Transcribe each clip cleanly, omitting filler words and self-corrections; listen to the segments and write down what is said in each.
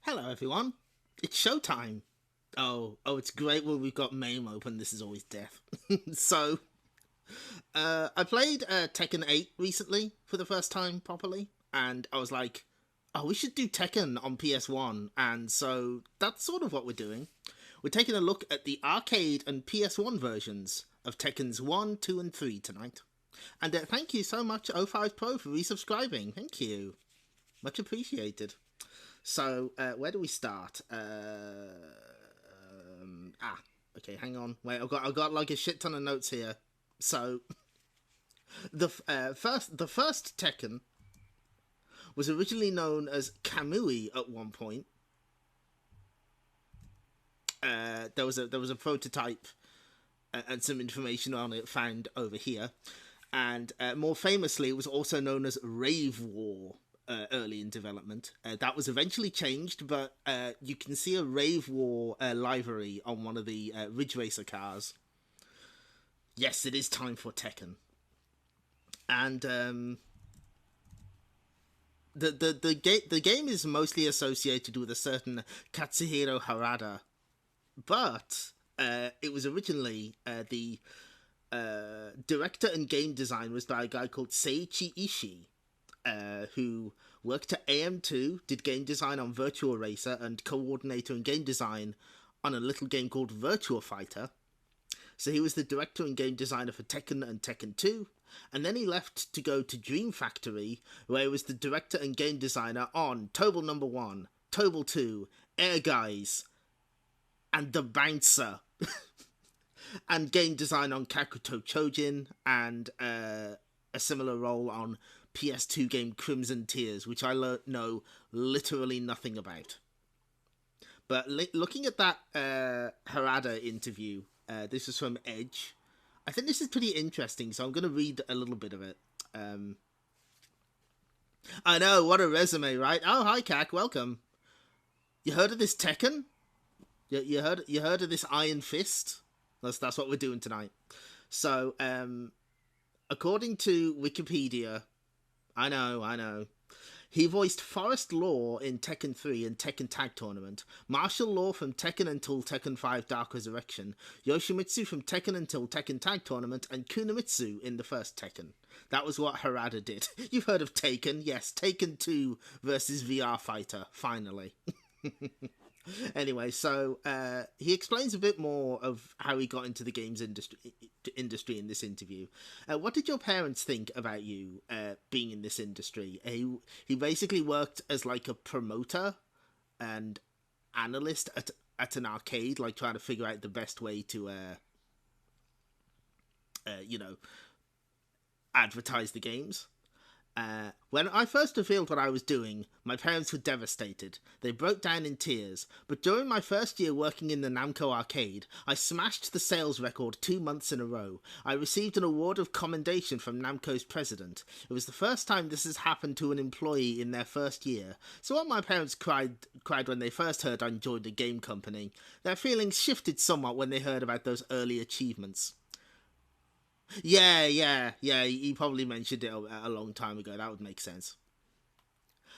Hello, everyone. It's showtime. Oh, it's great when we've got MAME open. This is always death. I played Tekken 8 recently for the first time properly, and I was like, oh, we should do Tekken on PS1. And so that's sort of what we're doing. We're taking a look at the arcade and PS1 versions of Tekkens 1, 2, and 3 tonight. And thank you so much, O5 Pro, for resubscribing. Thank you. Much appreciated. So, where do we start? Okay, hang on. Wait, I've got like a shit ton of notes here. So, the first Tekken was originally known as Kamui at one point. There was a prototype and some information on it found over here, and more famously, it was also known as Rave War. Early in development. That was eventually changed, but you can see a Rave War livery on one of the Ridge Racer cars. Yes, it is time for Tekken. And the game is mostly associated with a certain Katsuhiro Harada, but it was originally the director and game design was by a guy called Seiichi Ishii. Who worked at AM2, did game design on Virtua Racer, and coordinator and game design on a little game called Virtua Fighter. So he was the director and game designer for Tekken and Tekken 2, and then he left to go to Dream Factory, where he was the director and game designer on Tobal No. 1, Tobal 2, Air Guys, and The Bouncer. And game design on Kakuto Chojin, and a similar role on PS2 game Crimson Tears, which I know literally nothing about. But looking at that Harada interview, this is from Edge. I think this is pretty interesting, so I'm going to read a little bit of it. I know, what a resume, right? Oh, hi, Kak, welcome. You heard of this Tekken? You heard of this Iron Fist? That's what we're doing tonight. So, according to Wikipedia, I know. He voiced Forest Law in Tekken 3 and Tekken Tag Tournament, Martial Law from Tekken until Tekken 5 Dark Resurrection, Yoshimitsu from Tekken until Tekken Tag Tournament, and Kunimitsu in the first Tekken. That was what Harada did. You've heard of Taken? Yes, Taken 2 versus VR Fighter, finally. Anyway, so he explains a bit more of how he got into the games industry in this interview. What did your parents think about you being in this industry? He basically worked as like a promoter and analyst at an arcade, like trying to figure out the best way to advertise the games. When I first revealed what I was doing, my parents were devastated. They broke down in tears, but during my first year working in the Namco arcade, I smashed the sales record 2 months in a row. I received an award of commendation from Namco's president. It was the first time this has happened to an employee in their first year. So while my parents cried when they first heard I joined a game company, their feelings shifted somewhat when they heard about those early achievements. Yeah. He probably mentioned it a long time ago. That would make sense.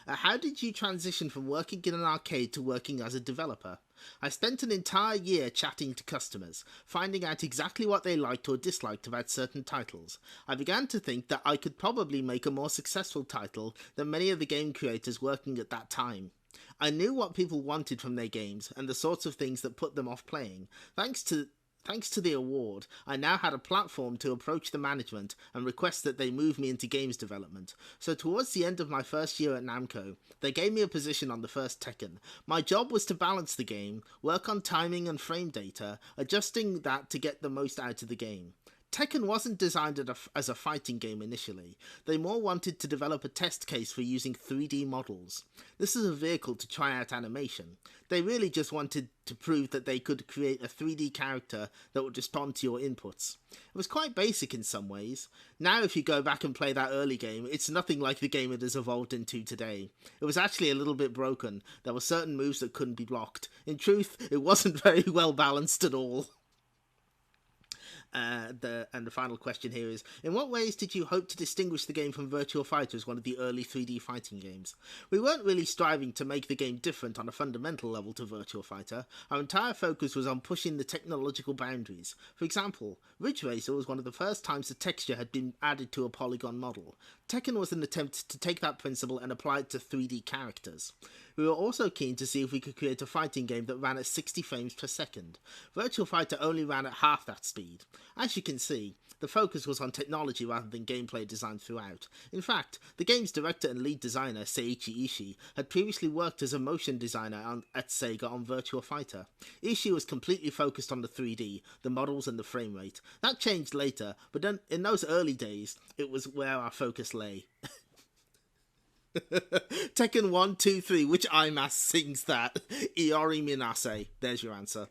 How did you transition from working in an arcade to working as a developer? I spent an entire year chatting to customers, finding out exactly what they liked or disliked about certain titles. I began to think that I could probably make a more successful title than many of the game creators working at that time. I knew what people wanted from their games and the sorts of things that put them off playing. Thanks to the award, I now had a platform to approach the management and request that they move me into games development. So towards the end of my first year at Namco, they gave me a position on the first Tekken. My job was to balance the game, work on timing and frame data, adjusting that to get the most out of the game. Tekken wasn't designed as a fighting game initially. They more wanted to develop a test case for using 3D models. This is a vehicle to try out animation. They really just wanted to prove that they could create a 3D character that would respond to your inputs. It was quite basic in some ways. Now if you go back and play that early game, it's nothing like the game it has evolved into today. It was actually a little bit broken. There were certain moves that couldn't be blocked. In truth, it wasn't very well balanced at all. And the final question here is, in what ways did you hope to distinguish the game from Virtua Fighter as one of the early 3D fighting games? We weren't really striving to make the game different on a fundamental level to Virtua Fighter. Our entire focus was on pushing the technological boundaries. For example, Ridge Racer was one of the first times the texture had been added to a polygon model. Tekken was an attempt to take that principle and apply it to 3D characters. We were also keen to see if we could create a fighting game that ran at 60 frames per second. Virtua Fighter only ran at half that speed. As you can see, the focus was on technology rather than gameplay design throughout. In fact, the game's director and lead designer, Seiichi Ishii, had previously worked as a motion designer at Sega on Virtua Fighter. Ishii was completely focused on the 3D, the models and the frame rate. That changed later, but then in those early days, it was where our focus lay. Tekken 1, 2, 3, which IMAS sings that? Iori Minase. There's your answer.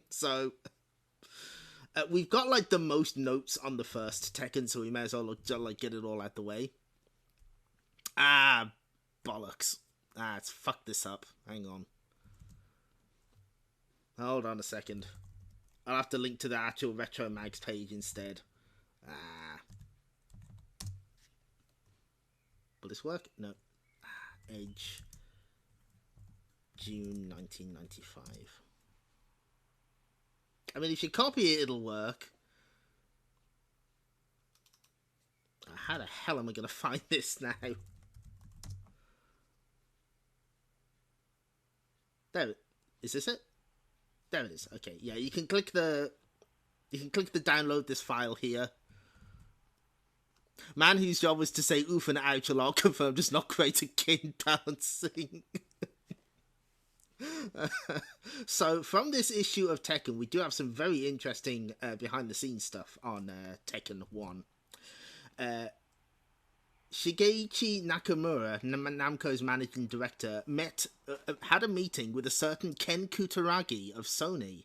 So, we've got like the most notes on the first Tekken, so we may as well like get it all out the way. Ah, bollocks. Let's fuck this up. Hang on. Hold on a second. I'll have to link to the actual Retro Mags page instead. Will this work? No. Edge. June 1995. I mean, if you copy it, it'll work. How the hell am I going to find this now? There it is. This it? There it is. Okay, yeah, you can click the download this file here. Man whose job was to say oof and ouch a lot confirmed does not create a game balancing. So from this issue of Tekken, we do have some very interesting behind the scenes stuff on Tekken 1. Shigechi Nakamura, Namco's managing director, had a meeting with a certain Ken Kutaragi of Sony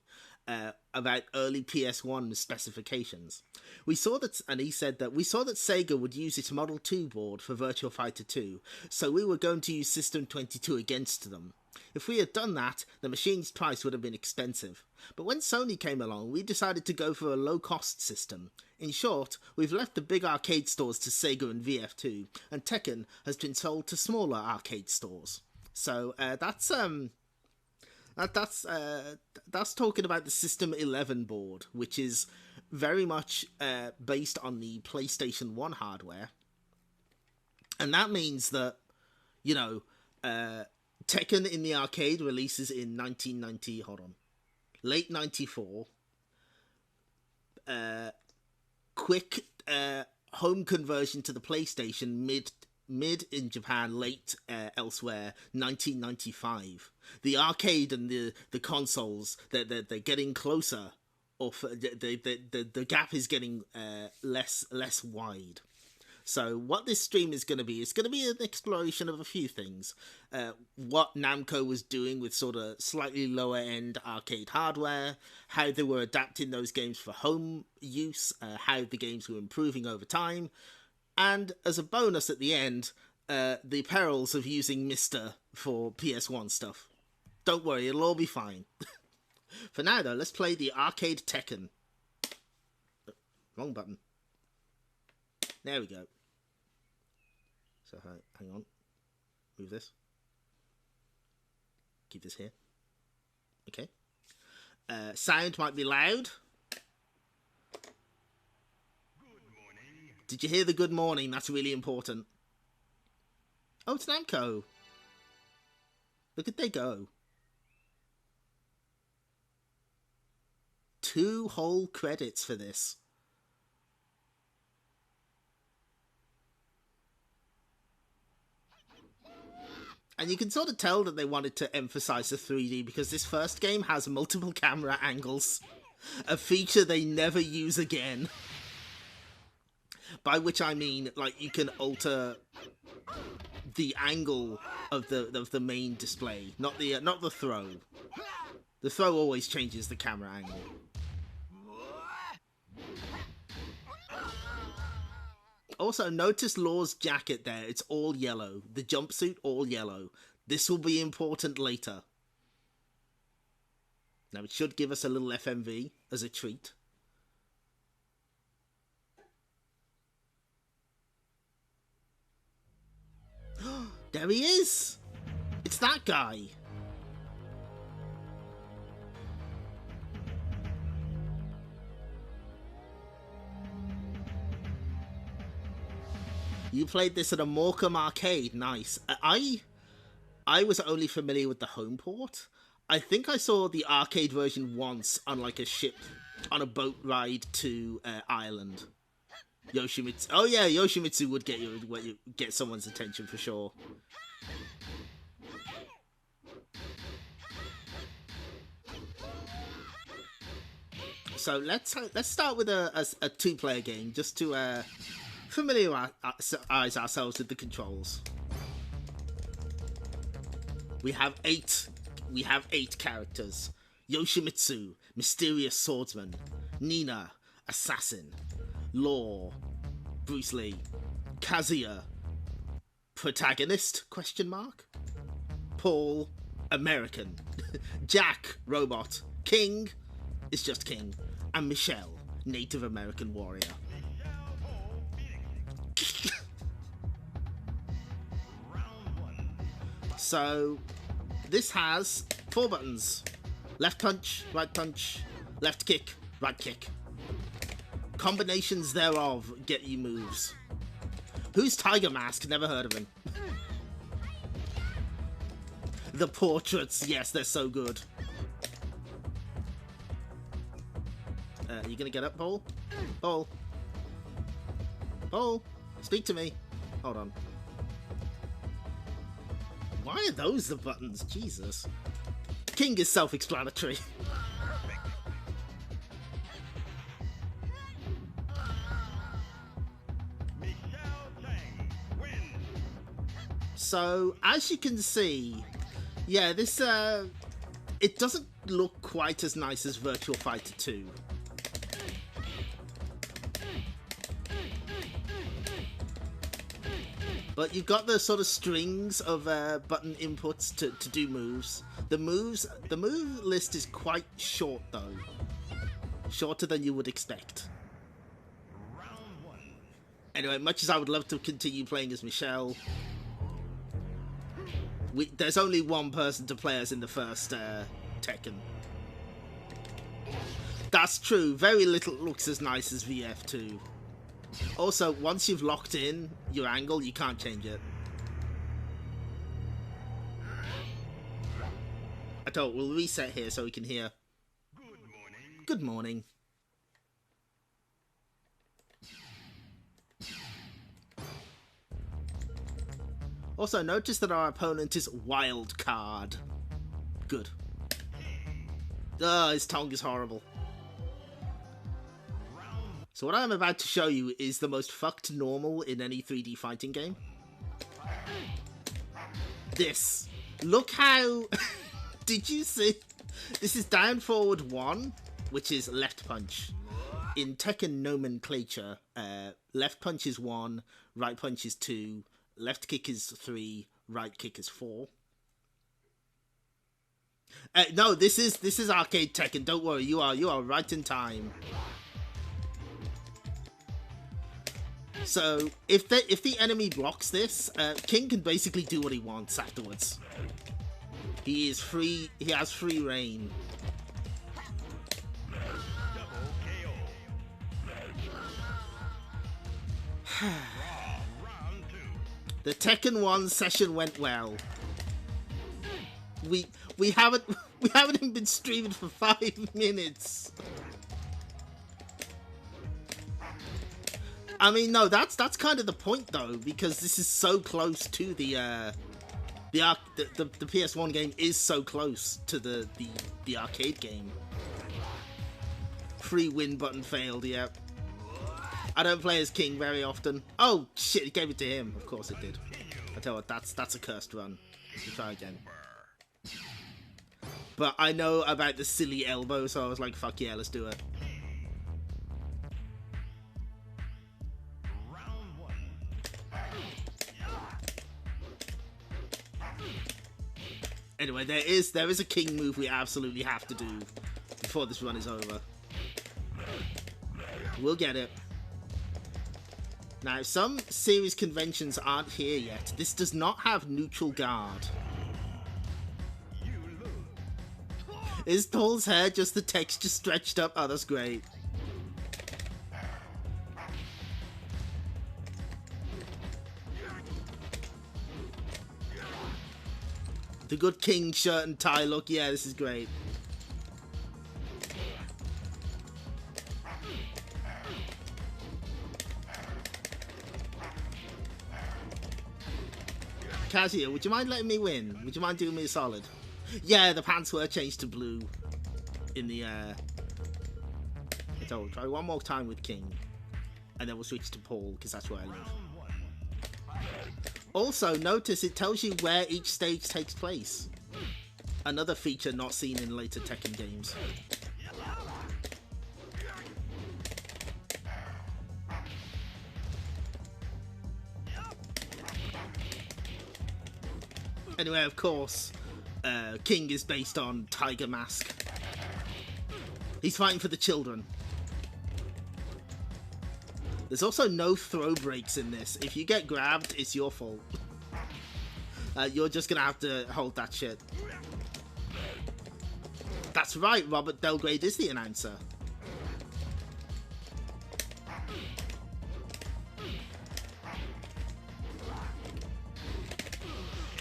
about early PS1 specifications. We saw that, and he said that we saw that Sega would use its Model 2 board for Virtua Fighter 2, so we were going to use System 22 against them. If we had done that, the machine's price would have been expensive. But when Sony came along, we decided to go for a low-cost system. In short, we've left the big arcade stores to Sega and VF2, and Tekken has been sold to smaller arcade stores. So that's talking about the System 11 board, which is very much based on the PlayStation 1 hardware. And that means that, you know, Tekken in the arcade releases in late 94. Quick home conversion to the PlayStation mid in Japan, late elsewhere, 1995. The arcade and the consoles, they're getting closer, or the gap is getting less wide. So what this stream is going to be, it's going to be an exploration of a few things. What Namco was doing with sort of slightly lower end arcade hardware, how they were adapting those games for home use, how the games were improving over time, and as a bonus at the end, the perils of using Mister for PS1 stuff. Don't worry, it'll all be fine. For now though, let's play the arcade Tekken. Wrong button. There we go. So, hang on. Move this. Keep this here. Okay. Sound might be loud. Good morning. Did you hear the good morning? That's really important. Oh, it's Namco. Look at they go. 2 whole credits for this. And you can sort of tell that they wanted to emphasize the 3D because this first game has multiple camera angles, a feature they never use again. By which I mean, like, you can alter the angle of the main display, not the throw. The throw always changes the camera angle. Also, notice Law's jacket there. It's all yellow. The jumpsuit, all yellow. This will be important later. Now, it should give us a little FMV as a treat. There he is! It's that guy! You played this at a Morecambe arcade. Nice. I was only familiar with the home port. I think I saw the arcade version once on like a ship, on a boat ride to Ireland. Yoshimitsu. Oh yeah, Yoshimitsu would get someone's attention for sure. So let's start with a two-player game just to familiarize ourselves with the controls. We have eight characters. Yoshimitsu, mysterious swordsman. Nina, assassin. Law, Bruce Lee. Kazuya, protagonist, question mark. Paul, American. Jack, robot. King is just King. And Michelle, Native American warrior. So, this has 4 buttons. Left punch, left kick, right kick. Combinations thereof get you moves. Who's Tiger Mask? Never heard of him. The portraits, yes, they're so good. You gonna get up, Paul? Paul? Paul? Speak to me. Hold on. Why are those the buttons? Jesus. King is self-explanatory. So, as you can see, yeah, this, it doesn't look quite as nice as Virtua Fighter 2. But you've got the sort of strings of button inputs to do moves. The move list is quite short though. Shorter than you would expect. Anyway, much as I would love to continue playing as Michelle, there's only one person to play as in the first Tekken. That's true, very little looks as nice as VF2. Also, once you've locked in your angle, you can't change it. I don't. We'll reset here so we can hear. Good morning. Good morning. Also, notice that our opponent is Wild Card. Good. His tongue is horrible. So what I'm about to show you is the most fucked normal in any 3D fighting game. This. Look how... Did you see? This is down forward 1, which is left punch. In Tekken nomenclature, left punch is 1, right punch is 2, left kick is 3, right kick is 4. No, this is arcade Tekken. Don't worry, you are right in time. So if the enemy blocks this, King can basically do what he wants afterwards. He is free. He has free reign. The Tekken 1 session went well. We haven't even been streaming for 5 minutes. I mean, no, that's kind of the point though, because this is so close to the PS1 game is so close to the arcade game. Free win button failed, yep. I don't play as King very often. Oh shit, it gave it to him. Of course it did. I tell you what, that's a cursed run. We'll try again. But I know about the silly elbow, so I was like, fuck yeah, let's do it. Anyway, there is a King move we absolutely have to do before this run is over. We'll get it. Now, some series conventions aren't here yet. This does not have neutral guard. Is Toll's hair just the texture stretched up? Oh, that's great. The good king shirt and tie look. Yeah, this is great. Kazuya, would you mind letting me win? Would you mind doing me a solid? Yeah, the pants were changed to blue in the So we'll try one more time with King, and then we'll switch to Paul because that's where I live. Also, notice it tells you where each stage takes place. Another feature not seen in later Tekken games. Anyway, of course, King is based on Tiger Mask. He's fighting for the children. There's also no throw breaks in this. If you get grabbed, it's your fault. You're just gonna have to hold that shit. That's right, Robert Belgrade is the announcer.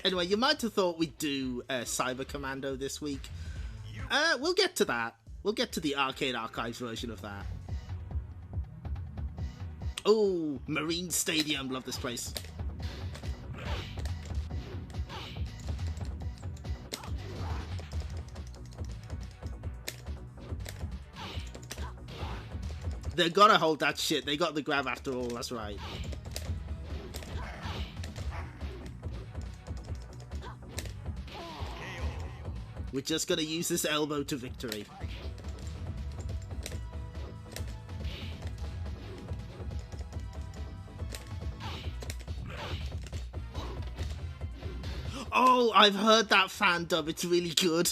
Anyway, you might have thought we'd do Cyber Commando this week. We'll get to that. We'll get to the Arcade Archives version of that. Oh, Marine Stadium. Love this place. They gotta hold that shit. They got the grab after all. That's right. We're just gonna use this elbow to victory. Oh, I've heard that fan dub. It's really good.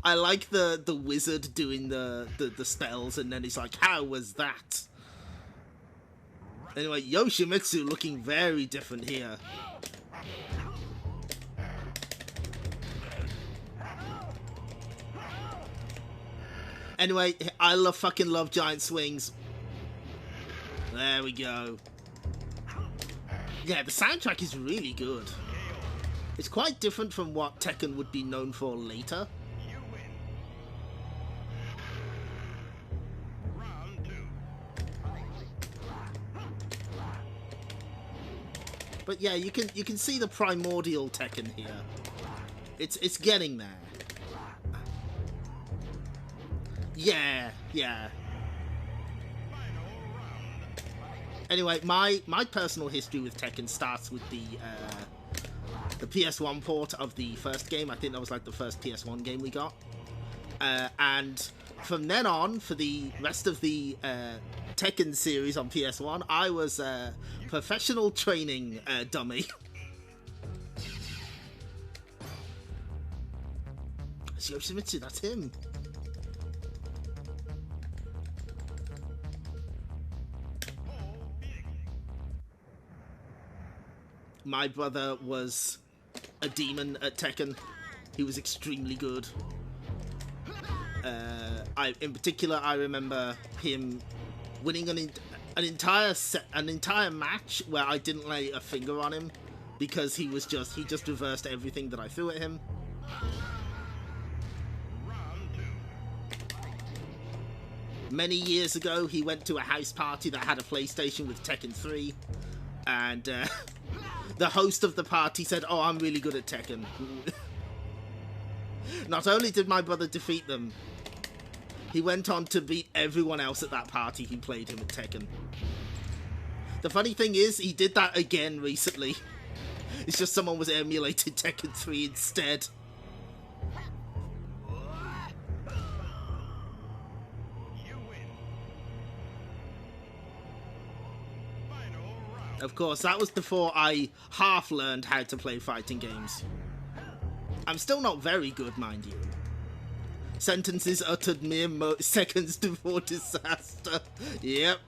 I like the wizard doing the spells, and then he's like, "How was that?" Anyway, Yoshimitsu looking very different here. Anyway, I fucking love giant swings. There we go. Yeah, the soundtrack is really good. It's quite different from what Tekken would be known for later. But yeah, you can see the primordial Tekken here. It's getting there. Yeah. Anyway, my personal history with Tekken starts with the PS1 port of the first game. I think that was like the first PS1 game we got. And from then on, for the rest of the Tekken series on PS1, I was a professional training dummy. It's Yoshimitsu, that's him. My brother was a demon at Tekken. He was extremely good. In particular, I remember him winning an entire match where I didn't lay a finger on him because he just reversed everything that I threw at him. Many years ago, he went to a house party that had a PlayStation with Tekken 3, and the host of the party said, "Oh, I'm really good at Tekken." Not only did my brother defeat them, he went on to beat everyone else at that party who played him at Tekken. The funny thing is, he did that again recently. It's just someone was emulated Tekken 3 instead. Of course, that was before I half learned how to play fighting games. I'm still not very good, mind you. Sentences uttered mere seconds before disaster. Yep.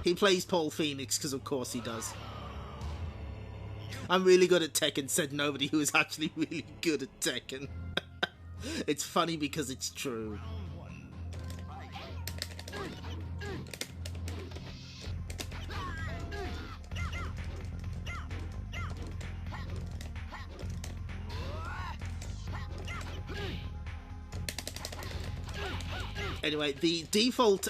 He plays Paul Phoenix because of course he does. I'm really good at Tekken, said nobody who is actually really good at Tekken. It's funny because it's true. Anyway, the default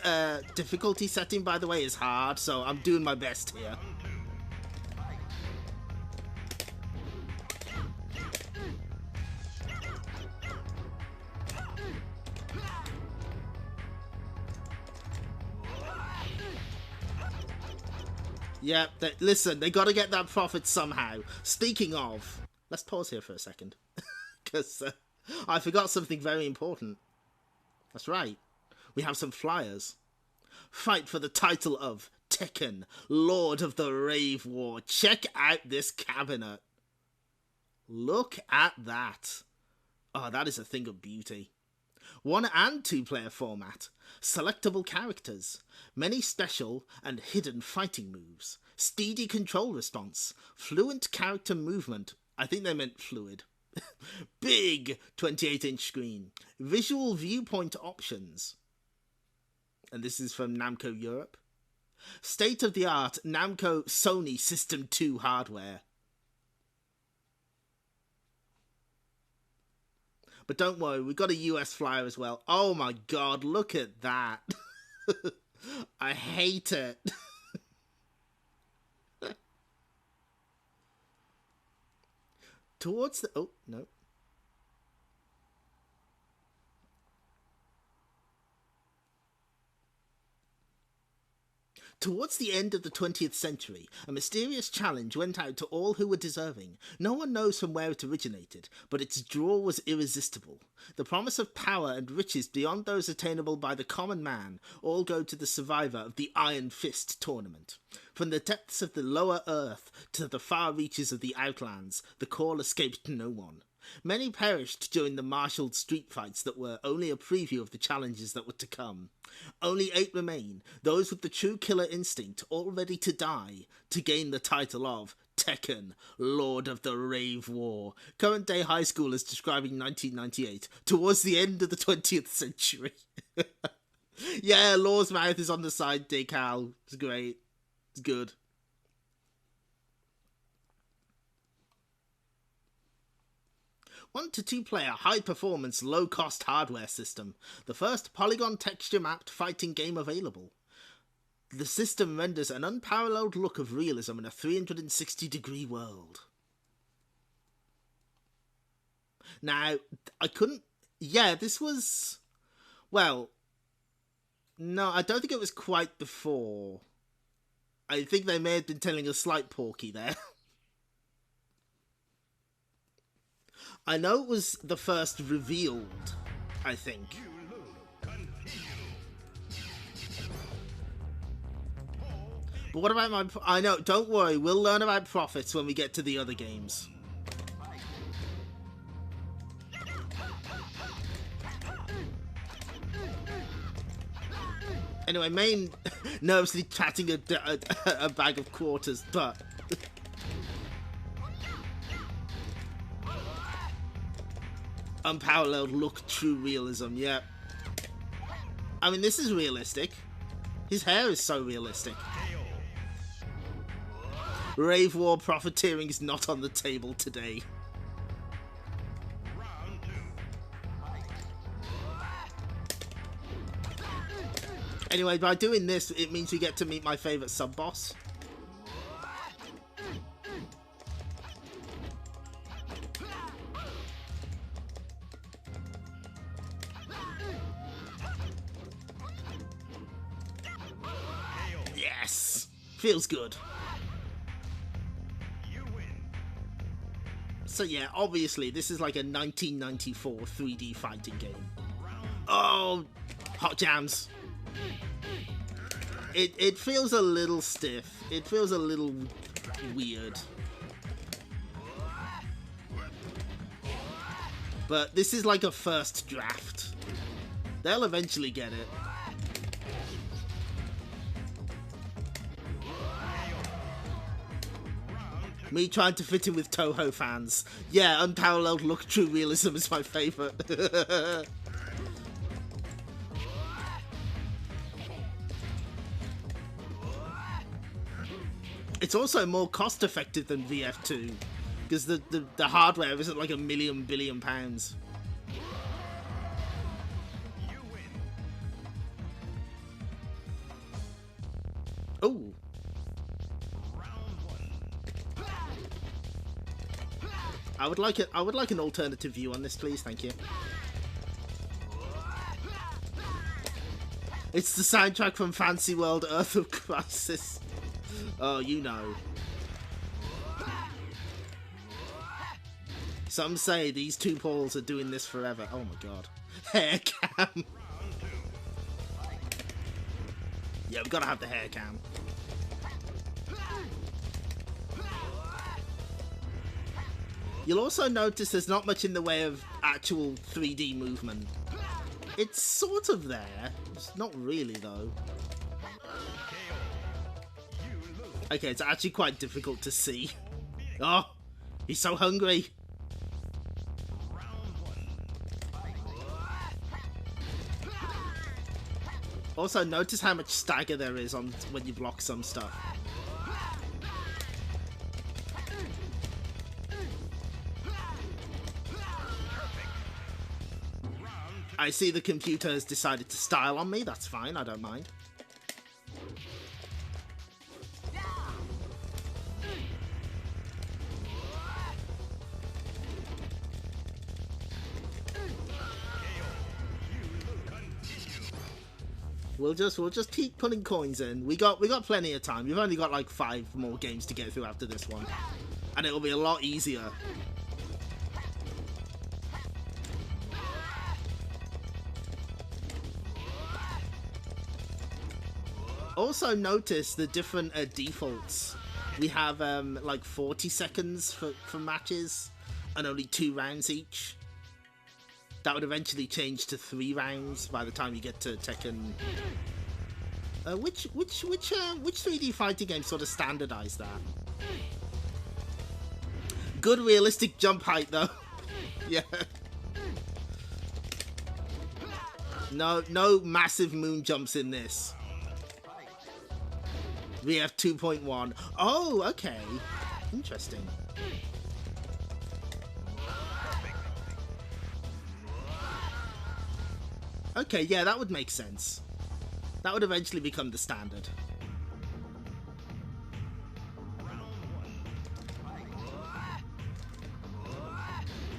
difficulty setting, by the way, is hard, so I'm doing my best here. Yeah, listen, they gotta get that profit somehow. Speaking of, let's pause here for a second. Because I forgot something very important. That's right. We have some flyers. Fight for the title of Tekken, Lord of the Rave War. Check out this cabinet. Look at that. Oh, that is a thing of beauty. 1 and 2 player format. Selectable characters. Many special and hidden fighting moves. Steady control response. Fluent character movement. I think they meant fluid. Big 28-inch screen. Visual viewpoint options. And this is from Namco Europe. State-of-the-art Namco Sony System 2 hardware. But don't worry, we've got a US flyer as well. Oh my god, look at that. I hate it. Towards the... Oh, no. Towards the end of the 20th century, a mysterious challenge went out to all who were deserving. No one knows from where it originated, but its draw was irresistible. The promise of power and riches beyond those attainable by the common man all go to the survivor of the Iron Fist tournament. From the depths of the lower earth to the far reaches of the Outlands, the call escaped no one. Many perished during the marshalled street fights that were only a preview of the challenges that were to come. Only 8 remain, those with the true killer instinct, all ready to die, to gain the title of Tekken, Lord of the Rave War. Current day high schoolers describing 1998, towards the end of the 20th century. Yeah, Law's mouth is on the side decal. It's great. It's good. 1 to 2 player high performance low cost hardware system. The first polygon texture mapped fighting game available. The system renders an unparalleled look of realism in a 360-degree world. Now, I couldn't... Yeah, this was... Well, no, I don't think it was quite before. I think they may have been telling a slight porky there. I know it was the first revealed, I think. But what about my... I know, don't worry, we'll learn about profits when we get to the other games. Anyway, Main nervously patting a bag of quarters, but... Unparalleled look, true realism, yeah. I mean, this is realistic. His hair is so realistic. Rave War profiteering is not on the table today. Anyway, by doing this, it means we get to meet my favourite sub-boss. Yes! Feels good. So yeah, obviously, this is like a 1994 3D fighting game. Oh! Hot jams. It feels a little stiff. It feels a little weird. But this is like a first draft. They'll eventually get it. Me trying to fit in with Toho fans. Yeah, unparalleled look, true realism is my favourite. It's also more cost effective than VF2 because the hardware isn't like £1 billion. Oh. I would like an alternative view on this, please. Thank you. It's the soundtrack from Fancy World Earth of Crisis. Oh, you know. Some say these two Pauls are doing this forever. Oh my god. Hair cam. Yeah, we've got to have the hair cam. You'll also notice there's not much in the way of actual 3D movement. It's sort of there. It's not really, though. Okay, it's actually quite difficult to see. Oh, he's so hungry. Also, notice how much stagger there is on when you block some stuff. I see the computer has decided to style on me. That's fine, I don't mind. We'll just keep putting coins in. We got plenty of time. We've only got like 5 more games to get through after this one, and it'll be a lot easier. Also notice the different defaults. We have like 40 seconds for matches and only 2 rounds each. That would eventually change to 3 rounds by the time you get to Tekken. Which 3D fighting game sort of standardized that? Good realistic jump height though. Yeah. No massive moon jumps in this. We have 2.1. Oh, okay. Interesting. Okay, yeah, that would make sense. That would eventually become the standard.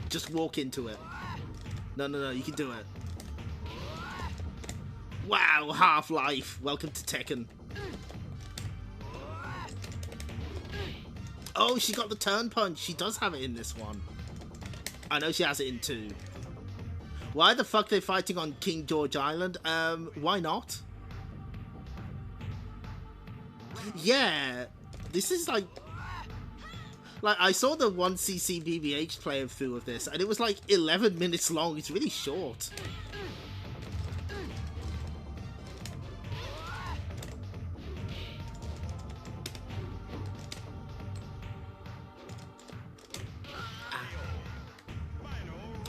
Just walk into it. No, you can do it. Wow, Half-Life. Welcome to Tekken. Oh, she got the turn punch. She does have it in this one. I know she has it in 2. Why the fuck are they fighting on King George Island? Why not? Yeah, this is like I saw the 1cc BBH playthrough of this, and it was like 11 minutes long. It's really short.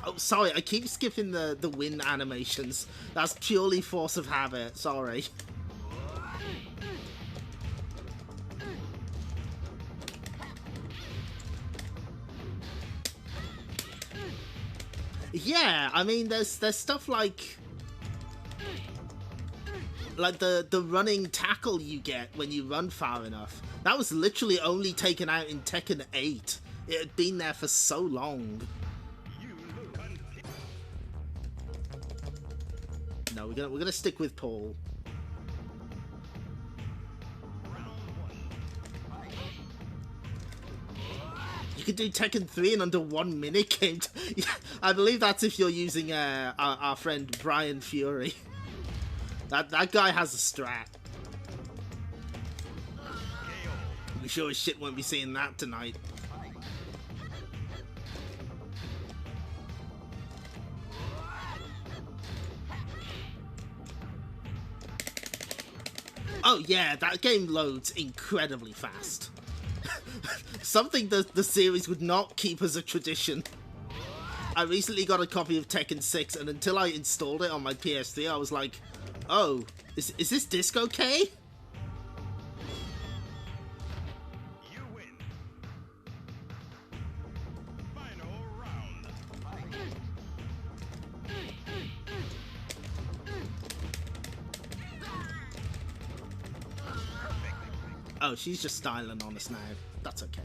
Oh, sorry, I keep skipping the win animations. That's purely force of habit, sorry. Yeah, I mean, there's stuff like the running tackle you get when you run far enough. That was literally only taken out in Tekken 8. It had been there for so long. No, we're gonna stick with Paul. You could do Tekken 3 in under 1 minute. I believe that's if you're using our friend Brian Fury. That guy has a strat. We sure as shit won't be seeing that tonight. Oh yeah, that game loads incredibly fast. Something that the series would not keep as a tradition. I recently got a copy of Tekken 6, and until I installed it on my PS3, I was like, oh, is this disc okay? You win. Final round. Oh, she's just styling on us now. That's okay.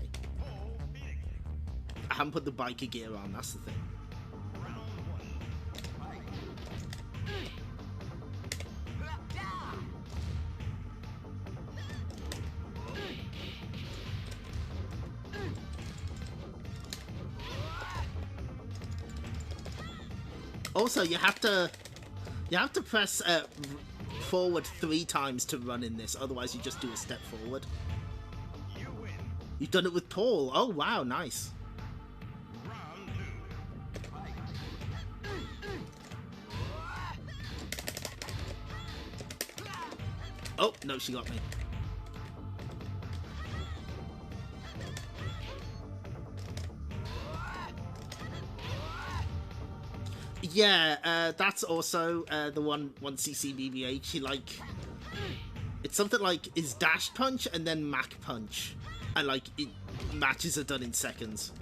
I haven't put the biker gear on, that's the thing. Also, you have to press forward 3 times to run in this, otherwise you just do a step forward. You win. You've done it with Paul. Oh wow, nice. Round 2. Oh, no, she got me. Yeah, that's also the one CCBBH. He like, it's something like is dash punch and then Mac punch, and like matches are done in seconds.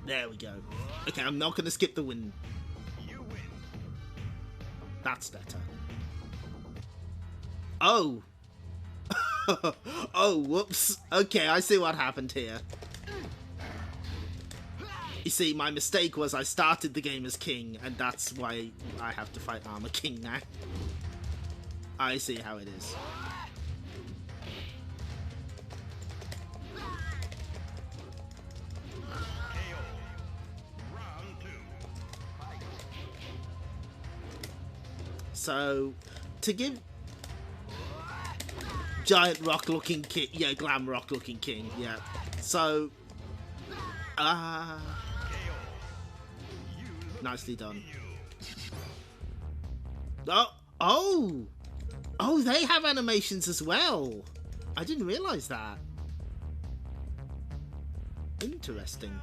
There we go. Okay, I'm not gonna skip the win. You win. That's better. Oh. Oh, whoops. Okay, I see what happened here. You see, my mistake was I started the game as King, and that's why I have to fight Armor King now. I see how it is. Round 2. So, to give giant rock looking king, yeah, glam rock looking king, yeah. So, nicely done. Oh, they have animations as well. I didn't realize that. Interesting.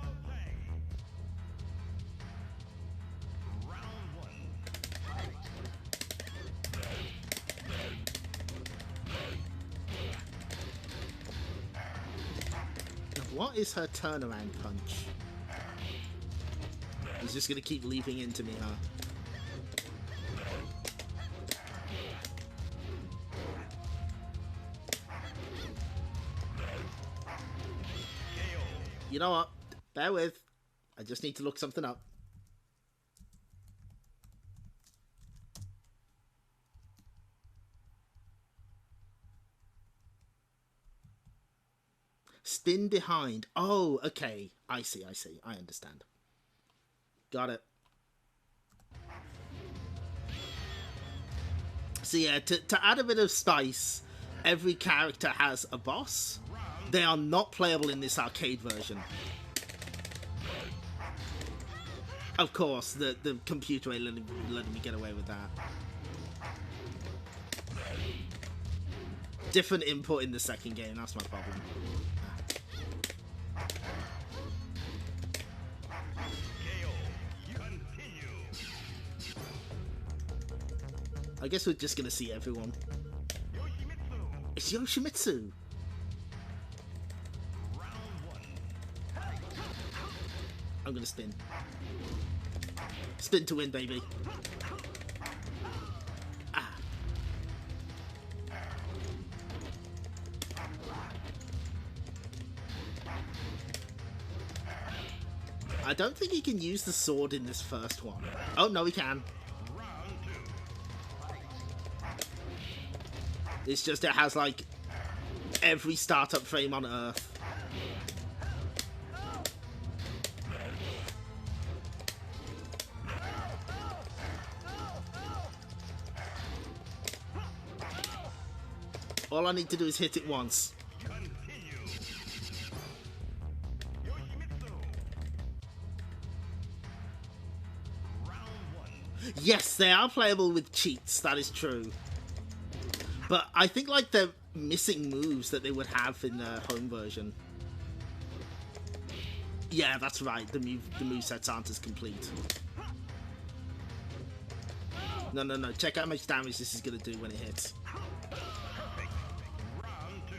Round 1. What is her turnaround punch? He's just gonna keep leaping into me, huh? You know what? Bear with. I just need to look something up. Spin behind. Oh, okay. I see. I understand. Got it. So yeah, to add a bit of spice, every character has a boss. They are not playable in this arcade version. Of course, the computer ain't letting me get away with that. Different input in the second game, that's my problem. I guess we're just gonna see everyone. It's Yoshimitsu. I'm gonna spin. Spin to win, baby. Ah. I don't think he can use the sword in this first one. Oh, no, he can. It's just it has, like, every startup frame on Earth. All I need to do is hit it once. Yes, they are playable with cheats, that is true. But I think, like, the missing moves that they would have in the home version. Yeah, that's right. The movesets aren't as complete. No, no, no. Check out how much damage this is going to do when it hits. Round two.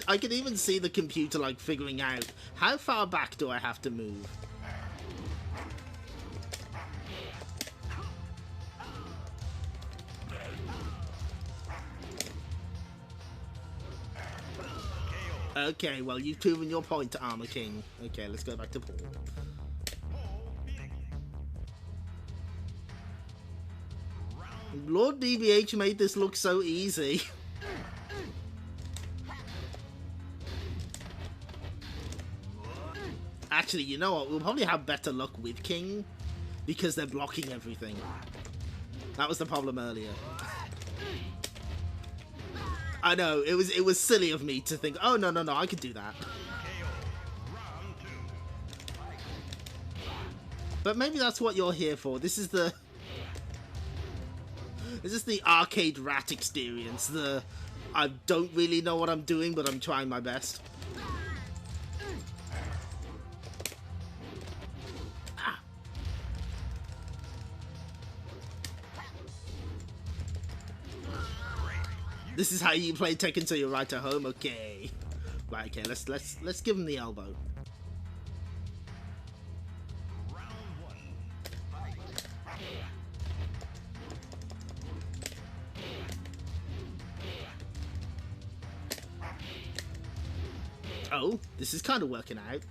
I can even see the computer like figuring out how far back do I have to move. Okay, well, you've proven your point, Armor King. Okay, let's go back to Paul. Lord DBH made this look so easy. Actually, you know what? We'll probably have better luck with King because they're blocking everything. That was the problem earlier. I know, it was silly of me to think, oh, no, no, no, I could do that. But maybe that's what you're here for. This is the arcade rat experience. I don't really know what I'm doing, but I'm trying my best. Ah. This is how you play Tekken so you're right at home? Okay. Right, okay, let's give him the elbow. Oh, this is kind of working out.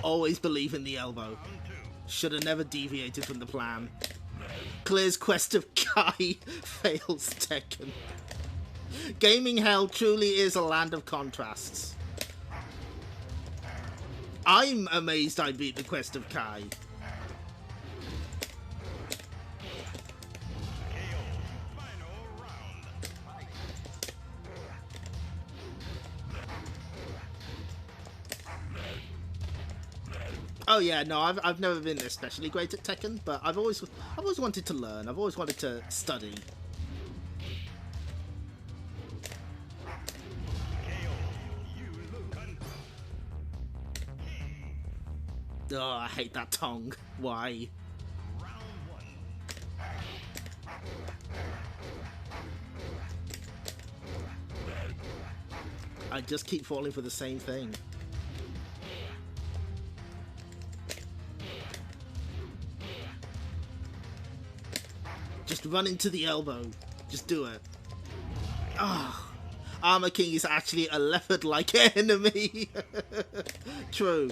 Always believe in the elbow. Should have never deviated from the plan. Clear's quest of Kai fails Tekken. Gaming hell truly is a land of contrasts. I'm amazed I beat the quest of Kai. Oh yeah, no, I've never been especially great at Tekken, but I've always wanted to learn. I've always wanted to study. Oh, I hate that tongue. Why? I just keep falling for the same thing. Just run into the elbow. Just do it. Ah, oh, Armor King is actually a leopard-like enemy. True.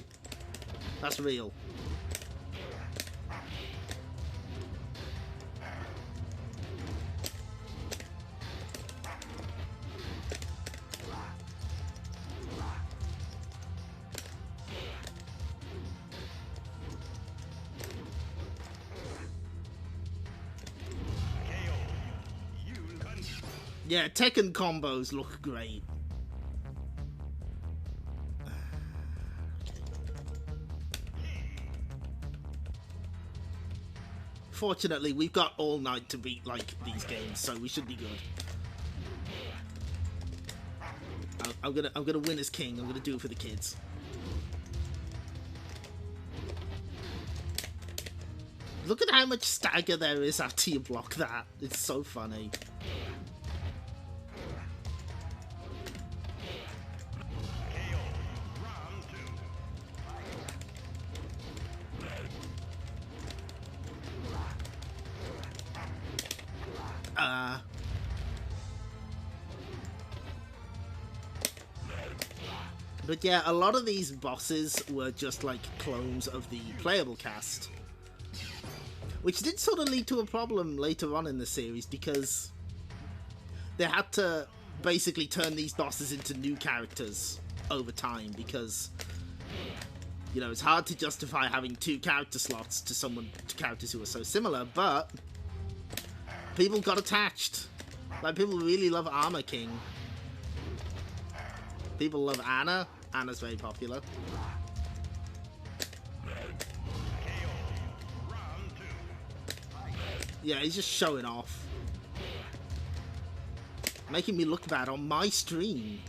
That's real. Yeah, Tekken combos look great. Fortunately, we've got all night to beat like these games, so we should be good. I'm gonna win as king. I'm gonna do it for the kids. Look at how much stagger there is after you block that. It's so funny. But yeah, a lot of these bosses were just like clones of the playable cast. Which did sort of lead to a problem later on in the series, because they had to basically turn these bosses into new characters over time, because, you know, it's hard to justify having 2 character slots to characters who are so similar, but people got attached. Like, people really love Armor King. People love Anna. Anna's very popular. Yeah, he's just showing off. Making me look bad on my stream.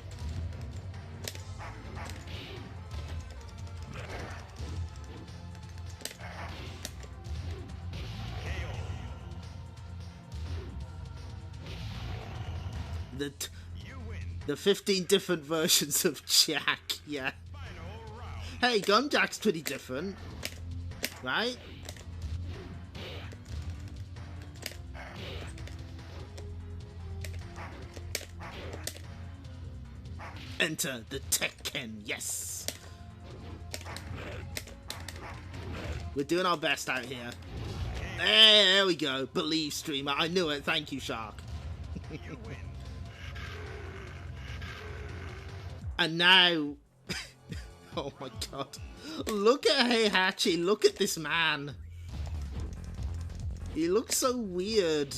The 15 different versions of Jack, yeah. Hey, Gunjack's pretty different, right? Enter the TEK-KEN, yes! We're doing our best out here. Hey, there we go. Believe, streamer. I knew it. Thank you, Shark. And now... oh my god. Look at Heihachi. Look at this man. He looks so weird.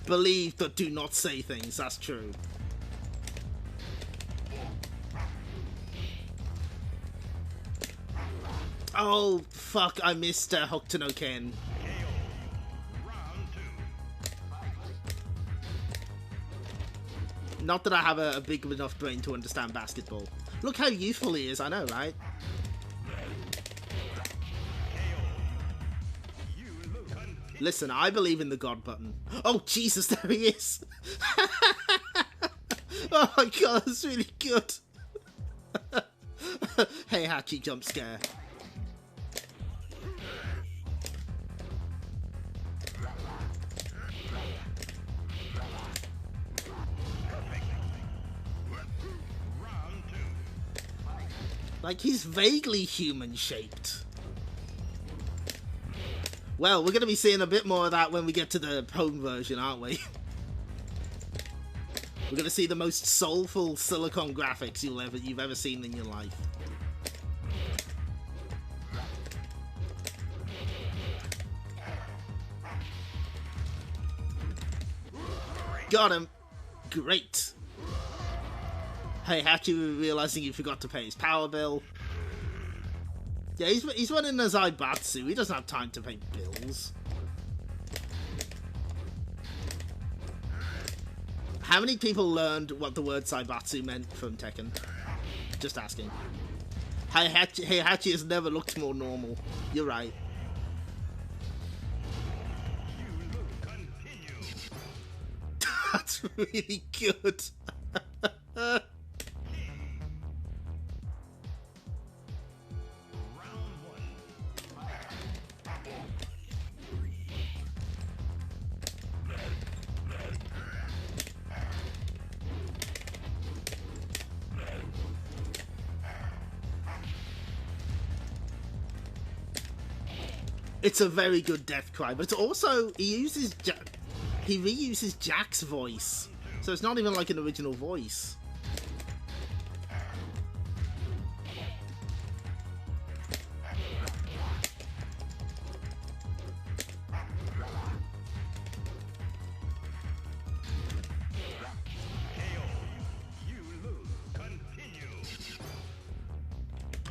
Believe but do not say things. That's true. Oh, fuck. I missed Hokuto no Ken. Not that I have a big enough brain to understand basketball. Look how youthful he is, I know, right? Listen, I believe in the God button. Oh, Jesus, there he is! Oh my god, that's really good! Heihachi jump scare. Like, he's vaguely human-shaped. Well, we're going to be seeing a bit more of that when we get to the home version, aren't we? We're going to see the most soulful silicon graphics you've ever seen in your life. Got him. Great. Heihachi realizing he forgot to pay his power bill. Yeah, he's running a Zaibatsu. He doesn't have time to pay bills. How many people learned what the word Zaibatsu meant from Tekken? Just asking. Heihachi has never looked more normal. You're right. That's really good. It's a very good death cry, but it's also he reuses Jack's voice, so it's not even like an original voice.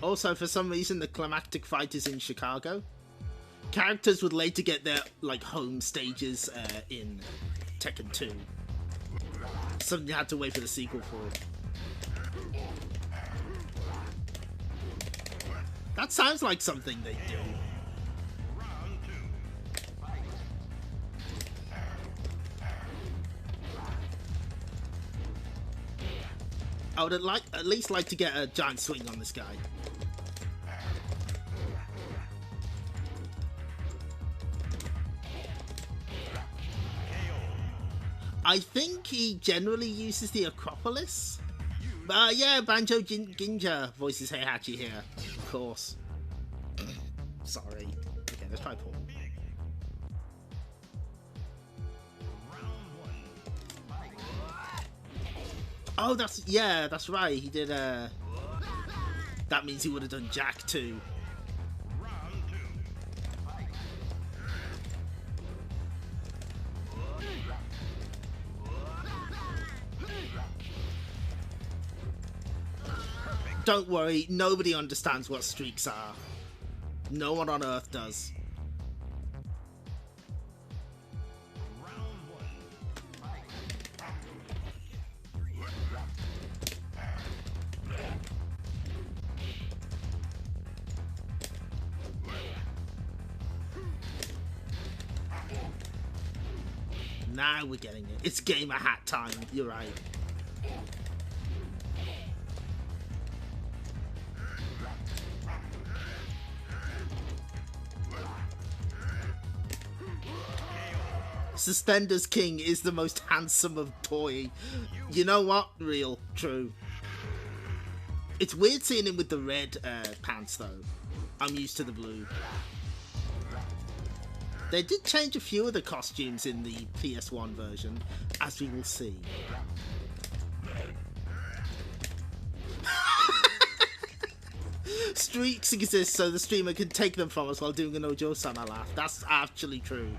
Also, for some reason, the climactic fight is in Chicago. Characters would later get their, like, home stages in Tekken 2. Something you had to wait for the sequel for. That sounds like something they do. I would at least like to get a giant swing on this guy. I think he generally uses the Acropolis. Yeah, Banjo Ginja voices Heihachi here. Of course. Sorry. Okay, let's try Paul. Oh, that's right. He did, that means he would have done Jack too. Don't worry, nobody understands what streaks are. No one on Earth does. Round one. Now we're getting it. It's gamer hat time. You're right. Suspenders King is the most handsome of toy. You know what? Real. True. It's weird seeing him with the red pants though. I'm used to the blue. They did change a few of the costumes in the PS1 version, as we will see. Streaks exist so the streamer can take them from us while doing an Ojo-sama laugh. That's actually true.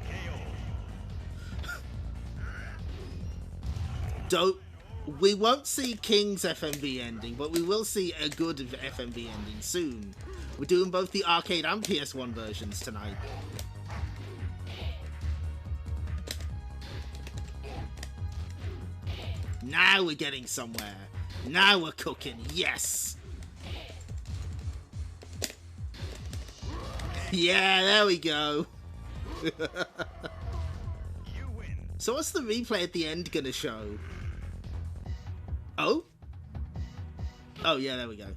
We won't see King's FMV ending, but we will see a good FMV ending soon. We're doing both the arcade and PS1 versions tonight. Now we're getting somewhere. Now we're cooking. Yes. Yeah, there we go. You win. So what's the replay at the end gonna show? Oh? Oh yeah, there we go.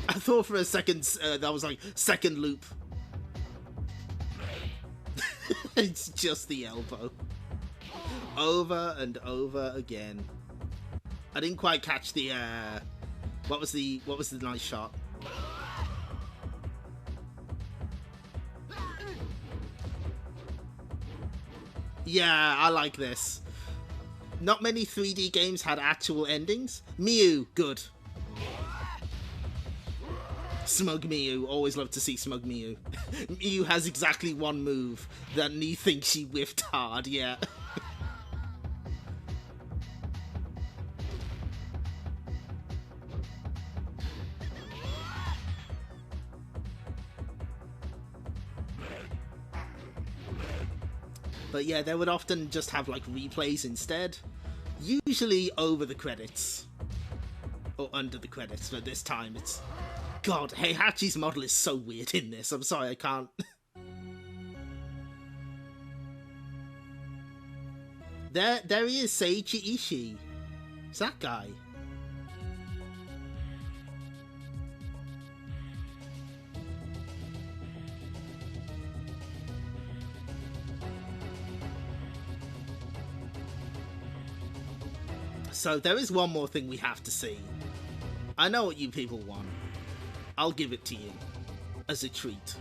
I thought for a second that was like second loop. It's just the elbow. Over and over again. I didn't quite catch the what was the nice shot? Yeah, I like this. Not many 3D games had actual endings. Miu, good. Smug Miu, always love to see Smug Miu. Miu has exactly one move that Nee thinks she whiffed hard, yeah. But yeah, they would often just have like replays instead. Usually over the credits. Or under the credits, but this time it's... God, Heihachi's model is so weird in this. I'm sorry, I can't... There he is, Seiichi Ishii. It's that guy. So there is one more thing we have to see. I know what you people want. I'll give it to you. As a treat.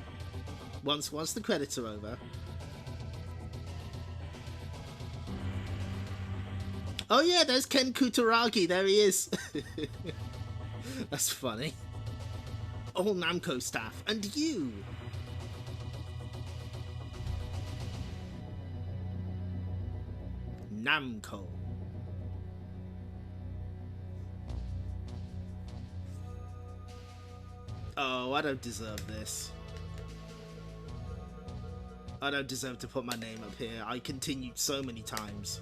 Once the credits are over. Oh yeah, there's Ken Kutaragi. There he is. That's funny. All Namco staff. And you. Namco. Oh, I don't deserve this. I don't deserve to put my name up here. I continued so many times.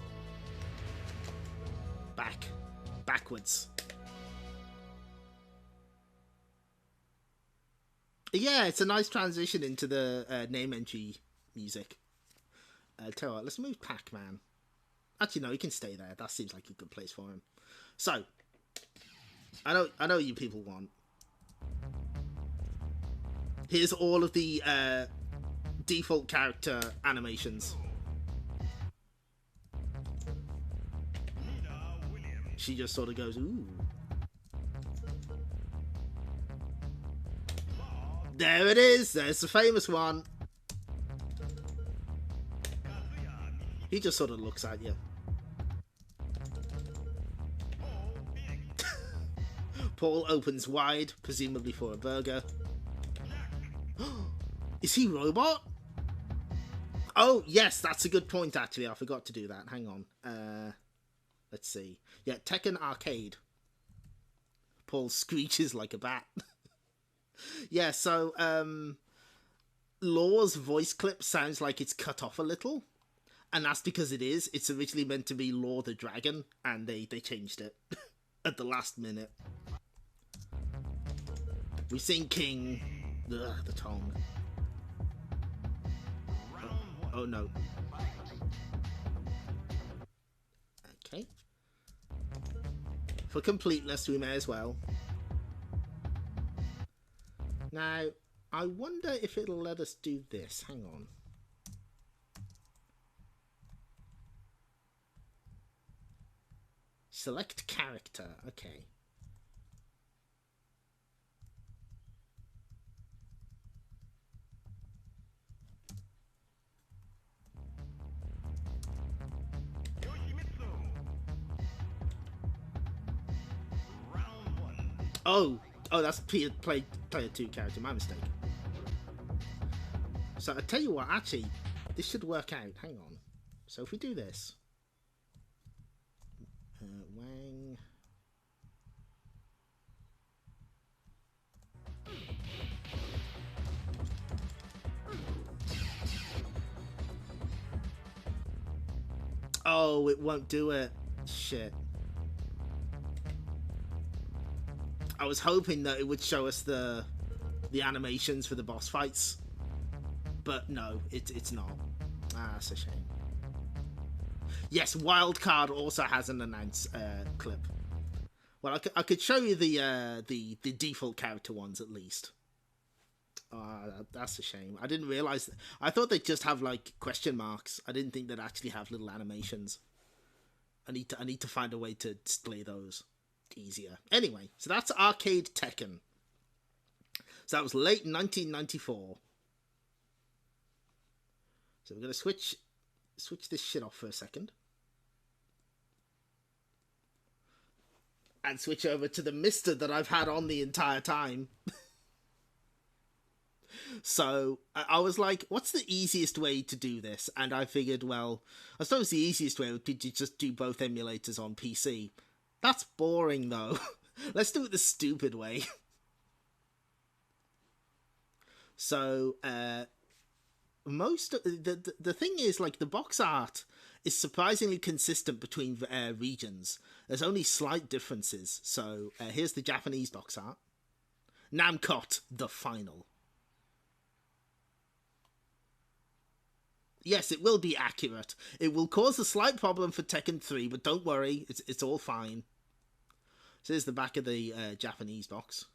Backwards. Yeah, it's a nice transition into the name entry music. Tell you what, let's move Pac-Man. Actually, no, he can stay there. That seems like a good place for him. So, I know what you people want. Here's all of the default character animations. She just sort of goes, ooh. There it is. There's the famous one. He just sort of looks at you. Paul opens wide, presumably for a burger. Is he robot? Oh, yes, that's a good point, actually. I forgot to do that. Hang on. Let's see. Yeah, Tekken Arcade. Paul screeches like a bat. Yeah, so Law's voice clip sounds like it's cut off a little. And that's because it is. It's originally meant to be Law the Dragon, and they changed it at the last minute. We've seen King. Ugh, the tongue. Oh no. Okay. For completeness, we may as well. Now, I wonder if it'll let us do this. Hang on. Select character. Okay. Oh, that's player 2 character. My mistake. So I tell you what, actually, this should work out. Hang on. So if we do this, Wang. Oh, it won't do it. Shit. I was hoping that it would show us the animations for the boss fights, but no, it's not. Ah, that's a shame. Yes, Wildcard also has an announced clip. Well, I could show you the default character ones at least. That's a shame. I didn't realize. I thought they'd just have like question marks. I didn't think they'd actually have little animations. I need to find a way to display those easier. Anyway, so that's Arcade Tekken. So that was late 1994. So we're gonna switch this shit off for a second. And switch over to the Mister that I've had on the entire time. So I was like, what's the easiest way to do this? And I figured, well, I suppose the easiest way would be to just do both emulators on PC. That's boring, though. Let's do it the stupid way. So, the thing is, like, the box art is surprisingly consistent between regions. There's only slight differences. So, here's the Japanese box art. Namcot, the final. Yes, it will be accurate. It will cause a slight problem for Tekken 3, but don't worry, it's all fine. So here's the back of the Japanese box.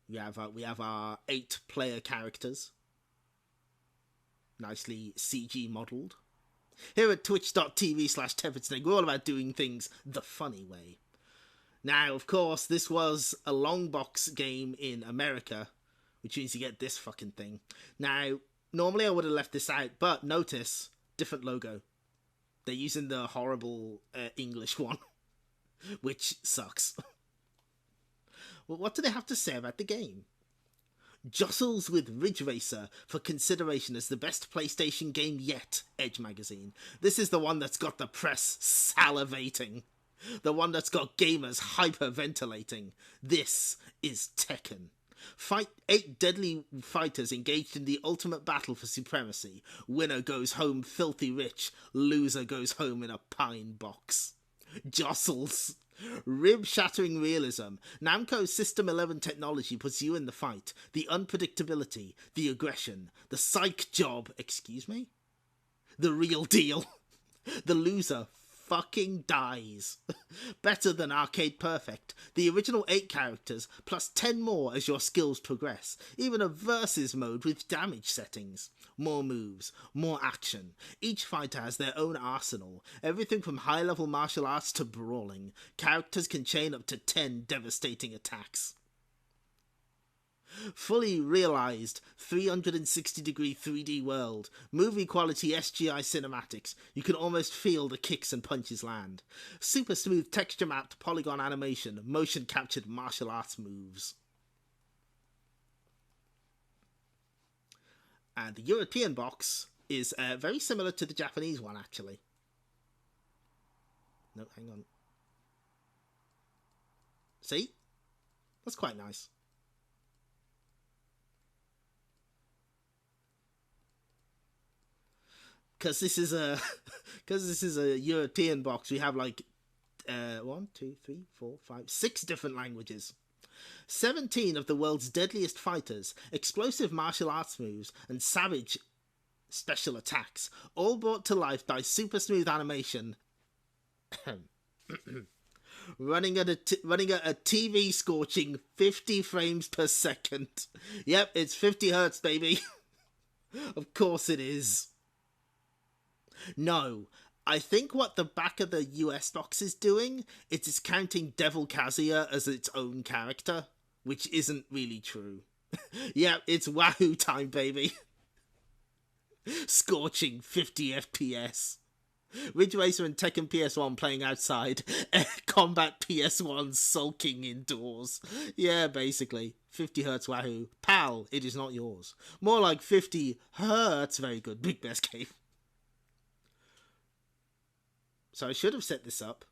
We have our 8-player characters. Nicely CG modelled. Here at twitch.tv/TepidSnake, we're all about doing things the funny way. Now, of course, this was a long box game in America, which means you get this fucking thing. Now, normally I would have left this out, but notice, different logo. They're using the horrible English one, which sucks. Well, what do they have to say about the game? Jostles with Ridge Racer for consideration as the best PlayStation game yet, Edge Magazine. This is the one that's got the press salivating. The one that's got gamers hyperventilating. This is Tekken. Fight 8 deadly fighters engaged in the ultimate battle for supremacy. Winner goes home filthy rich. Loser goes home in a pine box. Jostles. Rib-shattering realism. Namco's System 11 technology puts you in the fight. The unpredictability. The aggression. The psych job. Excuse me? The real deal. The loser fucking dies. Better than Arcade Perfect. The original 8 characters, plus 10 more as your skills progress. Even a versus mode with damage settings. More moves, more action. Each fighter has their own arsenal. Everything from high-level martial arts to brawling. Characters can chain up to 10 devastating attacks. Fully realised 360-degree 3D world, movie quality SGI cinematics, you can almost feel the kicks and punches land. Super smooth texture mapped polygon animation, motion captured martial arts moves. And the European box is very similar to the Japanese one, actually. No, hang on. See? That's quite nice. because this is a because this is a European box, we have like 1, 2, 3, 4, 5, 6 different languages. 17 of the world's deadliest fighters, explosive martial arts moves, and savage special attacks, all brought to life by super smooth animation. running at a TV scorching 50 frames per second. Yep, it's 50 hertz, baby. Of course it is. No, I think what the back of the US box is doing, it's counting Devil Kazuya as its own character, which isn't really true. Yep, it's Wahoo time, baby. Scorching 50 FPS. Ridge Racer and Tekken PS1 playing outside. Combat PS1 sulking indoors. Yeah, basically. 50 hertz Wahoo. Pal, it is not yours. More like 50 hertz. Very good. Big best game. So I should have set this up.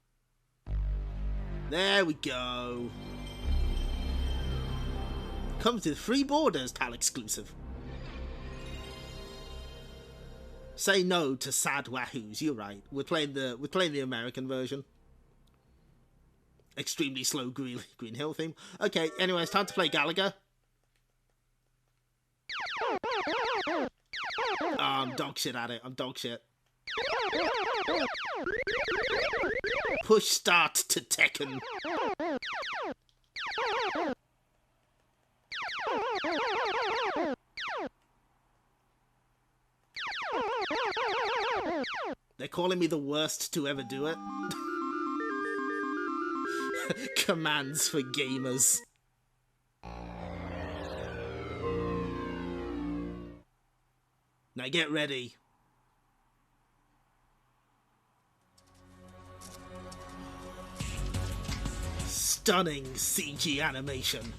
There we go. Comes with free borders, PAL exclusive. Say no to sad wahoos. You're right. We're playing the American version. Extremely slow Green Hill theme. Okay. Anyway, it's time to play Gallagher. Oh, I'm dog shit at it. I'm dog shit. Push start to Tekken. They're calling me the worst to ever do it. Commands for gamers. Now get ready. Stunning CG animation.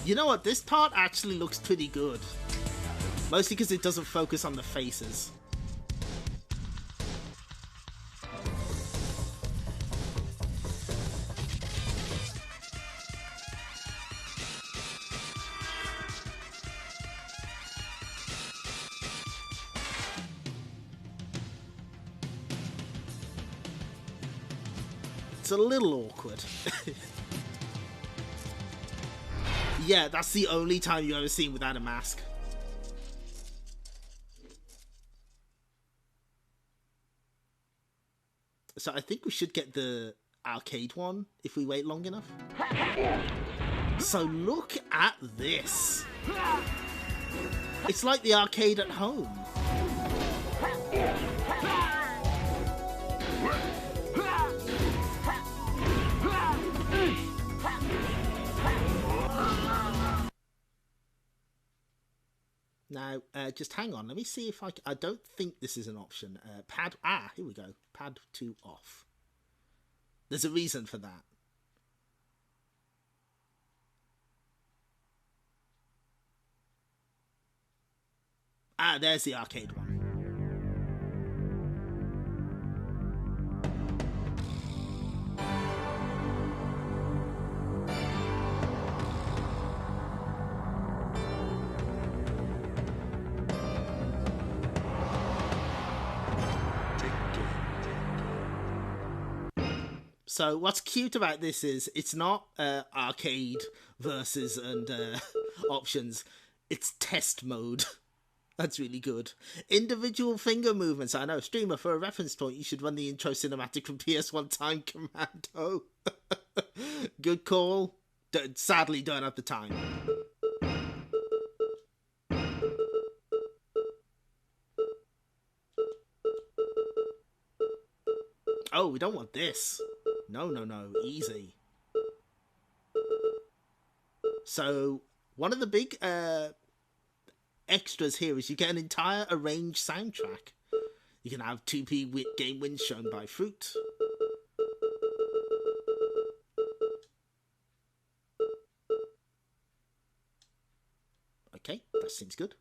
You know what? This part actually looks pretty good. Mostly because it doesn't focus on the faces. It's a little awkward. Yeah, that's the only time you've ever seen without a mask. So I think we should get the arcade one if we wait long enough. So look at this. It's like the arcade at home. Now, just hang on. Let me see if I don't think this is an option. Pad... Ah, here we go. Pad 2 off. There's a reason for that. Ah, there's the arcade one. So what's cute about this is it's not arcade versus and options. It's test mode. That's really good. Individual finger movements. I know, streamer, for a reference point, you should run the intro cinematic from PS1 Time Commando. Good call. Sadly, don't have the time. Oh, we don't want this. No, no, no. Easy. So, one of the big extras here is you get an entire arranged soundtrack. You can have 2p game wins shown by Fruit. Okay, that seems good.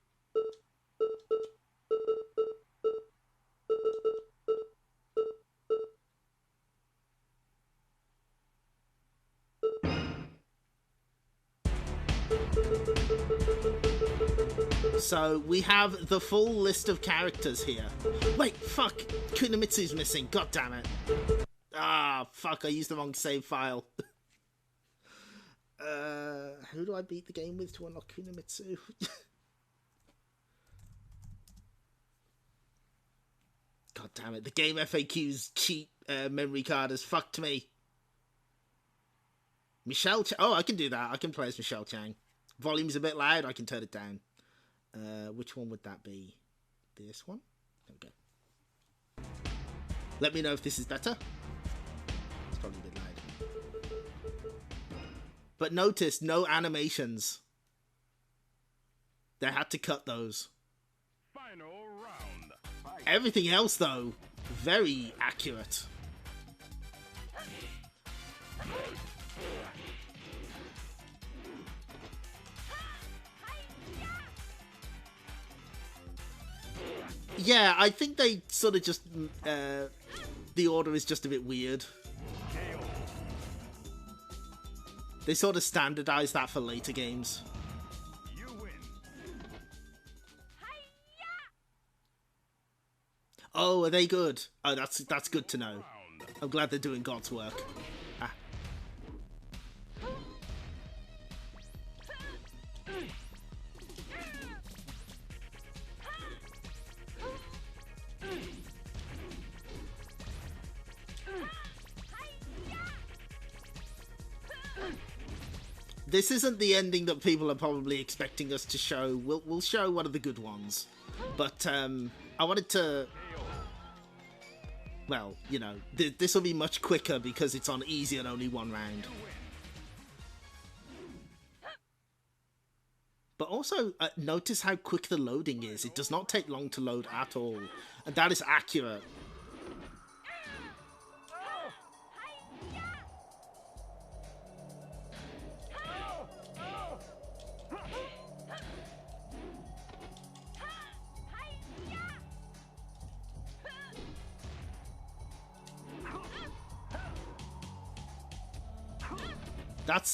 So we have the full list of characters here. Wait, fuck! Kunomitsu's missing, god damn it. Ah, fuck, I used the wrong save file. Who do I beat the game with to unlock Kunomitsu? God damn it, the game FAQ's cheap memory card has fucked me. Michelle Chang. Oh, I can do that. I can play as Michelle Chang. Volume's a bit loud, I can turn it down. Which one would that be? This one? There we go. Let me know if this is better. It's probably a bit loud. But notice, no animations. They had to cut those. Final round. Fight. Everything else, though, very accurate. Yeah, I think they sort of just... the order is just a bit weird. They sort of standardized that for later games. You win. Oh, are they good? Oh, that's good to know. I'm glad they're doing God's work. Ah. This isn't the ending that people are probably expecting us to show. We'll show one of the good ones. But I wanted to... Well, you know, this will be much quicker because it's on easy and only one round. But also, notice how quick the loading is. It does not take long to load at all. And that is accurate.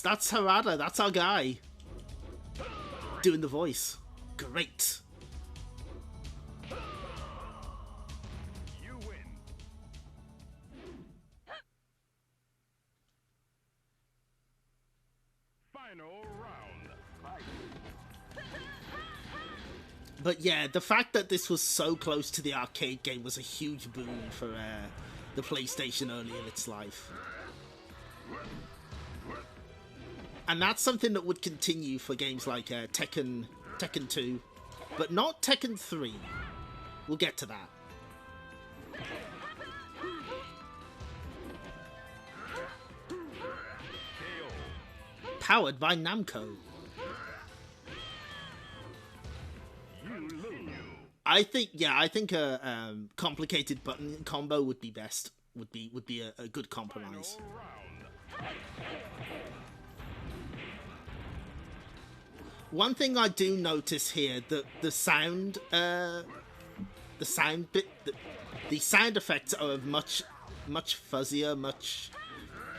That's Harada, that's our guy. Doing the voice. Great. You win. Final round. Fight. But yeah, the fact that this was so close to the arcade game was a huge boon for the PlayStation early in its life. And that's something that would continue for games like Tekken 2, but not Tekken 3. We'll get to that. Powered by Namco. I think a complicated button combo would be best. Would be a good compromise. One thing I do notice here, that the sound effects are much fuzzier,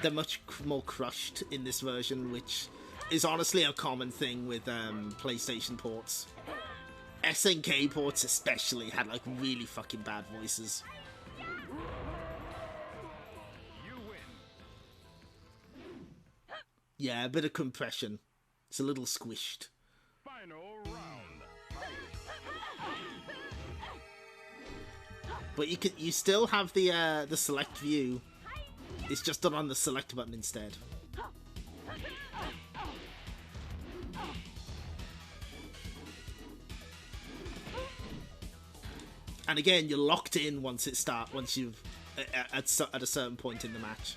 they're much more crushed in this version, which is honestly a common thing with PlayStation ports. SNK ports especially had like really fucking bad voices. Yeah, a bit of compression. It's a little squished. But you still have the select view. It's just done on the select button instead. And again, you're locked in once you've at a certain point in the match.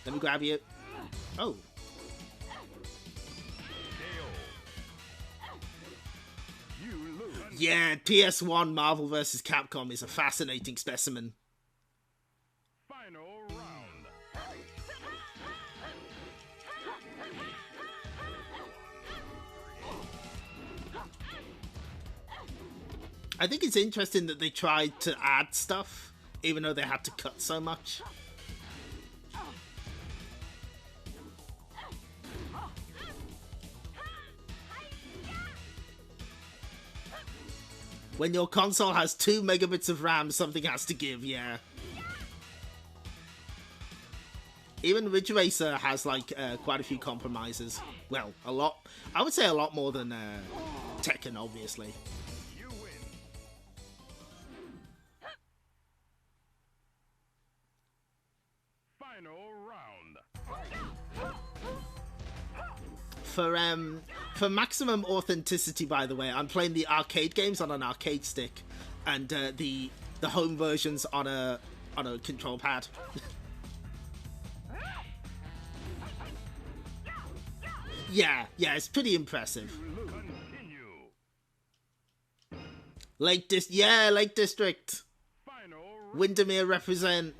Let me grab you. Oh. Yeah, PS1 Marvel vs. Capcom is a fascinating specimen. Final round. I think it's interesting that they tried to add stuff, even though they had to cut so much. When your console has 2 megabits of RAM, something has to give, yeah. Even Ridge Racer has, like, quite a few compromises. Well, a lot. I would say a lot more than Tekken, obviously. You win. Final round. For maximum authenticity, by the way, I'm playing the arcade games on an arcade stick, and the home versions on a control pad. Yeah, it's pretty impressive. Continue. Lake District. Final Windermere represent.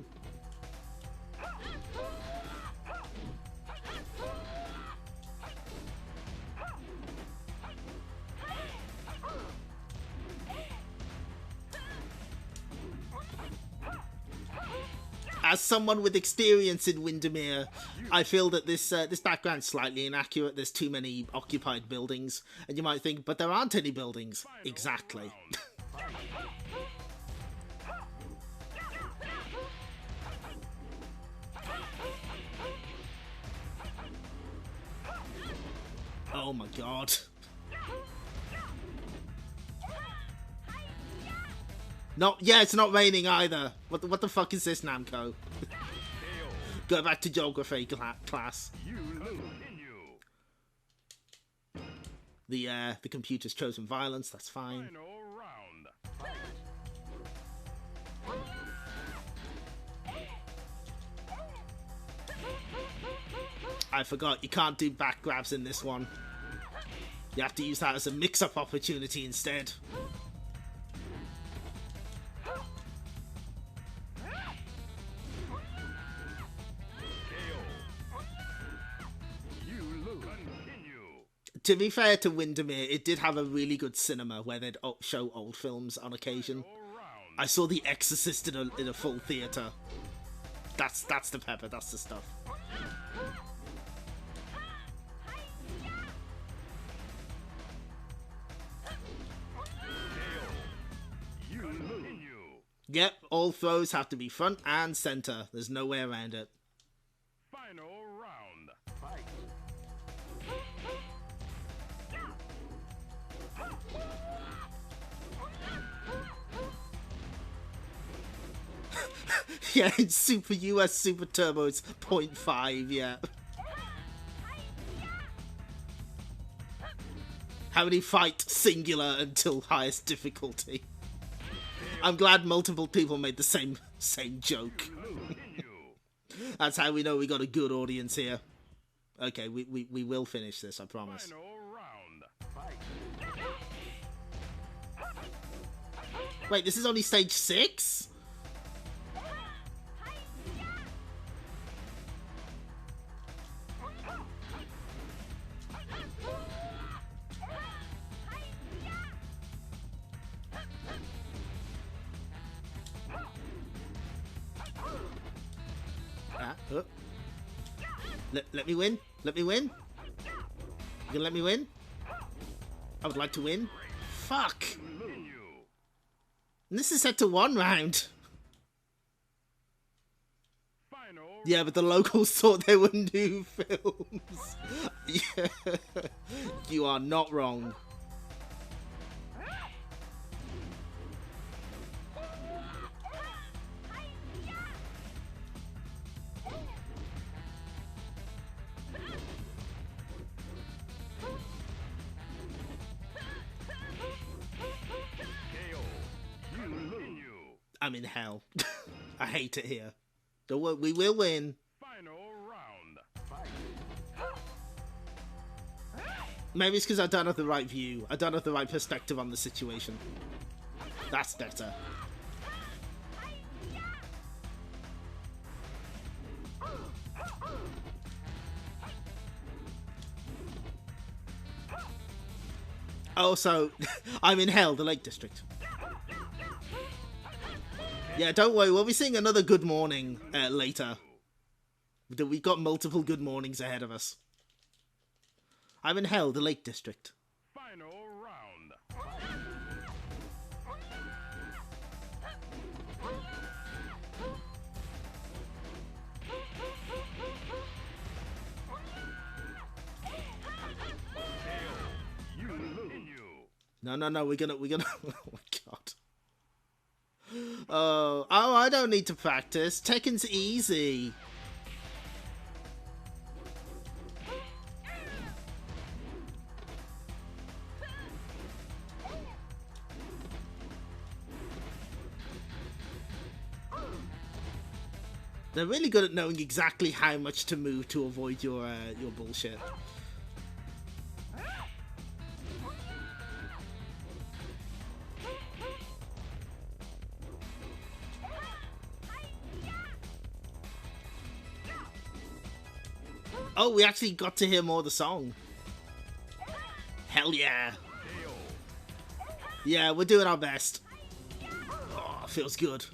As someone with experience in Windermere, I feel that this background's slightly inaccurate. There's too many occupied buildings, and you might think, but there aren't any buildings. Exactly. Oh my god. It's not raining either. What the fuck is this, Namco? Go back to geography class. you continue. The computer's chosen violence. That's fine. Final round. I forgot you can't do back grabs in this one. You have to use that as a mix-up opportunity instead. To be fair to Windermere, it did have a really good cinema where they'd show old films on occasion. I saw The Exorcist in a full theatre. That's the pepper, that's the stuff. Yep, all throws have to be front and center. There's no way around it. Final round. Yeah, in Super US Super Turbo, it's 0.5, yeah. How many fight singular until highest difficulty? I'm glad multiple people made the same joke. That's how we know we got a good audience here. Okay, we will finish this, I promise. Final round. Wait, this is only stage 6? Let me win. Let me win. You gonna let me win? I would like to win. Fuck. And this is set to 1 round. Yeah, but the locals thought they were new films. Yeah. You are not wrong. I'm in hell. I hate it here. Don't worry, we will win. Final round. Maybe it's because I don't have the right view. I don't have the right perspective on the situation. That's better. Also, I'm in hell, the Lake District. Yeah, don't worry, we'll be seeing another good morning later. We've got multiple good mornings ahead of us. I'm in hell, the Lake District. Final round. No, we're gonna, oh my god. Oh, I don't need to practice. Tekken's easy. They're really good at knowing exactly how much to move to avoid your bullshit. Oh, we actually got to hear more of the song. Hell yeah. Yeah, we're doing our best. Oh, feels good.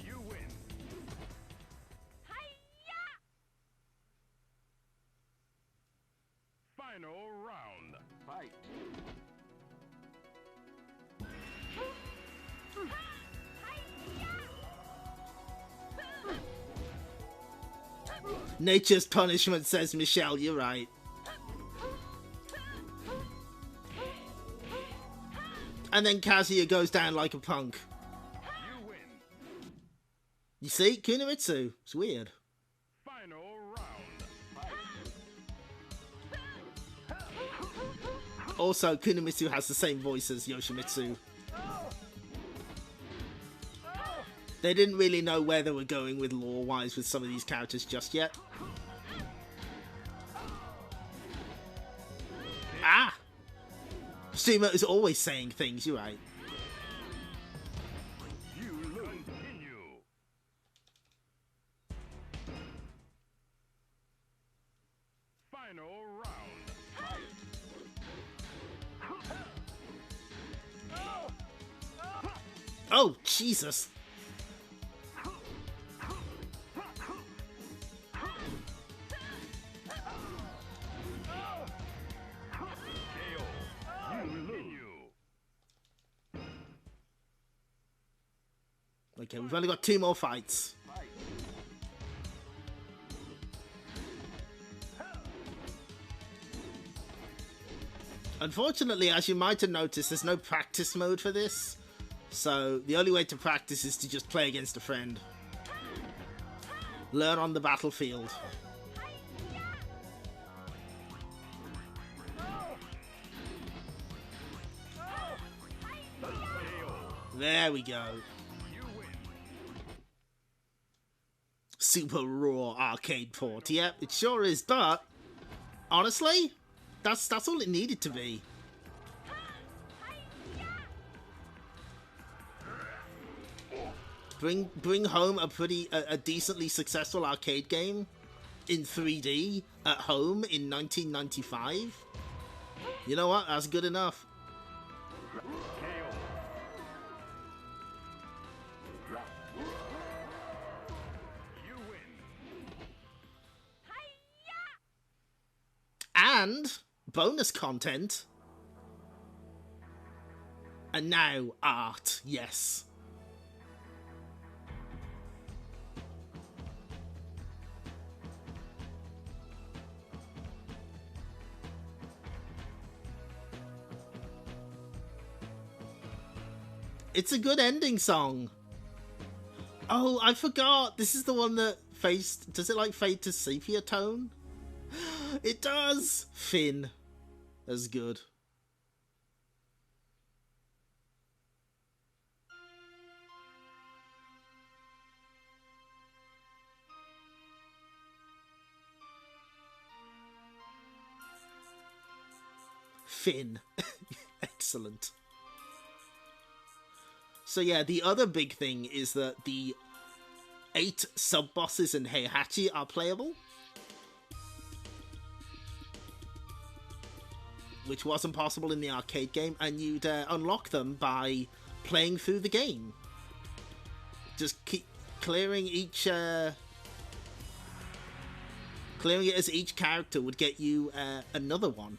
You win. Final round. Fight. Nature's punishment, says Michelle. You're right. And then Kazuya goes down like a punk. You win. You see? Kunimitsu. It's weird. Final round. Fight. Also, Kunimitsu has the same voice as Yoshimitsu. They didn't really know where they were going with lore-wise with some of these characters just yet. Ah! Sumo is always saying things, you're right. You lose. Continue. Final round. Oh, Jesus! Okay, we've only got 2 more fights. Unfortunately, as you might have noticed, there's no practice mode for this. So the only way to practice is to just play against a friend. Learn on the battlefield. There we go. Super raw arcade port. Yep, it sure is, but honestly, that's all it needed to be. Bring home a decently successful arcade game in 3D at home in 1995. You know what? That's good enough. And bonus content. And now art, yes. It's a good ending song. Oh, I forgot. This is the one that faced... Does it like fade to sepia tone? It does! Finn. That's good. Finn. Excellent. So yeah, the other big thing is that the 8 sub-bosses in Heihachi are playable. Which wasn't possible in the arcade game, and you'd unlock them by playing through the game. Just keep clearing each... clearing it as each character would get you another one.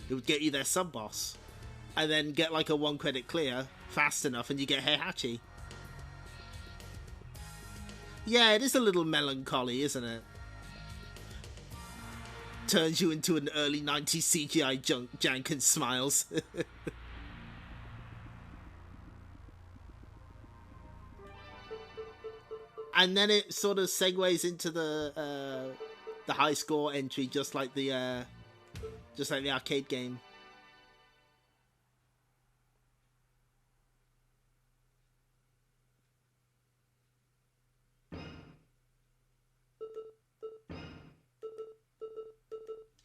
It would get you their sub-boss. And then get like a 1-credit clear fast enough and you get Heihachi. Yeah, it is a little melancholy, isn't it? turns you into an early 90s CGI jank and smiles. And then it sort of segues into the high score entry, just like the arcade game.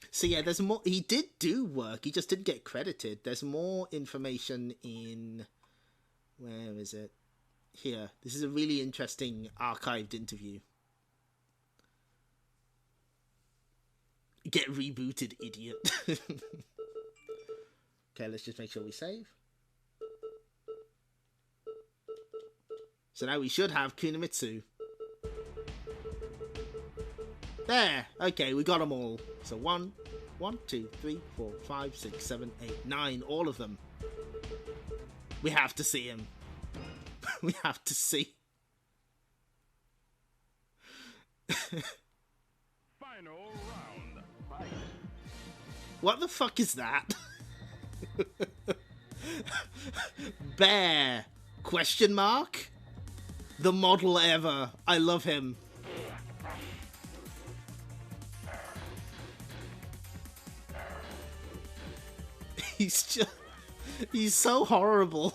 So yeah, there's more. He did do work. He just didn't get credited. There's more information in. Where is it? Here. This is a really interesting archived interview. Get rebooted, idiot. Okay, let's just make sure we save. So now we should have Kunimitsu. There! Okay, we got them all. So 1, 2, 3, 4, 5, 6, 7, 8, 9. All of them. We have to see him. We have to see. Final round. Fight. What the fuck is that? Bear? Question mark? The model ever. I love him. He's so horrible.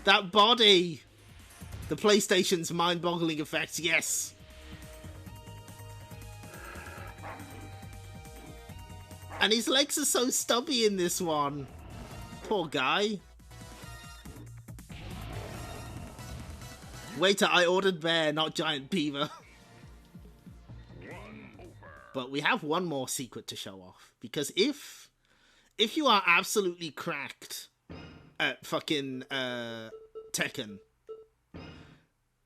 That body. The PlayStation's mind-boggling effects, yes. And his legs are so stubby in this one. Poor guy. Waiter, I ordered bear, not giant beaver. But we have one more secret to show off. Because if you are absolutely cracked at fucking Tekken,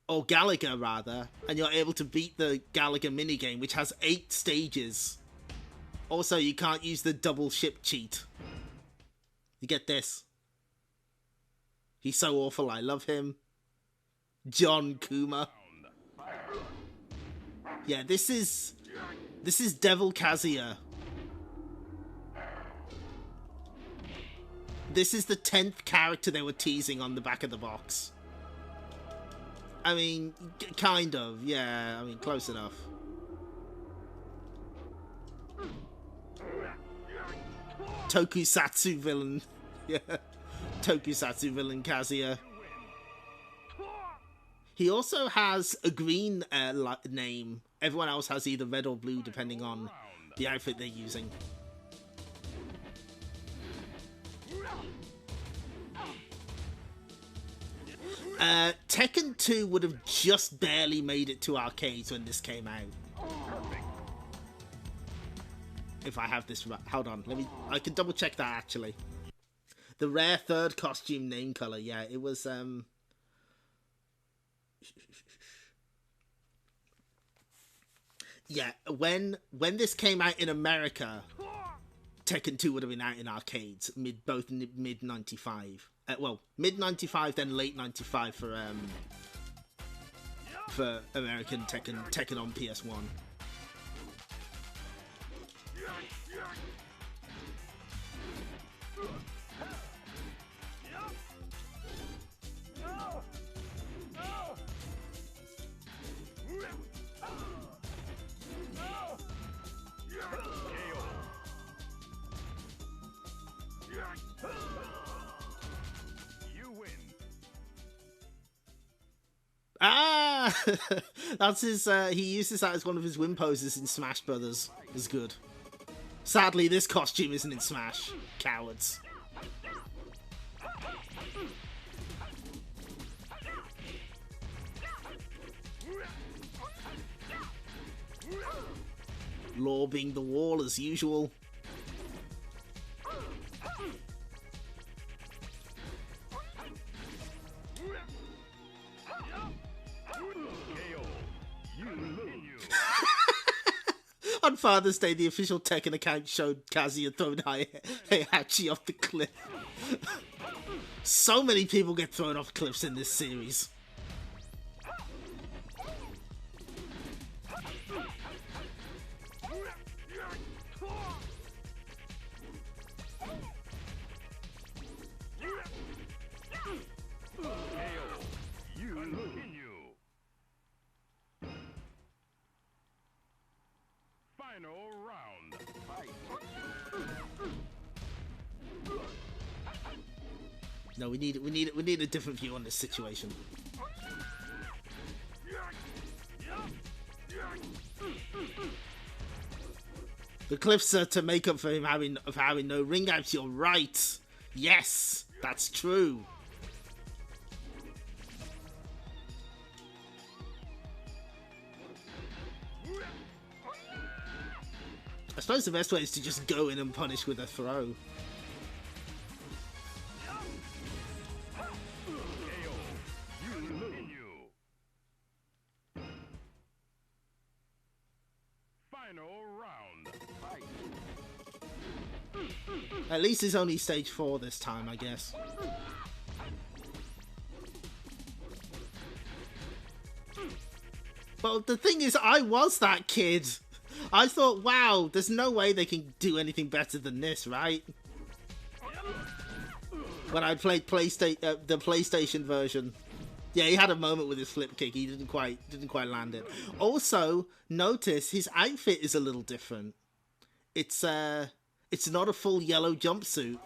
or Galaga rather, and you're able to beat the Galaga minigame, which has 8 stages. Also, you can't use the double ship cheat. You get this. He's so awful, I love him. John Kuma. Yeah, this is Devil Kazuya. This is the 10th character they were teasing on the back of the box. I mean, kind of, yeah. I mean, close enough. Tokusatsu villain. Yeah. Tokusatsu villain Kazuya. He also has a green name. Everyone else has either red or blue, depending on the outfit they're using. Tekken 2 would have just barely made it to arcades when this came out. If I have this right. Hold on, I can double check that actually. The rare third costume name color, yeah, it was yeah, when this came out in America, Tekken 2 would have been out in arcades both mid 95. Well, mid 95, then late 95 for American Tekken on PS1. Ah, that's his. He uses that as one of his win poses in Smash Brothers. It's good. Sadly, this costume isn't in Smash. Cowards. Lobbing the wall as usual. On Father's Day, the official Tekken account showed Kazuya throwing Heihachi off the cliff. So many people get thrown off cliffs in this series. Final round. Fight. No, we need a different view on this situation. The cliffs are to make up for him having no ring outs. You're right. Yes, that's true. I suppose the best way is to just go in and punish with a throw. At least it's only stage 4 this time, I guess. But the thing is, I was that kid. I thought, wow, there's no way they can do anything better than this, right? When I played the PlayStation version. Yeah, he had a moment with his flip kick. He didn't quite land it. Also, notice his outfit is a little different. It's not a full yellow jumpsuit.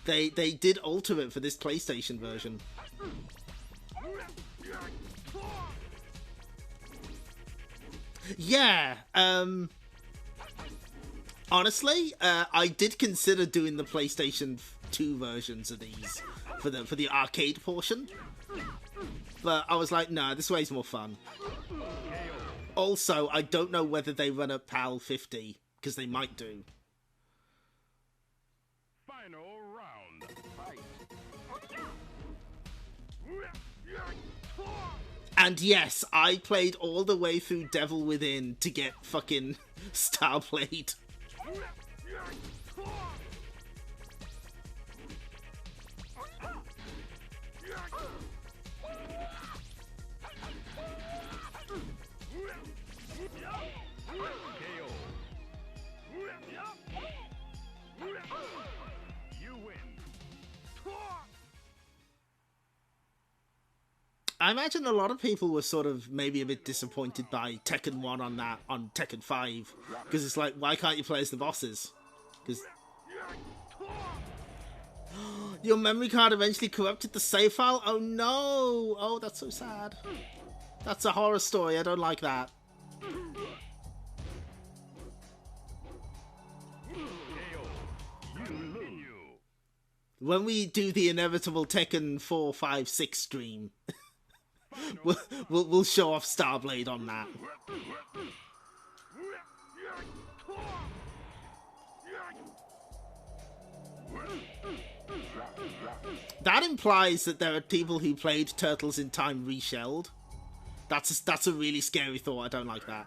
They did alter it for this PlayStation version. Yeah, honestly, I did consider doing the PlayStation 2 versions of these for the arcade portion, but I was like, nah, this way's more fun. Also, I don't know whether they run at PAL 50, because they might do. Final round. And yes, I played all the way through Devil Within to get fucking Starblade. I imagine a lot of people were sort of maybe a bit disappointed by Tekken 1 on Tekken 5. Because it's like, why can't you play as the bosses? Because your memory card eventually corrupted the save file? Oh no! Oh, that's so sad. That's a horror story, I don't like that. When we do the inevitable Tekken 4, 5, 6 stream, we'll show off Starblade on that. That implies that there are people who played Turtles in Time reshelled. That's a really scary thought. I don't like that.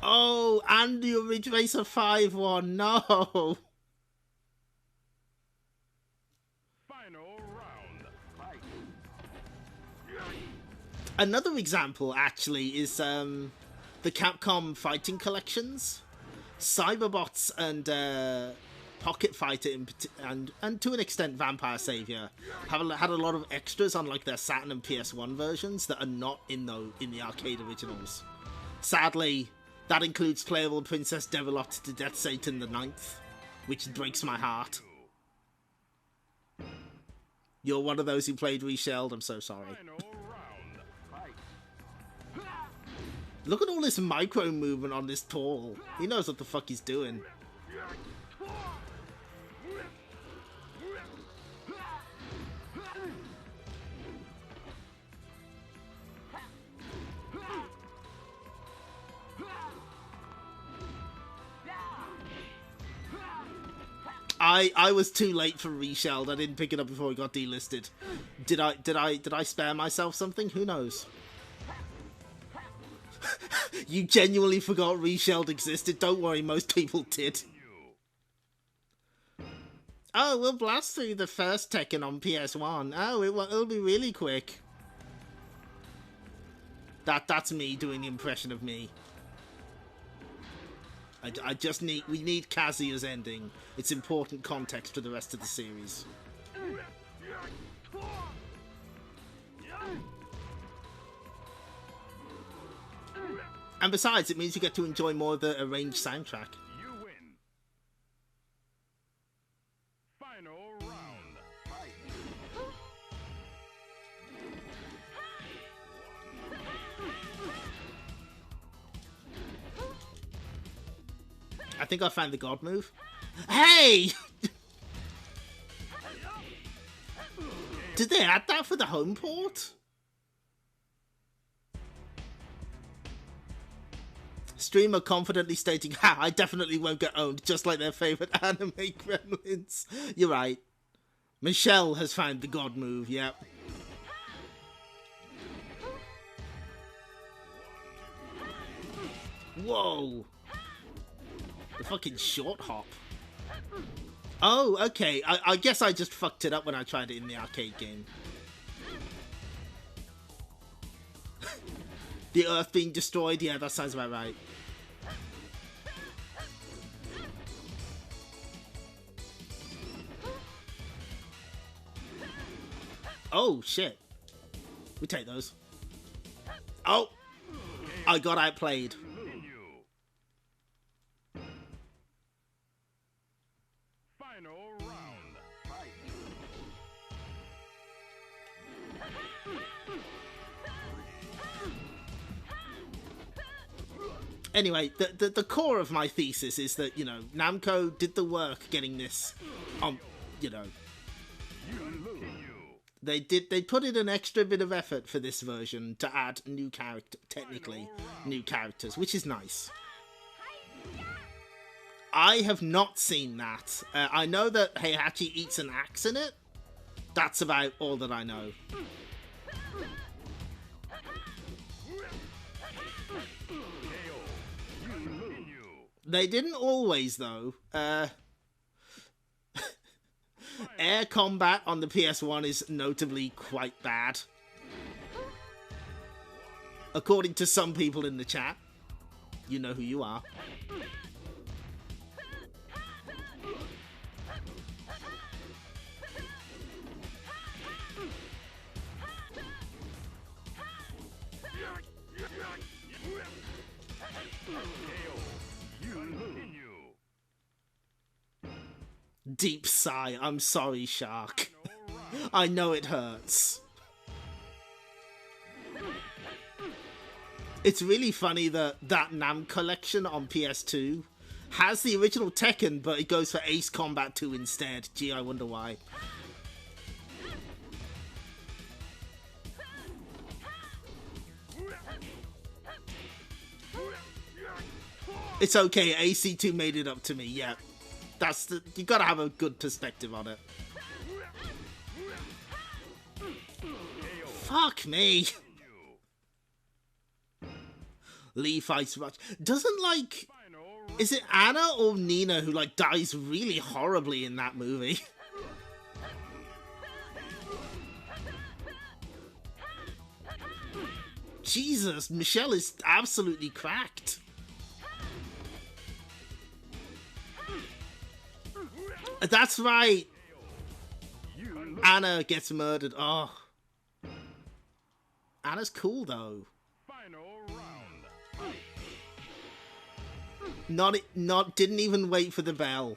Oh, and the Ridge Racer 5 one. No. Final round. Another example, actually, is the Capcom fighting collections. Cyberbots and Pocket Fighter, and to an extent Vampire Savior, had a lot of extras on like their Saturn and PS1 versions that are not in the arcade originals. Sadly, that includes playable Princess Developed to Death Satan the 9th, which breaks my heart. You're one of those who played reshelled, I'm so sorry. Look at all this micro movement on this Paul. He knows what the fuck he's doing. I was too late for reshelled. I didn't pick it up before it got delisted. Did I spare myself something? Who knows? You genuinely forgot reshelled existed. Don't worry, most people did. Oh, we'll blast through the first Tekken on PS1. Oh, it'll be really quick. That's me doing the impression of me. I just need... We need Kazuya's ending. It's important context for the rest of the series. And besides, it means you get to enjoy more of the arranged soundtrack. You win. Final round. Fight. I think I found the God move. Hey! Did they add that for the home port? Streamer confidently stating, ha, I definitely won't get owned, just like their favourite anime gremlins. You're right. Michelle has found the God move, yep. Whoa. The fucking short hop. Oh, okay. I guess I just fucked it up when I tried it in the arcade game. The Earth being destroyed? Yeah, that sounds about right. Oh, shit. We take those. Oh! I got outplayed. Final round. Fight. Anyway, the core of my thesis is that, you know, Namco did the work getting this on, you know. They put in an extra bit of effort for this version to add new technically new characters, which is nice. I have not seen that. I know that Heihachi eats an axe in it. That's about all that I know. They didn't always, though. Air combat on the PS1 is notably quite bad. According to some people in the chat. You know who you are. Deep sigh. I'm sorry, Shark. I know it hurts. It's really funny that that Nam collection on PS2 has the original Tekken, but it goes for Ace Combat 2 instead. Gee, I wonder why. It's okay, AC2 made it up to me, yeah. That's the, you gotta have a good perspective on it. Fuck me. Lee fights much. Doesn't, like, is it Anna or Nina who, like, dies really horribly in that movie? Jesus, Michelle is absolutely cracked. That's right. Anna gets murdered. Oh. Anna's cool, though. Didn't even wait for the bell.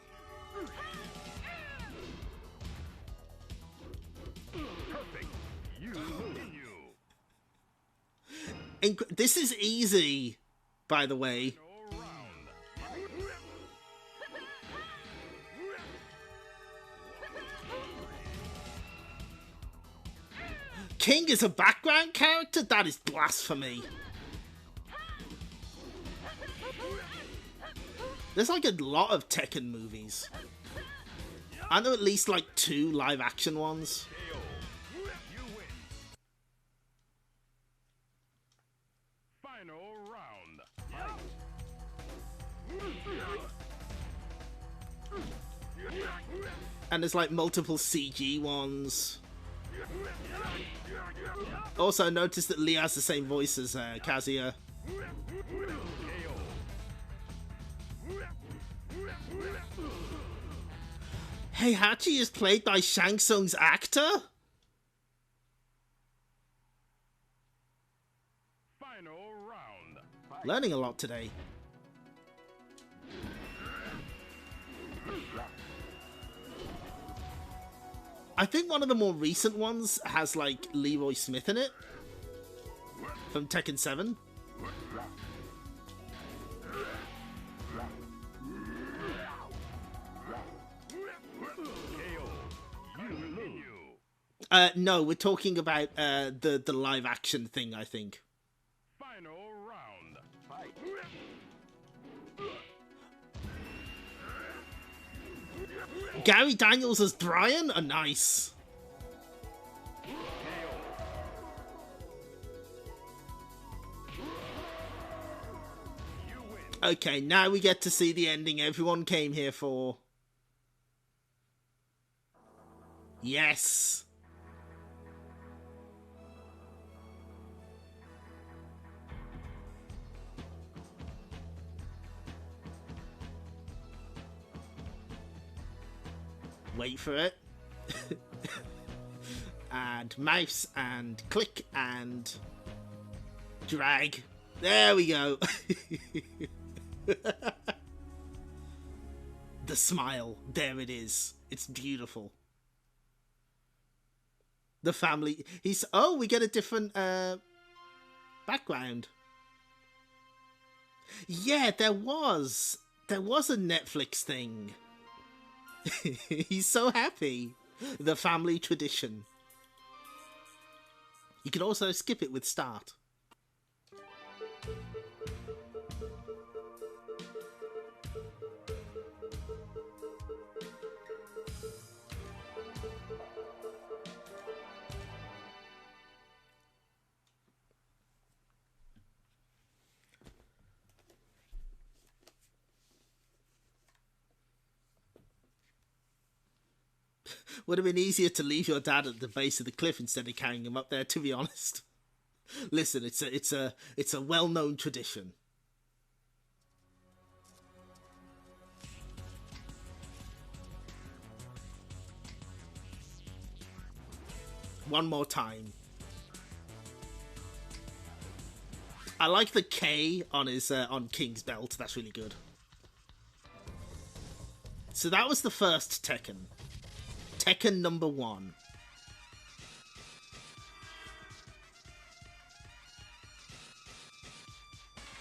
This is easy, by the way. King is a background character? That is blasphemy. There's like a lot of Tekken movies. I know at least like 2 live action ones. And there's like multiple CG ones. Also, notice that Lee has the same voice as Kazuya. Hey, Hachi is played by Shang Tsung's actor? Final round. Fight. Learning a lot today. I think one of the more recent ones has, like, Leroy Smith in it. From Tekken 7. No, we're talking about the live action thing, I think. Final round. Fight. Gary Daniels as Brian? Oh, nice. Okay, now we get to see the ending everyone came here for. Yes. Wait for it. And mouse and click and drag. There we go. The smile. There it is. It's beautiful. The family. He's... Oh, we get a different background. Yeah, there was. There was a Netflix thing. He's so happy. The family tradition. You can also skip it with start. Would have been easier to leave your dad at the base of the cliff instead of carrying him up there, to be honest. Listen, it's a well-known tradition. One more time. I like the K on his on King's belt. That's really good. So that was the first Tekken. Tekken number 1.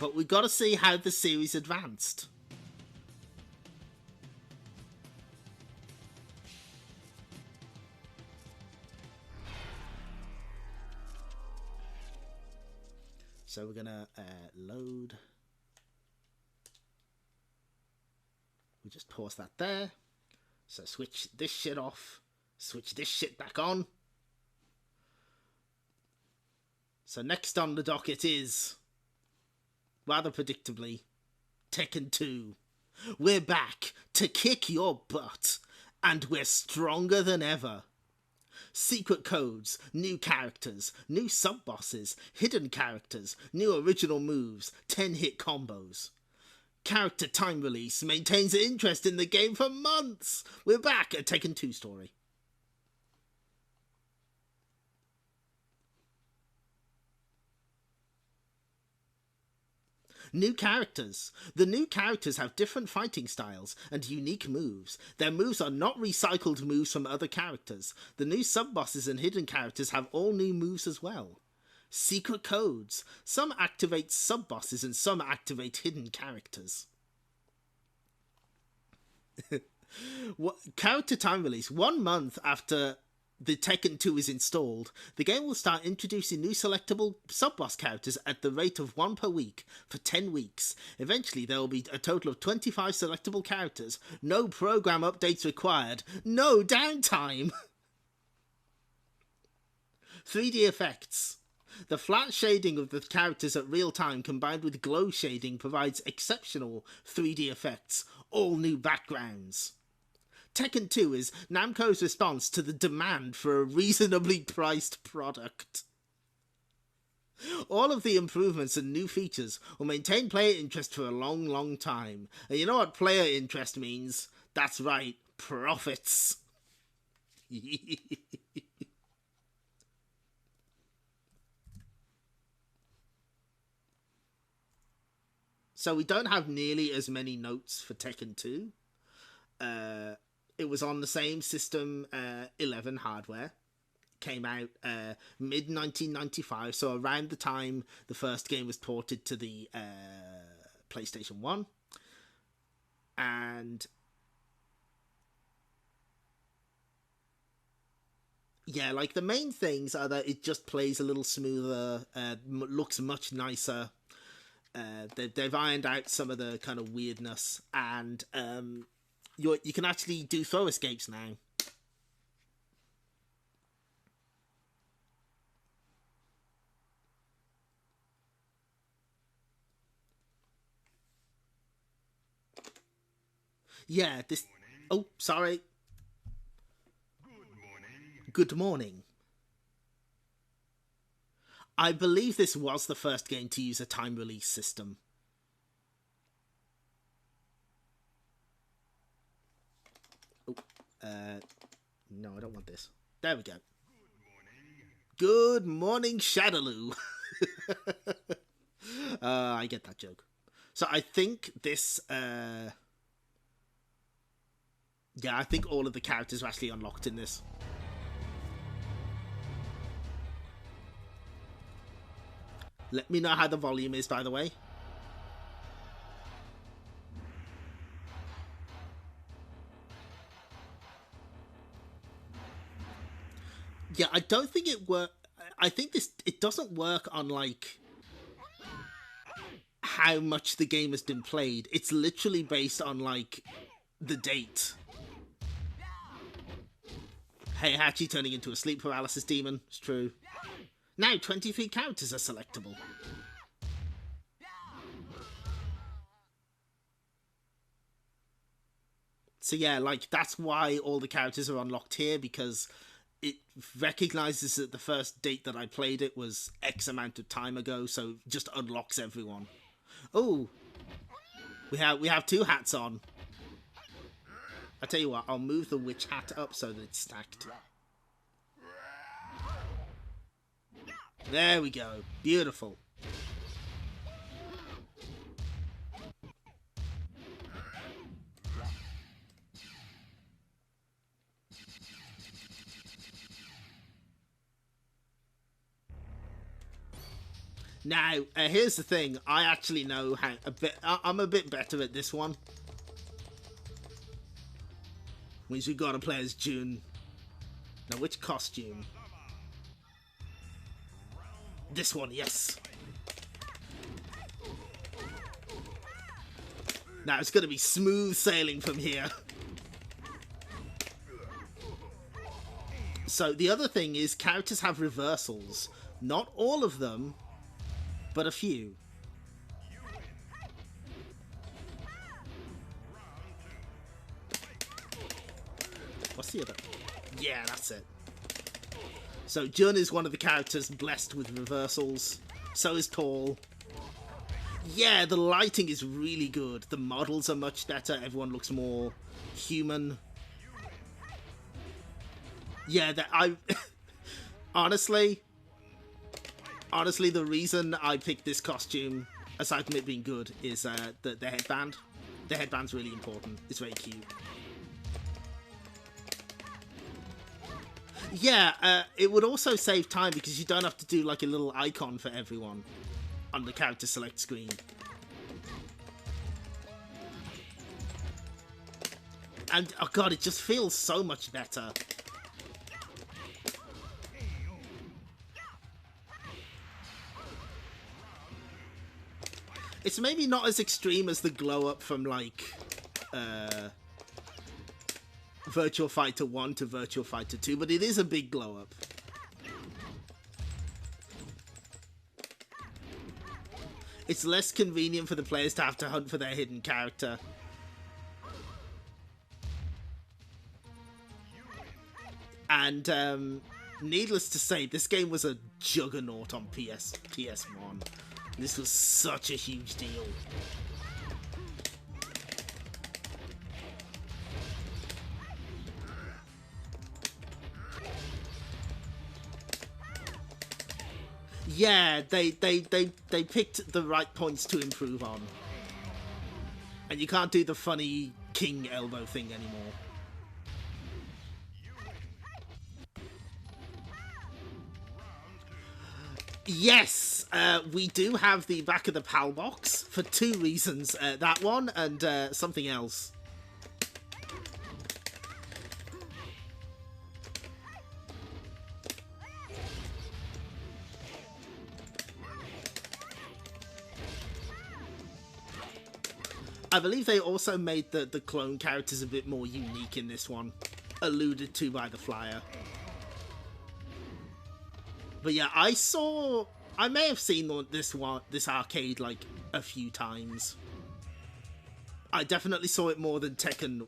But we got to see how the series advanced. So we're gonna load. We just pause that there. So switch this shit off. Switch this shit back on. So next on the docket is, rather predictably, Tekken 2. We're back to kick your butt, and we're stronger than ever. Secret codes, new characters, new sub-bosses, hidden characters, new original moves, 10-hit combos. Character time release maintains interest in the game for months. We're back at Tekken 2 story. New characters. The new characters have different fighting styles and unique moves. Their moves are not recycled moves from other characters. The new sub-bosses and hidden characters have all new moves as well. Secret codes. Some activate sub-bosses and some activate hidden characters. Character time release. 1 month after the Tekken 2 is installed, the game will start introducing new selectable sub-boss characters at the rate of 1 per week for 10 weeks. Eventually, there will be a total of 25 selectable characters. No program updates required. No downtime! 3D effects. The flat shading of the characters at real time combined with glow shading provides exceptional 3D effects. All new backgrounds. Tekken 2 is Namco's response to the demand for a reasonably priced product. All of the improvements and new features will maintain player interest for a long, long time. And you know what player interest means? That's right, Profits. So we don't have nearly as many notes for Tekken 2. It was on the same system, 11 hardware. Came out mid 1995, so around the time the first game was ported to the PlayStation 1. And yeah, like the main things are that it just plays a little smoother, looks much nicer. They've ironed out some of the kind of weirdness, and you can actually do throw escapes now. Yeah, this... Oh, sorry. Good morning. I believe this was the first game to use a time release system. Oh, no, I don't want this. There we go. Good morning, Shadaloo. I get that joke. So I think this... Yeah, I think all of the characters are actually unlocked in this. Let me know how the volume is, by the way. Yeah, I don't think it works. I think it doesn't work on, like, how much the game has been played. It's literally based on, like, the date. Hey, Hachi turning into a sleep paralysis demon. It's true. Now 23 characters are selectable. So yeah, like, that's why all the characters are unlocked here, because it recognizes that the first date that I played it was X amount of time ago, so it just unlocks everyone. Oh, we have two hats on. I tell you what, I'll move the witch hat up so that it's stacked. There we go. Beautiful. Now, here's the thing. I actually know how I'm a bit better at this one. Means we gotta play as June. Now, which costume? This one, yes. Now it's gonna be smooth sailing from here. So the other thing is characters have reversals. Not all of them, but a few. What's the other? Yeah, that's it. So Jun is one of the characters blessed with reversals. So is Tall. Yeah, the lighting is really good. The models are much better. Everyone looks more human. Yeah, that I honestly, the reason I picked this costume, aside from it being good, is the headband. The headband's really important. It's very cute. Yeah, it would also save time because you don't have to do like a little icon for everyone on the character select screen. And, oh god, it just feels so much better. It's maybe not as extreme as the glow up from, like, Virtual Fighter 1 to Virtual Fighter 2, but it is a big glow up. It's less convenient for the players to have to hunt for their hidden character. And, needless to say, this game was a juggernaut on PS1. This was such a huge deal. Yeah, they picked the right points to improve on. And you can't do the funny king elbow thing anymore. Yes, we do have the back of the PAL box for two reasons. That one and something else. I believe they also made the clone characters a bit more unique in this one. Alluded to by the flyer. But yeah, I may have seen this arcade like a few times. I definitely saw it more than Tekken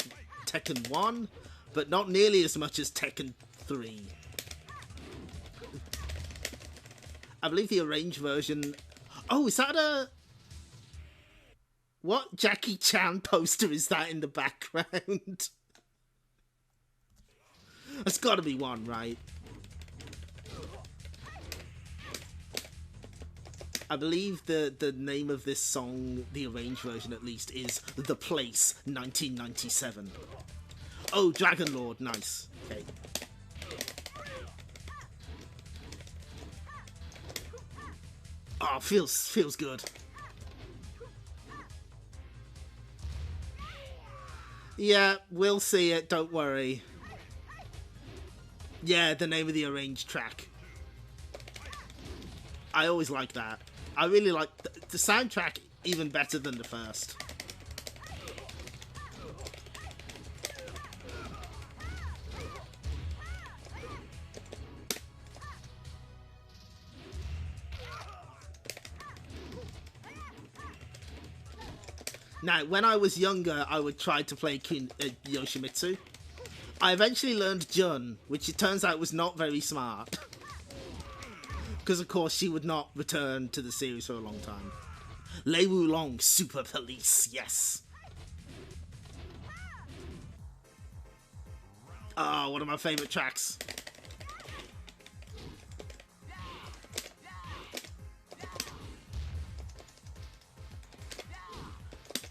1, but not nearly as much as Tekken 3. I believe the arranged version... Oh, is that a... What Jackie Chan poster is that in the background? That's gotta be one, right? I believe the name of this song, the arranged version at least, is The Place 1997. Oh, Dragon Lord, nice. Okay. Oh, feels good. Yeah, we'll see it, don't worry. Yeah, the name of the arranged track. I always like that. I really like the soundtrack even better than the first. Now, when I was younger, I would try to play Yoshimitsu. I eventually learned Jun, which it turns out was not very smart. Because, of course, she would not return to the series for a long time. Lei Wulong, Super Police, yes. Oh, one of my favourite tracks.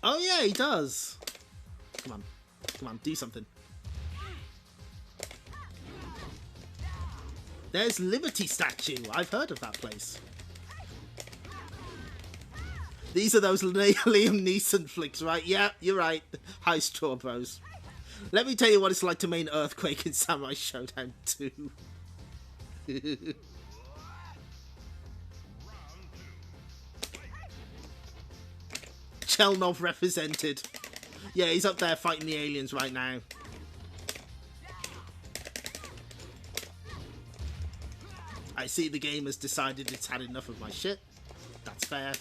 Oh yeah, he does. Come on. Come on, do something. There's Liberty Statue. I've heard of that place. These are those Liam Neeson flicks, right? Yeah, you're right. High Straw Bros. Let me tell you what it's like to main Earthquake in Samurai Showdown 2. Chelnov represented. Yeah, he's up there fighting the aliens right now. I see the game has decided it's had enough of my shit. That's fair.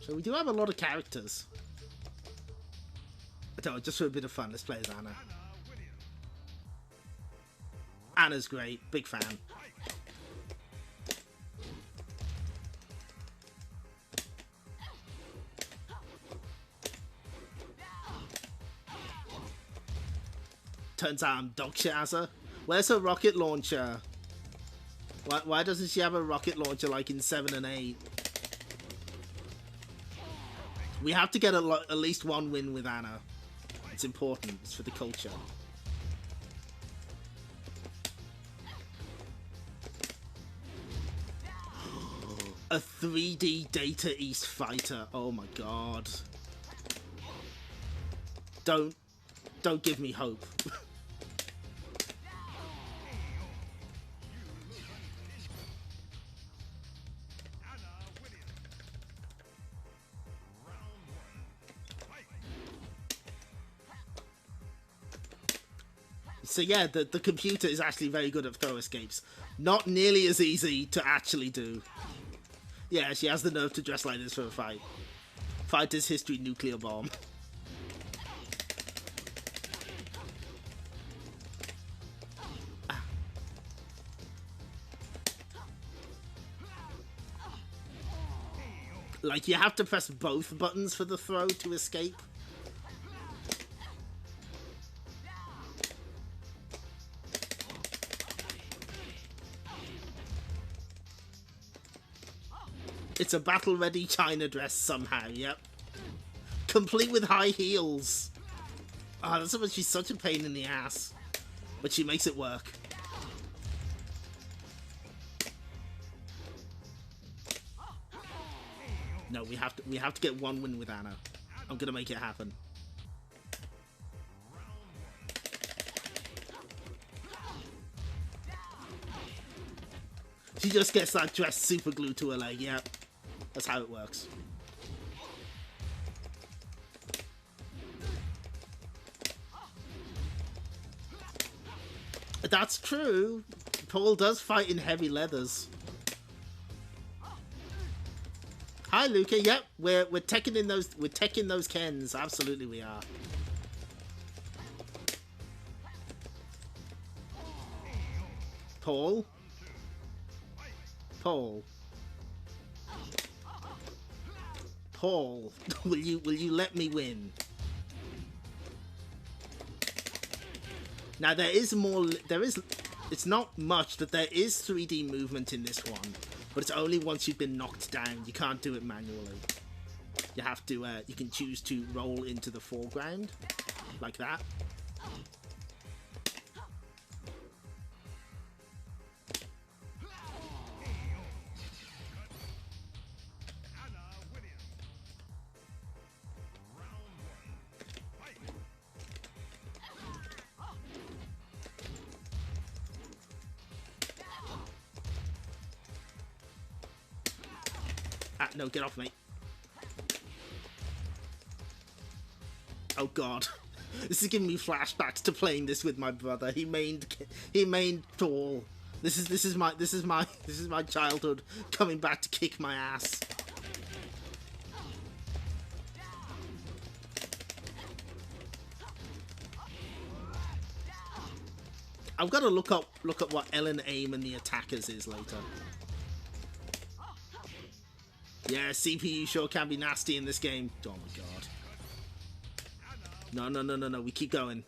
So we do have a lot of characters. I don't know, just for a bit of fun, let's play as Anna. Anna's great, big fan. Turns out I'm dog shit as her. Where's her rocket launcher? Why doesn't she have a rocket launcher like in 7 and 8? We have to get at least one win with Anna. It's important. It's for the culture. A 3D Data East fighter. Oh my god. Don't give me hope. So yeah, the computer is actually very good at throw escapes. Not nearly as easy to actually do. Yeah, she has the nerve to dress like this for a fight. Fighter's history nuclear bomb. Like, you have to press both buttons for the throw to escape. It's a battle-ready China dress somehow, yep. Complete with high heels. Oh, that's what she's such a pain in the ass. But she makes it work. No, we have to get one win with Anna. I'm gonna make it happen. She just gets that dress super glued to her leg, yep. That's how it works. That's true. Paul does fight in heavy leathers. Hi, Luca. Yep, we're teching those Kens. Absolutely, we are. Paul. Paul. Paul, will you let me win? Now it's not much, that there is 3D movement in this one, but it's only once you've been knocked down. You can't do it manually. You have to, you can choose to roll into the foreground, like that. No, get off me. Oh god. This is giving me flashbacks to playing this with my brother. He mained Paul. This is my childhood coming back to kick my ass. I've got to look up what Ellen aim and the attackers is later. Yeah, CPU sure can be nasty in this game. Oh my god. No, we keep going.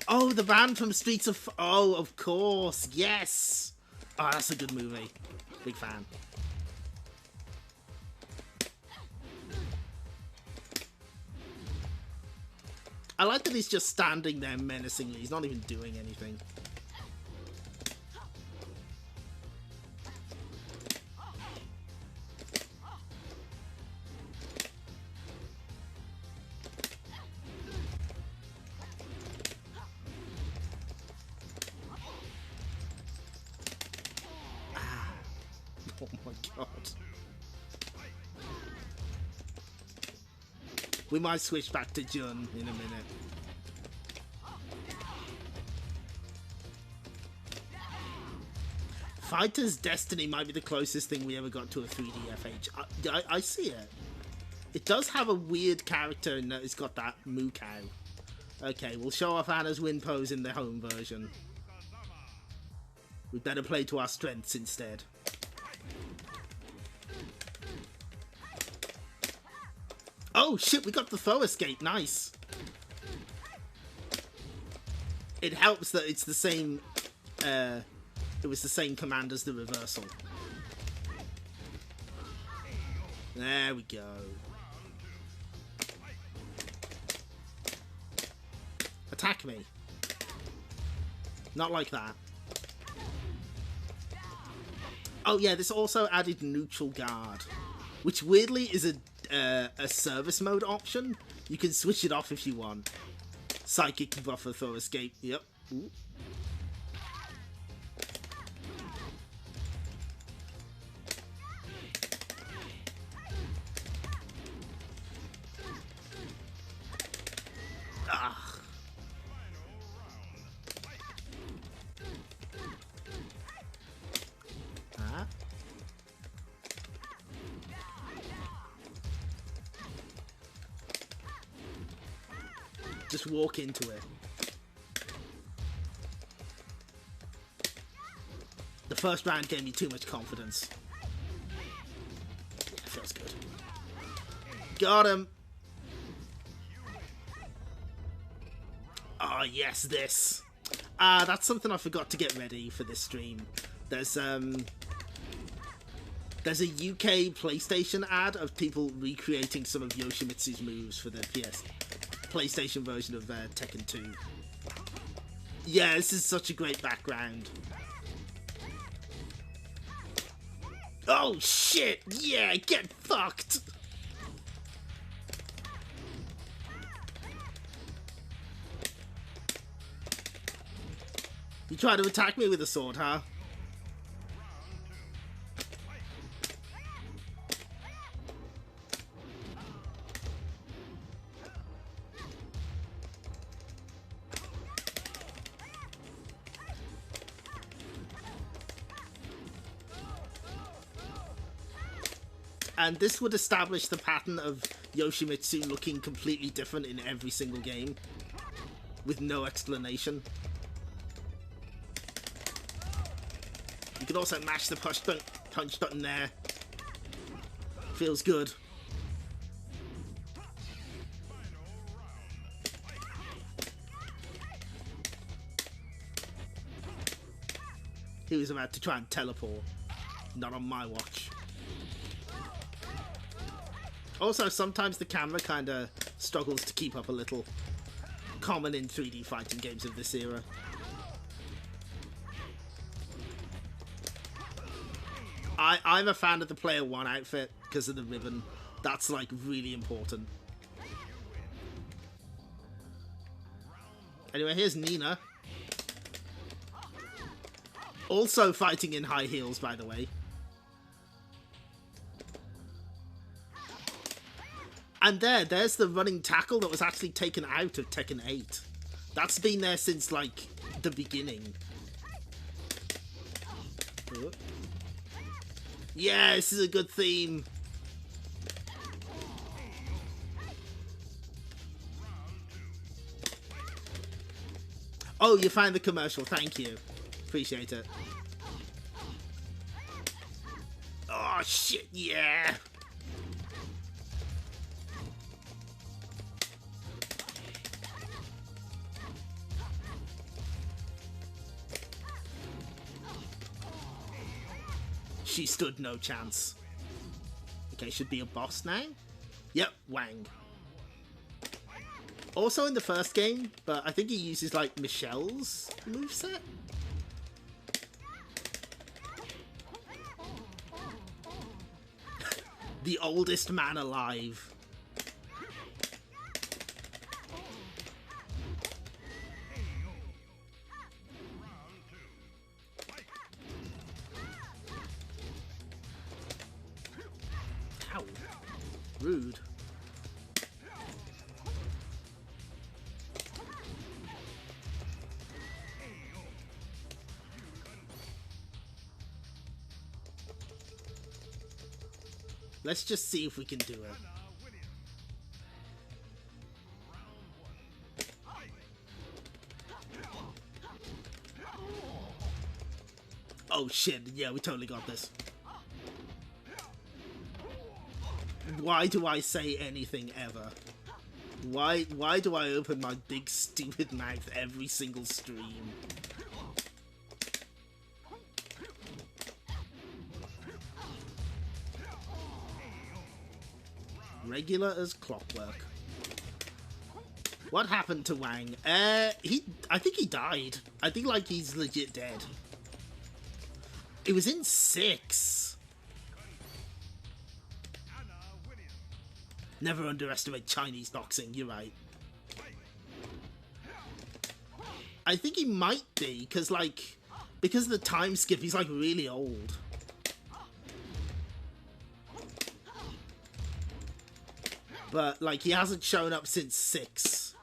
Oh, the band from Streets of... Oh, of course, yes! Oh, that's a good movie. Big fan. I like that he's just standing there menacingly. He's not even doing anything. Oh my god. We might switch back to Jun in a minute. Fighter's Destiny might be the closest thing we ever got to a 3D FH. I see it. It does have a weird character in that it's got that moo cow. Okay, we'll show off Anna's win pose in the home version. We better play to our strengths instead. Oh shit, we got the throw escape, nice. It helps that it's the same, it was the same command as the reversal. There we go. Attack me. Not like that. Oh yeah, this also added neutral guard, which weirdly is a service mode option. You can switch it off if you want. Psychic buffer throw escape. Yep. Ooh. Ah. Ah. Just walk into it. The first round gave me too much confidence. Got him. Oh, yes, this. That's something I forgot to get ready for this stream. There's a UK PlayStation ad of people recreating some of Yoshimitsu's moves for the PlayStation version of Tekken 2. Yeah, this is such a great background. Oh shit! Yeah, get fucked! You try to attack me with a sword, huh? And this would establish the pattern of Yoshimitsu looking completely different in every single game, with no explanation. You can also mash the punch button there. Feels good. He was about to try and teleport. Not on my watch. Also, sometimes the camera kind of struggles to keep up a little. Common in 3D fighting games of this era. I'm a fan of the Player 1 outfit because of the ribbon. That's, like, really important. Anyway, here's Nina. Also fighting in high heels, by the way. And there's the running tackle that was actually taken out of Tekken 8. That's been there since, like, the beginning. Yeah, this is a good theme. Oh, you found the commercial. Thank you. Appreciate it. Oh, shit, yeah. She stood no chance. Okay, should be a boss now? Yep, Wang. Also in the first game, but I think he uses, like, Michelle's moveset? The oldest man alive. Ow. Rude. Let's just see if we can do it. Oh shit, yeah, we totally got this. Why do I say anything ever? Why do I open my big stupid mouth every single stream? Regular as clockwork. What happened to Wang? I think he died. I think, like, he's legit dead. It was in 6. Never underestimate Chinese boxing, you're right. I think he might be, because of the time skip, he's, like, really old. But, like, he hasn't shown up since 6.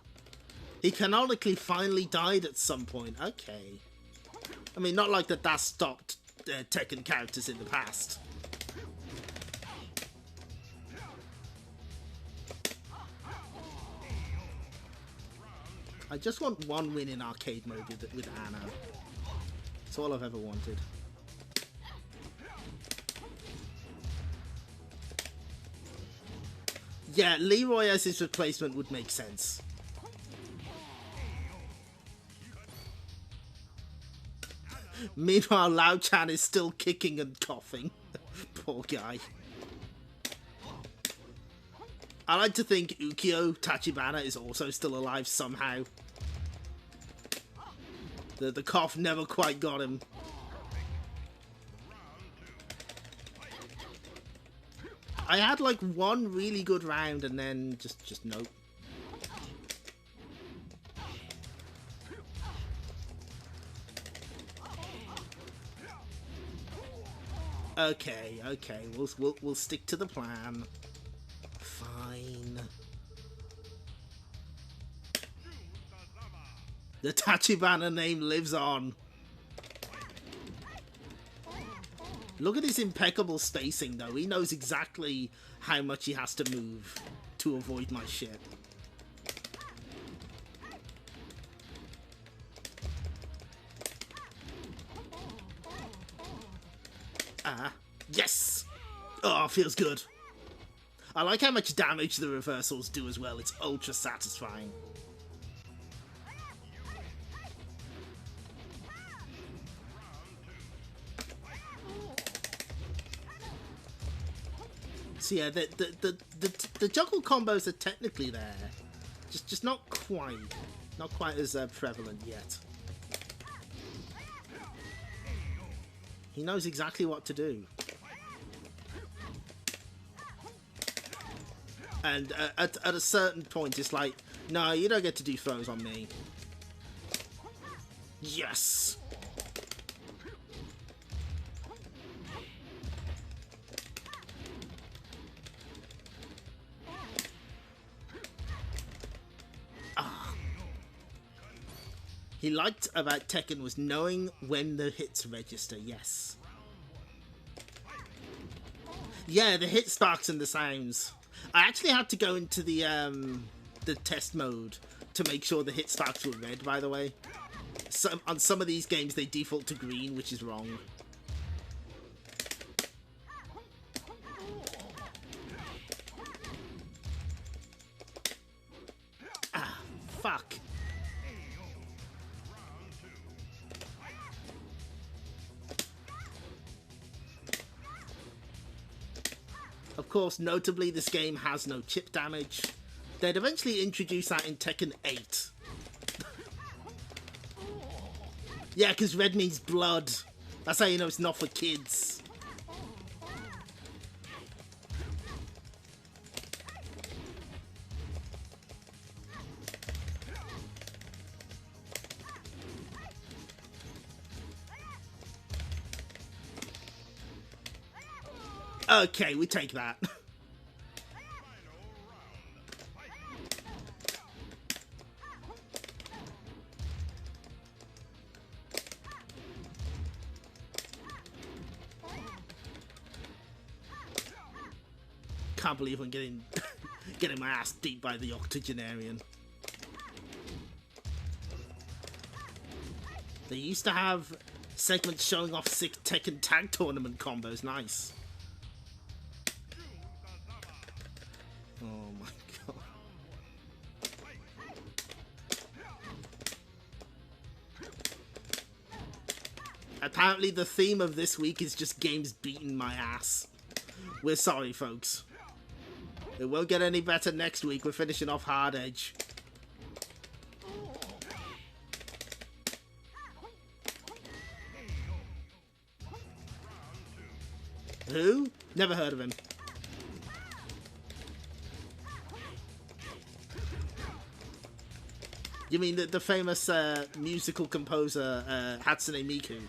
He canonically finally died at some point. Okay. I mean, not like that stopped Tekken characters in the past. I just want one win in arcade mode with Anna. That's all I've ever wanted. Yeah, Leroy as his replacement would make sense. Meanwhile, Lao Chan is still kicking and coughing. Poor guy. I like to think Ukyo Tachibana is also still alive somehow. The cough never quite got him. I had like one really good round and then just nope. Okay, we'll stick to the plan. Fine. The Tachibana name lives on. Look at his impeccable spacing though. He knows exactly how much he has to move to avoid my shit. Yes! Oh, feels good. I like how much damage the reversals do as well. It's ultra satisfying. So yeah, the juggle combos are technically there, just not quite as prevalent yet. He knows exactly what to do. And at a certain point, it's like, no, you don't get to do throws on me. Yes! He liked about Tekken was knowing when the hits register, yes. Yeah, the hit sparks and the sounds. I actually had to go into the test mode to make sure the hit sparks were red, by the way. On some of these games they default to green, which is wrong. Ah, fuck. Of course, notably, this game has no chip damage. They'd eventually introduce that in Tekken 8. Yeah, because red means blood. That's how you know it's not for kids. Okay, we take that. Can't believe I'm getting my ass beat by the octogenarian. They used to have segments showing off sick Tekken tag tournament combos. Nice. Oh my god. Apparently the theme of this week is just games beating my ass. We're sorry, folks. It won't get any better next week. We're finishing off Hard Edge. Who? Never heard of him. You mean the famous musical composer Hatsune Miku?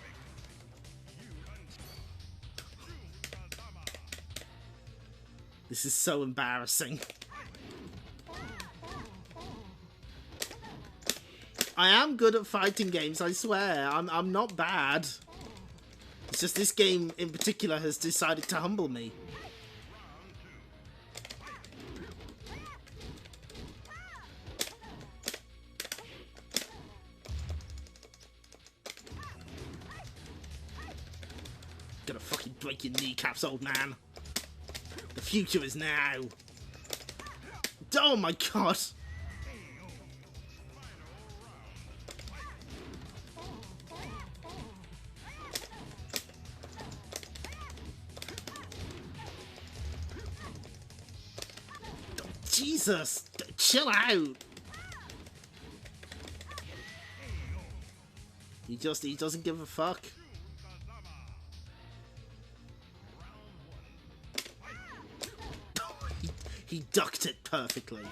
This is so embarrassing. I am good at fighting games, I swear. I'm not bad. It's just this game in particular has decided to humble me. Gonna fucking break your kneecaps, old man. The future is now. Oh my god! Jesus! Chill out! He doesn't give a fuck. He ducked it perfectly.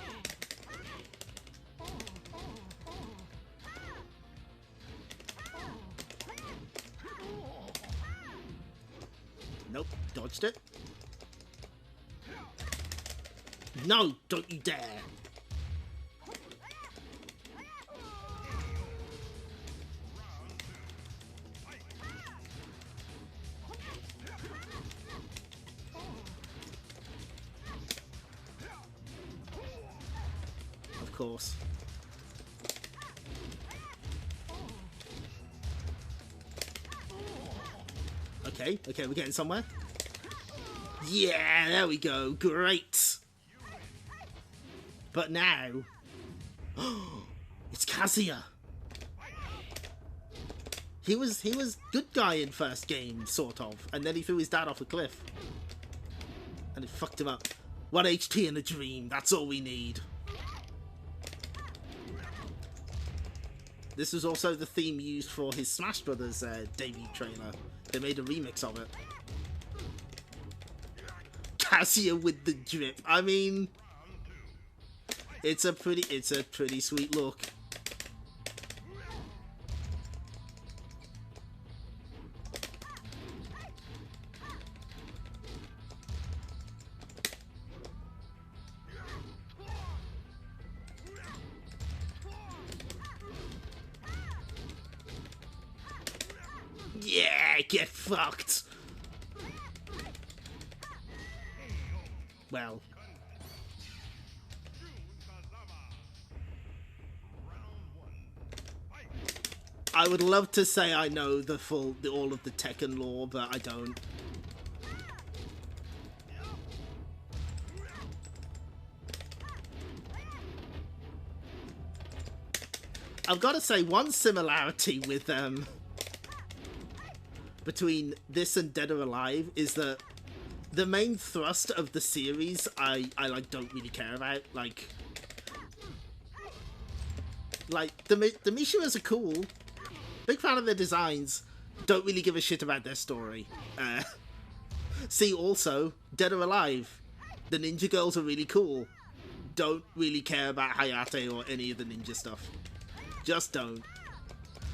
Nope, dodged it. No, don't you dare. Of course. Okay, we're getting somewhere. Yeah, there we go. Great. But now, it's Kazuya. He was good guy in first game, sort of, and then he threw his dad off a cliff, and it fucked him up. 1 HT in a dream. That's all we need. This was also the theme used for his Smash Brothers debut trailer. They made a remix of it. Kazuya with the drip. I mean, it's a pretty sweet look. Yeah, get fucked. Well, I would love to say I know all of the Tekken lore, but I don't. I've got to say, one similarity with between this and Dead or Alive is that the main thrust of the series I like don't really care about. Like the Mishimas are cool. Big fan of their designs. Don't really give a shit about their story. See, also, Dead or Alive. The ninja girls are really cool. Don't really care about Hayate or any of the ninja stuff. Just don't.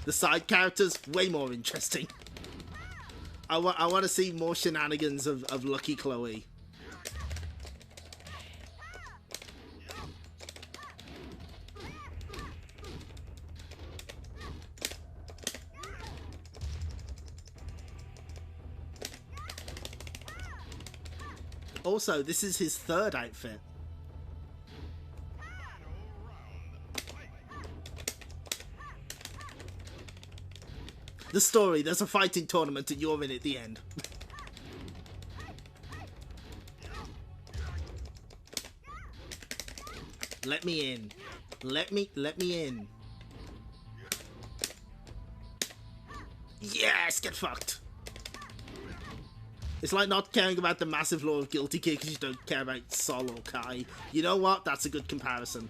The side characters, way more interesting. I want to see more shenanigans of Lucky Chloe. Also, this is his third outfit. The story, there's a fighting tournament and you're in at the end. Let me in. Let me in. Yes, get fucked. It's like not caring about the massive lore of Guilty Gear because you don't care about Sol or Kai. You know what? That's a good comparison.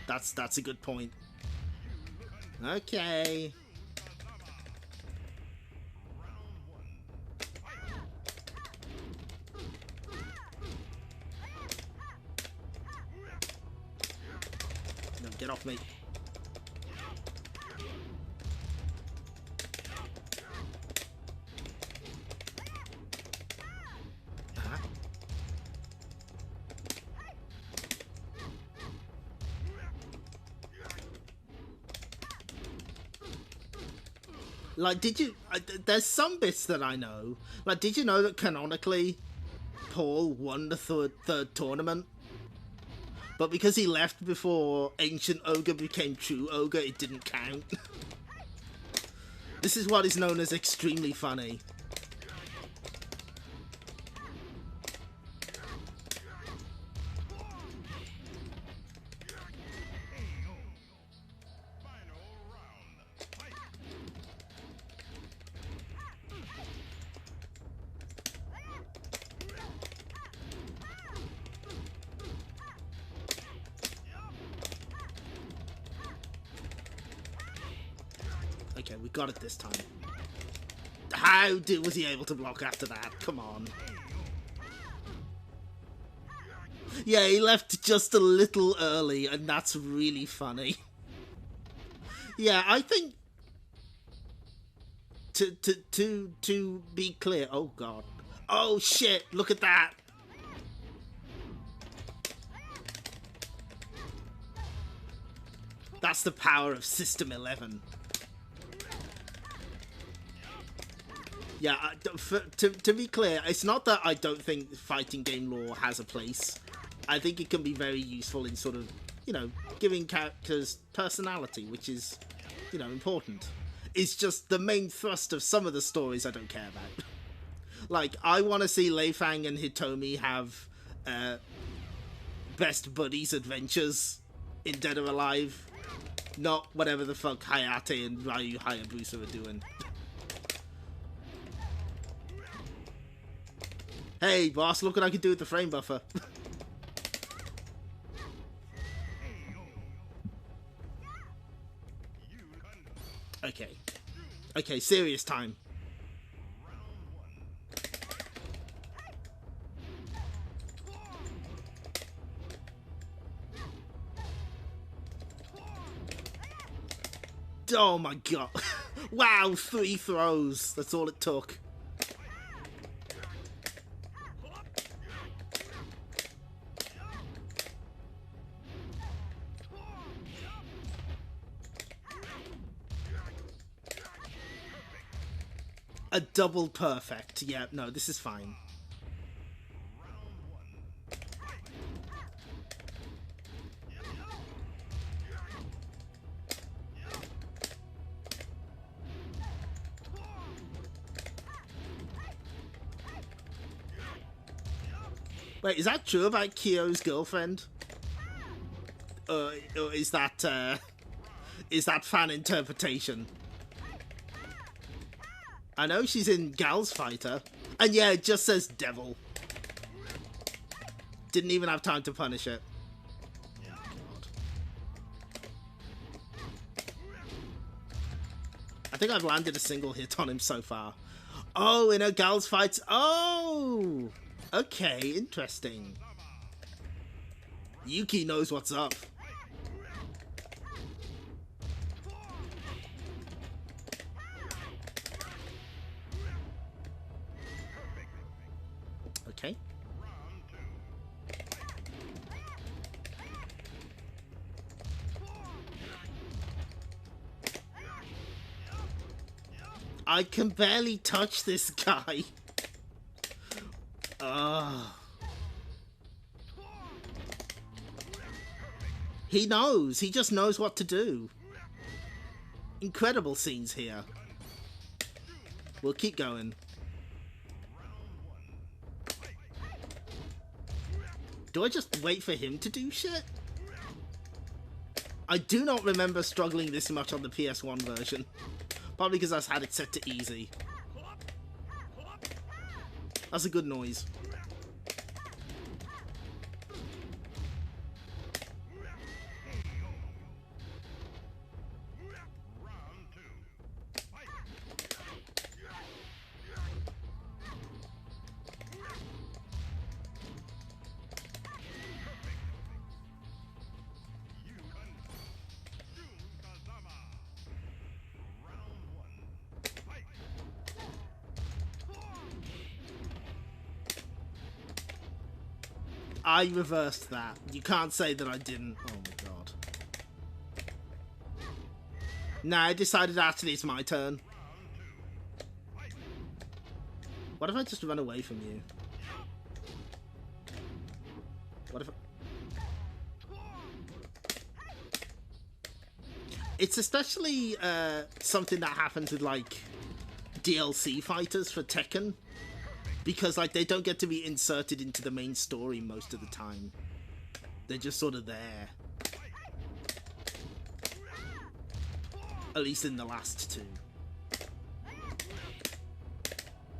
That's a good point. Okay. No, get off me. Like, did you... there's some bits that I know. Like, did you know that canonically, Paul won the third tournament? But because he left before Ancient Ogre became True Ogre, it didn't count. This is what is known as extremely funny. Okay, we got it this time. How was he able to block after that? Come on. Yeah, he left just a little early, and that's really funny. Yeah, I think to be clear. Oh god. Oh shit! Look at that. That's the power of System 11. Yeah, to be clear, it's not that I don't think fighting game lore has a place. I think it can be very useful in sort of, you know, giving characters personality, which is, you know, important. It's just the main thrust of some of the stories I don't care about. Like, I want to see Lei Fang and Hitomi have best buddies adventures in Dead or Alive. Not whatever the fuck Hayate and Ryu Hayabusa are doing. Hey, boss, look what I can do with the frame buffer. Okay. Okay, serious time. Oh my god. Wow, 3 throws. That's all it took. A double perfect. Yeah, no, this is fine. Wait, is that true about Kyo's girlfriend? Or is that fan interpretation? I know she's in Gal's Fighter. And yeah, it just says devil. Didn't even have time to punish it. God. I think I've landed a single hit on him so far. Oh, in her Gal's Fights. Oh! Okay, interesting. Yuki knows what's up. Okay. I can barely touch this guy. He knows. He just knows what to do. Incredible scenes here. We'll keep going. Do I just wait for him to do shit? I do not remember struggling this much on the PS1 version. Probably because I had it set to easy. That's a good noise. I reversed that. You can't say that I didn't. Oh my god. Nah, I decided actually it's my turn. What if I just run away from you? What if It's especially something that happens with like DLC fighters for Tekken. Because, like, they don't get to be inserted into the main story most of the time. They're just sort of there. At least in the last two.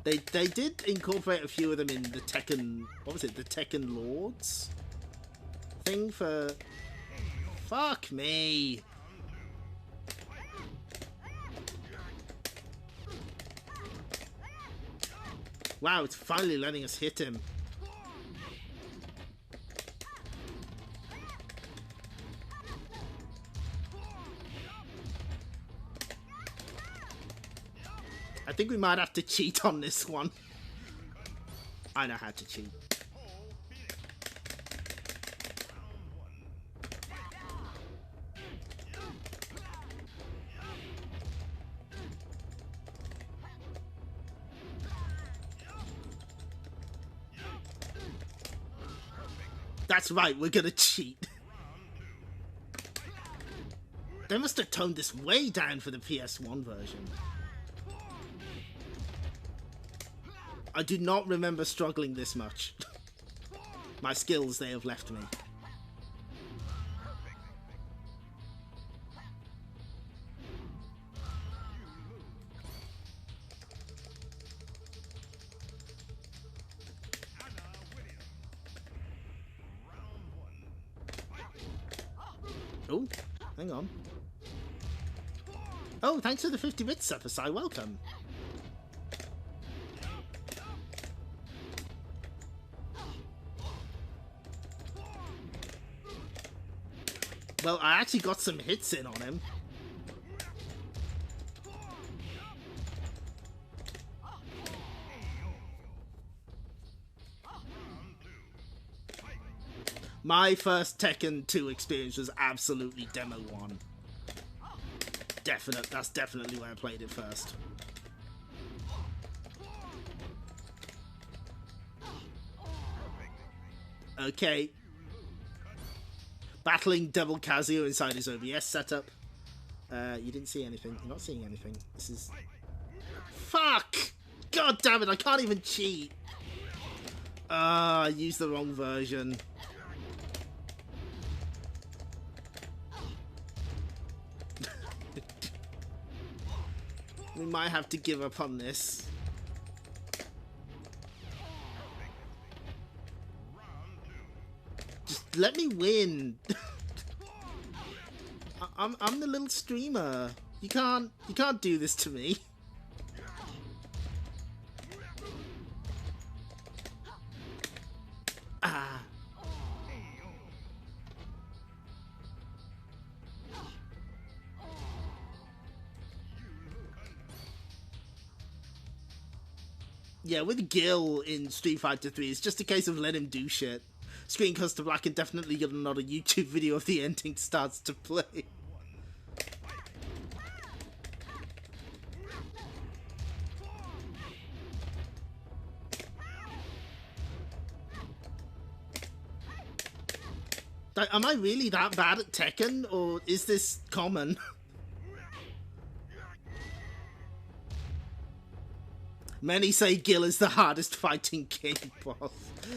They did incorporate a few of them in the Tekken... What was it? The Tekken Lords? Thing for... Fuck me! Wow, it's finally letting us hit him. I think we might have to cheat on this one. I know how to cheat. That's right, we're gonna cheat. They must have toned this way down for the PS1 version. I do not remember struggling this much. My skills, they have left me. Oh, hang on. Oh, thanks for the 50 bits, Sepasai. Welcome. Well, I actually got some hits in on him. My first Tekken 2 experience was absolutely Demo 1. That's definitely where I played it first. Okay. Battling Double Kazuya inside his OBS setup. You didn't see anything. You're not seeing anything. This is... Fuck! God damn it, I can't even cheat. I used the wrong version. We might have to give up on this. Just let me win. I'm the little streamer. You can't do this to me. Ah. Yeah, with Gil in Street Fighter 3, it's just a case of let him do shit. Screen cuts to black and definitely get another YouTube video of the ending starts to play. Am I really that bad at Tekken, or is this common? Many say Gil is the hardest fighting game boss.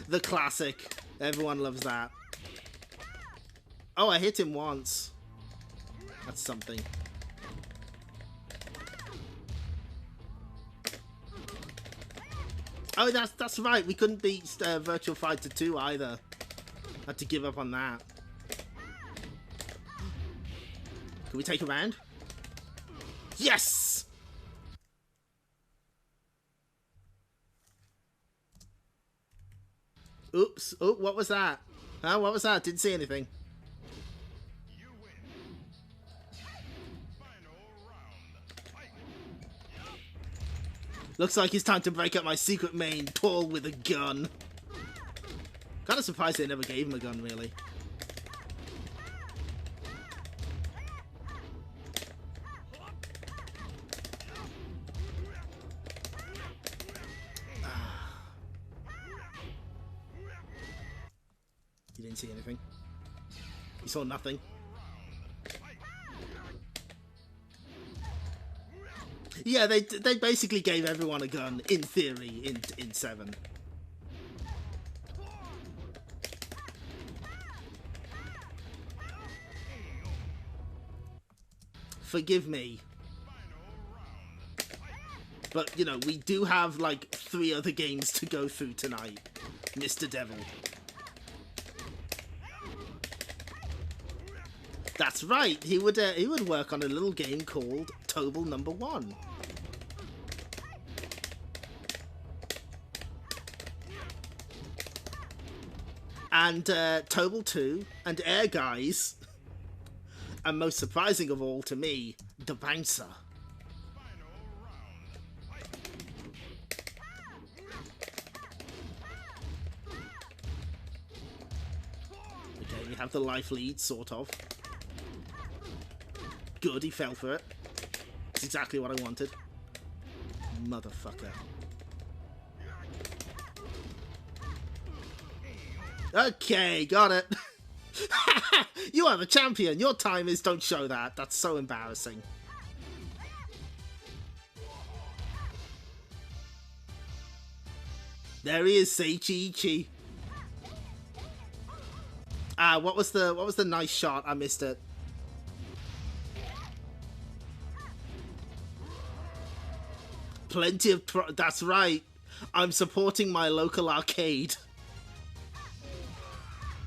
The classic. Everyone loves that. Oh, I hit him once. That's something. Oh, that's right. We couldn't beat Virtual Fighter 2 either. Had to give up on that. Can we take a round? Yes! Oops. Oh, what was that? Huh? What was that? Didn't see anything. Looks like it's time to break up my secret main, Paul with a gun. Kinda surprised they never gave him a gun, really. You didn't see anything. You saw nothing. Yeah, they basically gave everyone a gun, in theory, in 7. Forgive me. But, you know, we do have, like, 3 other games to go through tonight. Mr. Devil. That's right, he would work on a little game called Tobal Number 1. and Tobal 2, and Air Guys, and most surprising of all to me, the Bouncer. Okay, we have the life lead, sort of. Good, he fell for it. It's exactly what I wanted. Motherfucker. Okay, got it. You are the champion. Your time is don't show that. That's so embarrassing. There he is, Seichi. What was the nice shot? I missed it. Plenty of that's right. I'm supporting my local arcade.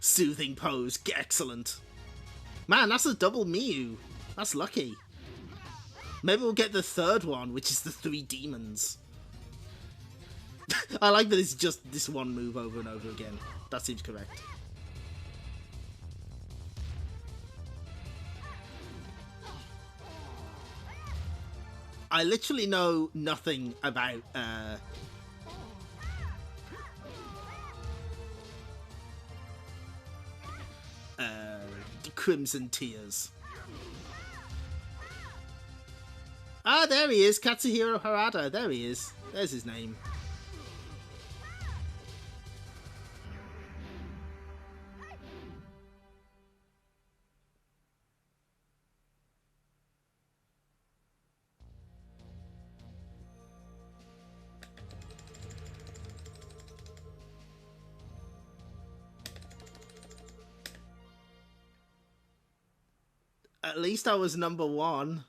Soothing pose. Excellent. Man, that's a double Miyu. That's lucky. Maybe we'll get the third one, which is the 3 demons. I like that it's just this one move over and over again. That seems correct. I literally know nothing about Crimson Tears. Ah, there he is, Katsuhiro Harada. There he is. There's his name. At least I was number 1.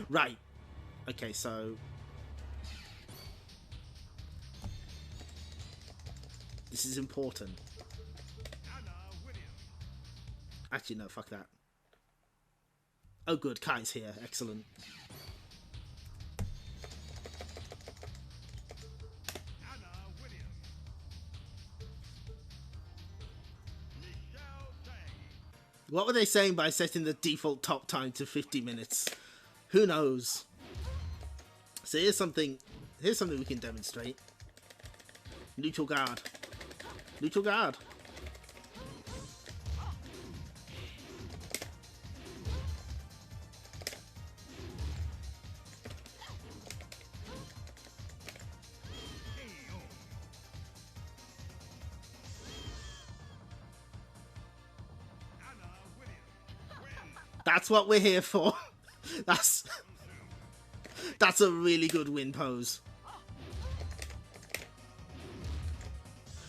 Right. Okay, so... this is important. Actually, no, fuck that. Oh, good. Kai's here. Excellent. What were they saying by setting the default top time to 50 minutes? Who knows? So here's something we can demonstrate. Neutral guard. Neutral guard. That's what we're here for. That's a really good win pose.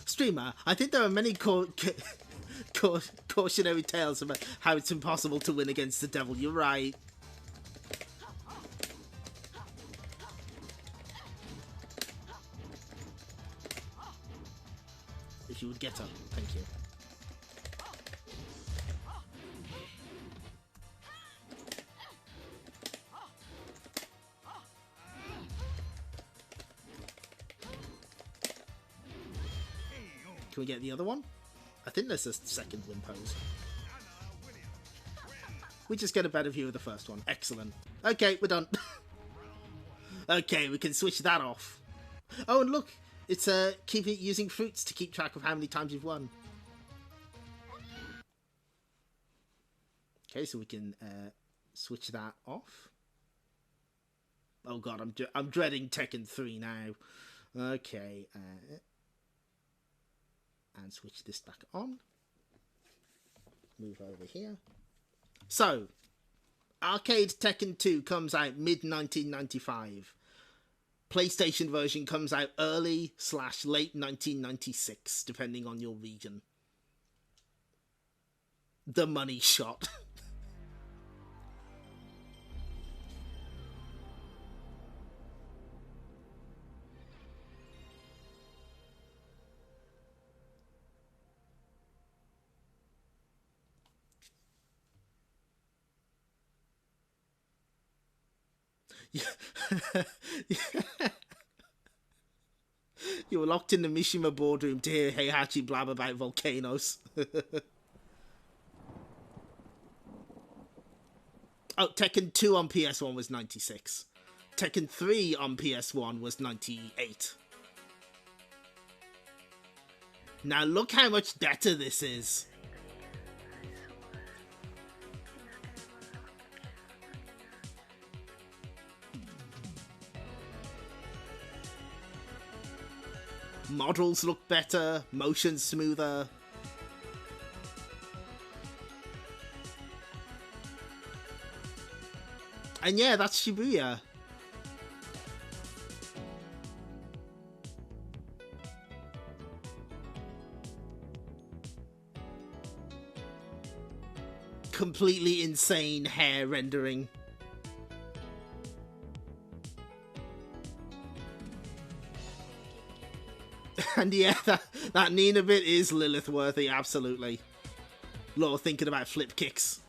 Streamer, I think there are many cautionary tales about how it's impossible to win against the devil. You're right. If you would get up, thank you. Can we get the other one? I think there's a second win pose. We just get a better view of the first one. Excellent. Okay, we're done. Okay, we can switch that off. Oh, and look, it's keep it using fruits to keep track of how many times you've won. Okay, so we can switch that off. Oh god, I'm dreading Tekken 3 now. Okay, and switch this back on. Move over here. So, Arcade Tekken 2 comes out mid-1995. PlayStation version comes out early/late 1996, depending on your region. The money shot. You were locked in the Mishima boardroom to hear Heihachi blab about volcanoes. Oh, Tekken 2 on PS1 was 96. Tekken 3 on PS1 was 98. Now look how much better this is. Models look better, motion smoother. And yeah, that's Shibuya. Completely insane hair rendering. And yeah, that Nina bit is Lilith worthy, absolutely. Lot of thinking about flip kicks.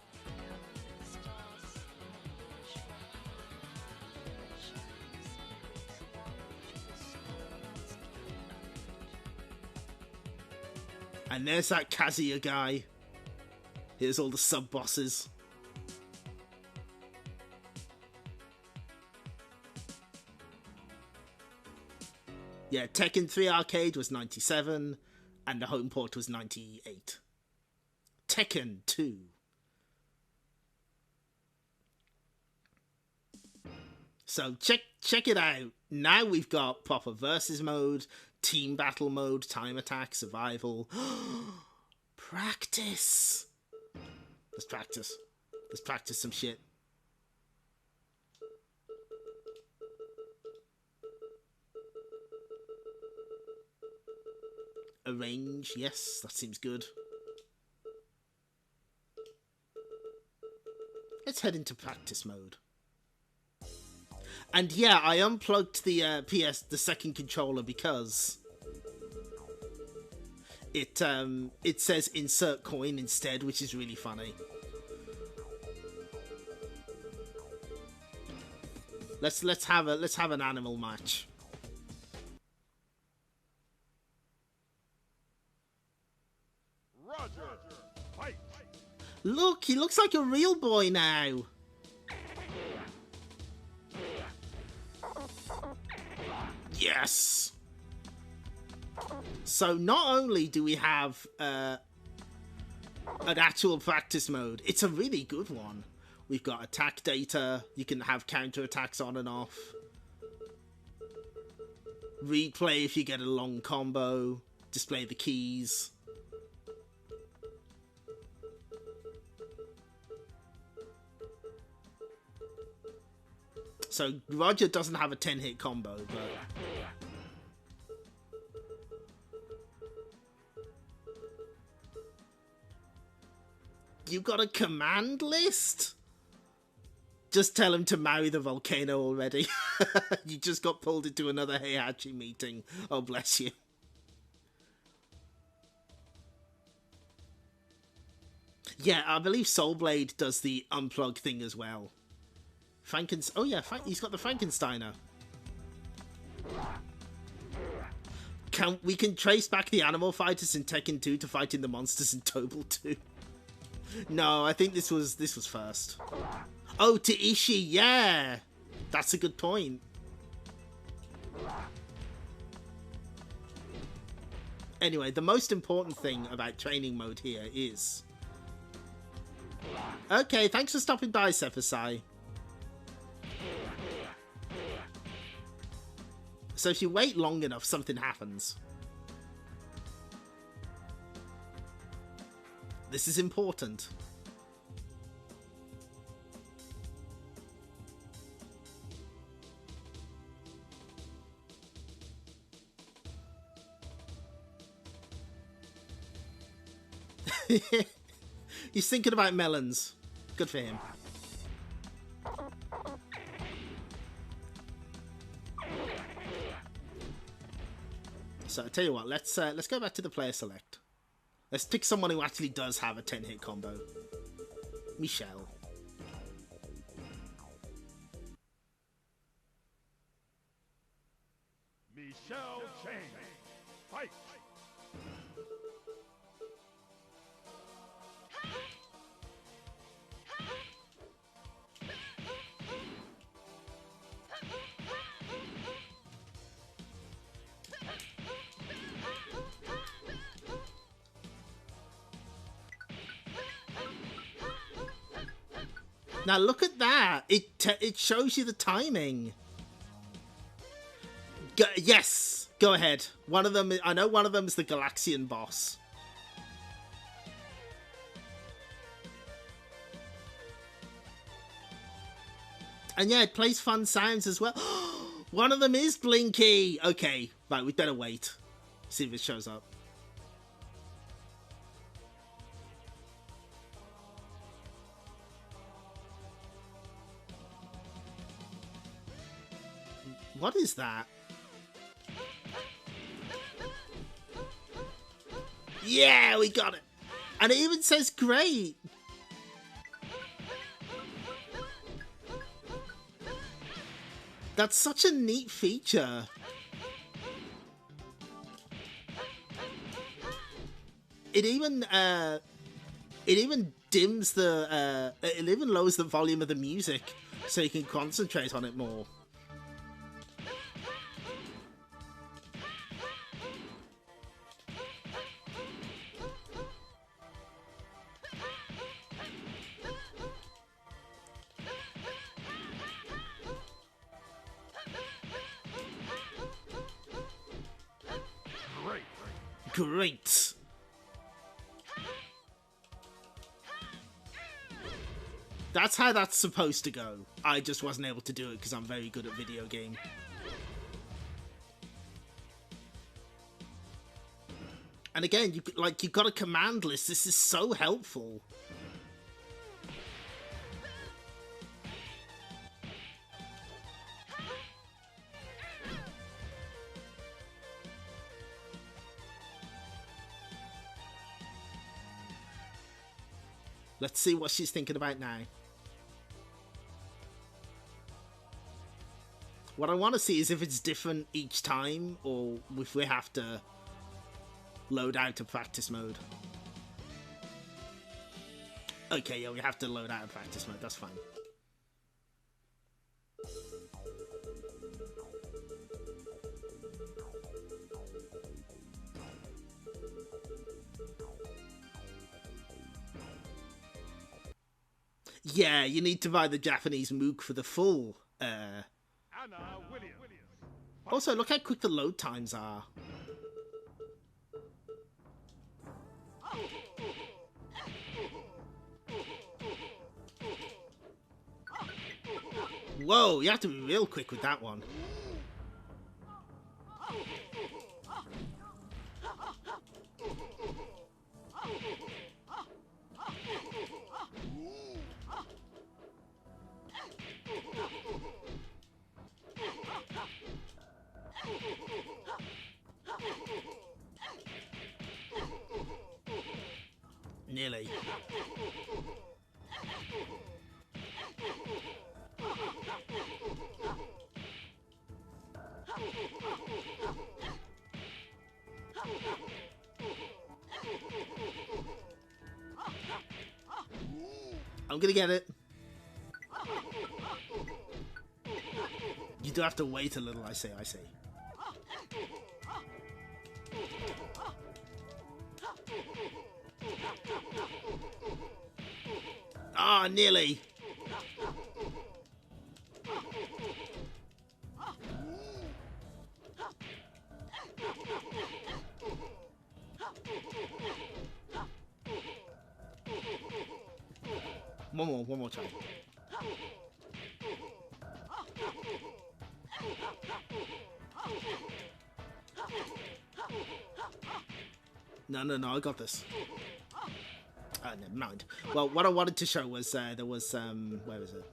And there's that Kazuya guy. Here's all the sub-bosses. Yeah, Tekken 3 Arcade was 97, and the home port was 98. Tekken 2. So check it out. Now we've got proper versus mode, team battle mode, time attack, survival. Practice. Let's practice. Let's practice some shit. Arrange, yes, that seems good. Let's head into practice mode. And yeah, I unplugged the second controller because it says insert coin instead, which is really funny. Let's have an animal match. Roger. Fight. Look, he looks like a real boy now. Yes. So not only do we have an actual practice mode, it's a really good one. We've got attack data, you can have counter attacks on and off. Replay if you get a long combo, display the keys. So Roger doesn't have a 10-hit combo, but you got a command list? Just tell him to marry the volcano already. You just got pulled into another Heihachi meeting. Oh, bless you. Yeah, I believe Soulblade does the unplug thing as well. Oh yeah, he's got the Frankensteiner. We can trace back the animal fighters in Tekken 2 to fighting the monsters in Tobal 2. No, I think this was first. Oh, to Ishii, yeah! That's a good point. Anyway, the most important thing about training mode here is... Okay, thanks for stopping by, Sephasai. So if you wait long enough, something happens. This is important. He's thinking about melons. Good for him. So I tell you what, let's go back to the player select. Let's pick someone who actually does have a 10-hit combo. Michelle. We shall change. Fight! Now look at that. It shows you the timing. Yes, go ahead. One of them, I know one of them is the Galaxian boss. And yeah, it plays fun sounds as well. One of them is Blinky. Okay, right, we better wait. See if it shows up. What is that? Yeah, we got it. And it even says great. That's such a neat feature. It even dims the it even lowers the volume of the music so you can concentrate on it more. Great. That's how that's supposed to go. I just wasn't able to do it because I'm very good at video game. And again, you've got a command list. This is so helpful. Let's see what she's thinking about now. What I want to see is if it's different each time, or if we have to load out to practice mode. Okay, yeah, we have to load out of practice mode, that's fine. Yeah, you need to buy the Japanese MOOC for the full. Also, look how quick the load times are. Whoa, you have to be real quick with that one. Nearly. I'm gonna get it. You do have to wait a little, I say. Ah, nearly. One more time. No, I got this. Never mind. Well, what I wanted to show was there was where was it?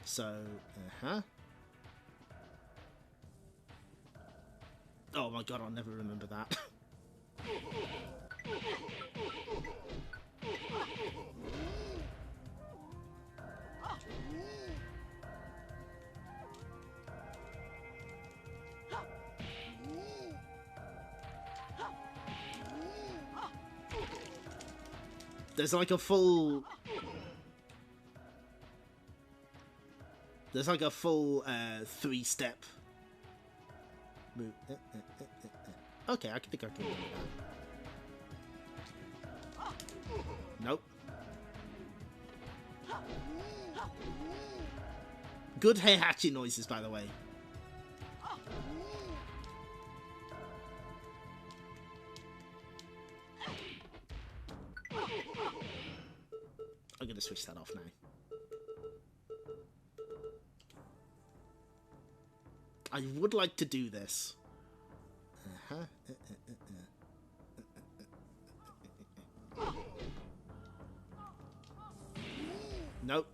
So, oh my god, I'll never remember that. There's like a full... There's like a full 3-step move. Okay, I think I can do that. Nope. Good Heihachi noises, by the way. I'm gonna switch that off now. I would like to do this. Nope.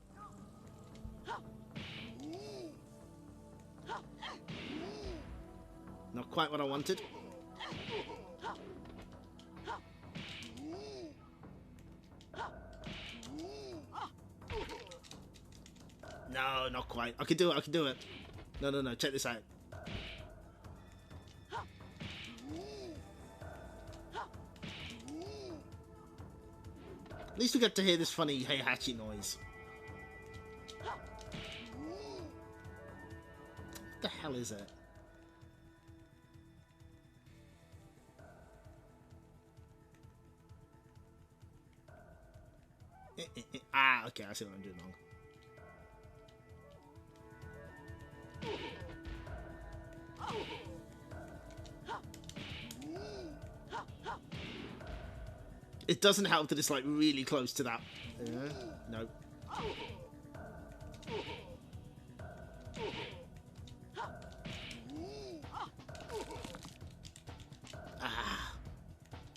Not quite what I wanted. No, not quite. I can do it, I can do it. No, no, no, check this out. At least we get to hear this funny Heihachi noise. What the hell is it? Ah, okay, I see what I'm doing wrong. It doesn't help that it's like really close to that. No. Ah.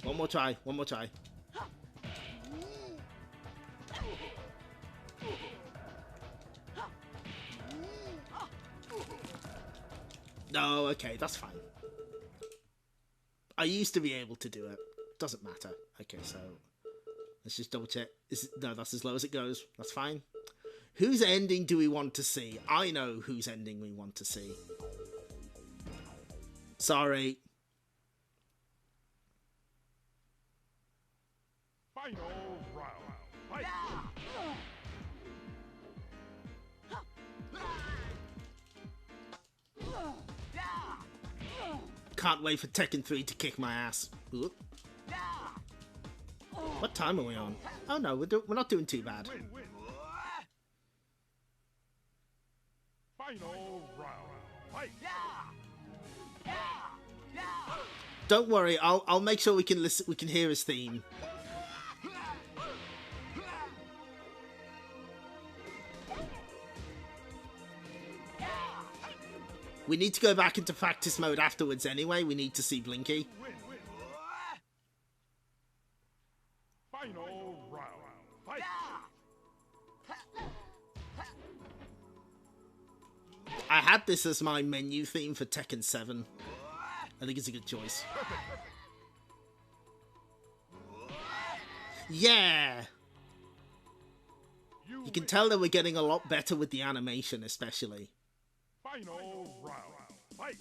One more try, one more try. No, okay, that's fine. I used to be able to do it. Doesn't matter. Okay, so let's just double check. No, that's as low as it goes. That's fine. Whose ending do we want to see? I know whose ending we want to see. Sorry. Final round. Fight! Can't wait for Tekken 3 to kick my ass. Ooh. What time are we on? Oh no, we're not doing too bad. Win, win. Final round. Fight! Don't worry, I'll make sure we can listen. We can hear his theme. We need to go back into practice mode afterwards anyway. We need to see Blinky. Win, win. Final round. Fight! I had this as my menu theme for Tekken 7. I think it's a good choice. Yeah! You can tell that we're getting a lot better with the animation, especially. Final round. Fight!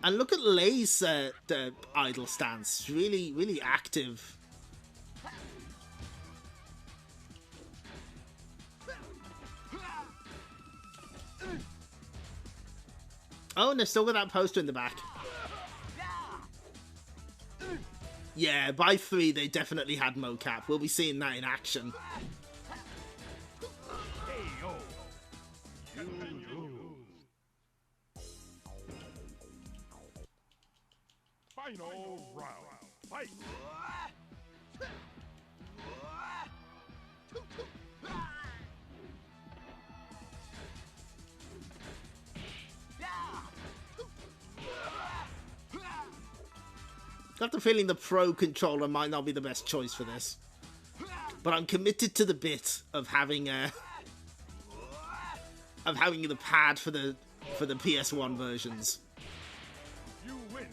And look at Lei's the idle stance. Really, really active. Oh, and they're still got that poster in the back. Yeah, by 3 they definitely had mocap. We'll be seeing that in action. KO. You lose. Final round. Fight! I have the feeling the Pro controller might not be the best choice for this, but I'm committed to the bit of having the pad for the PS1 versions. You win.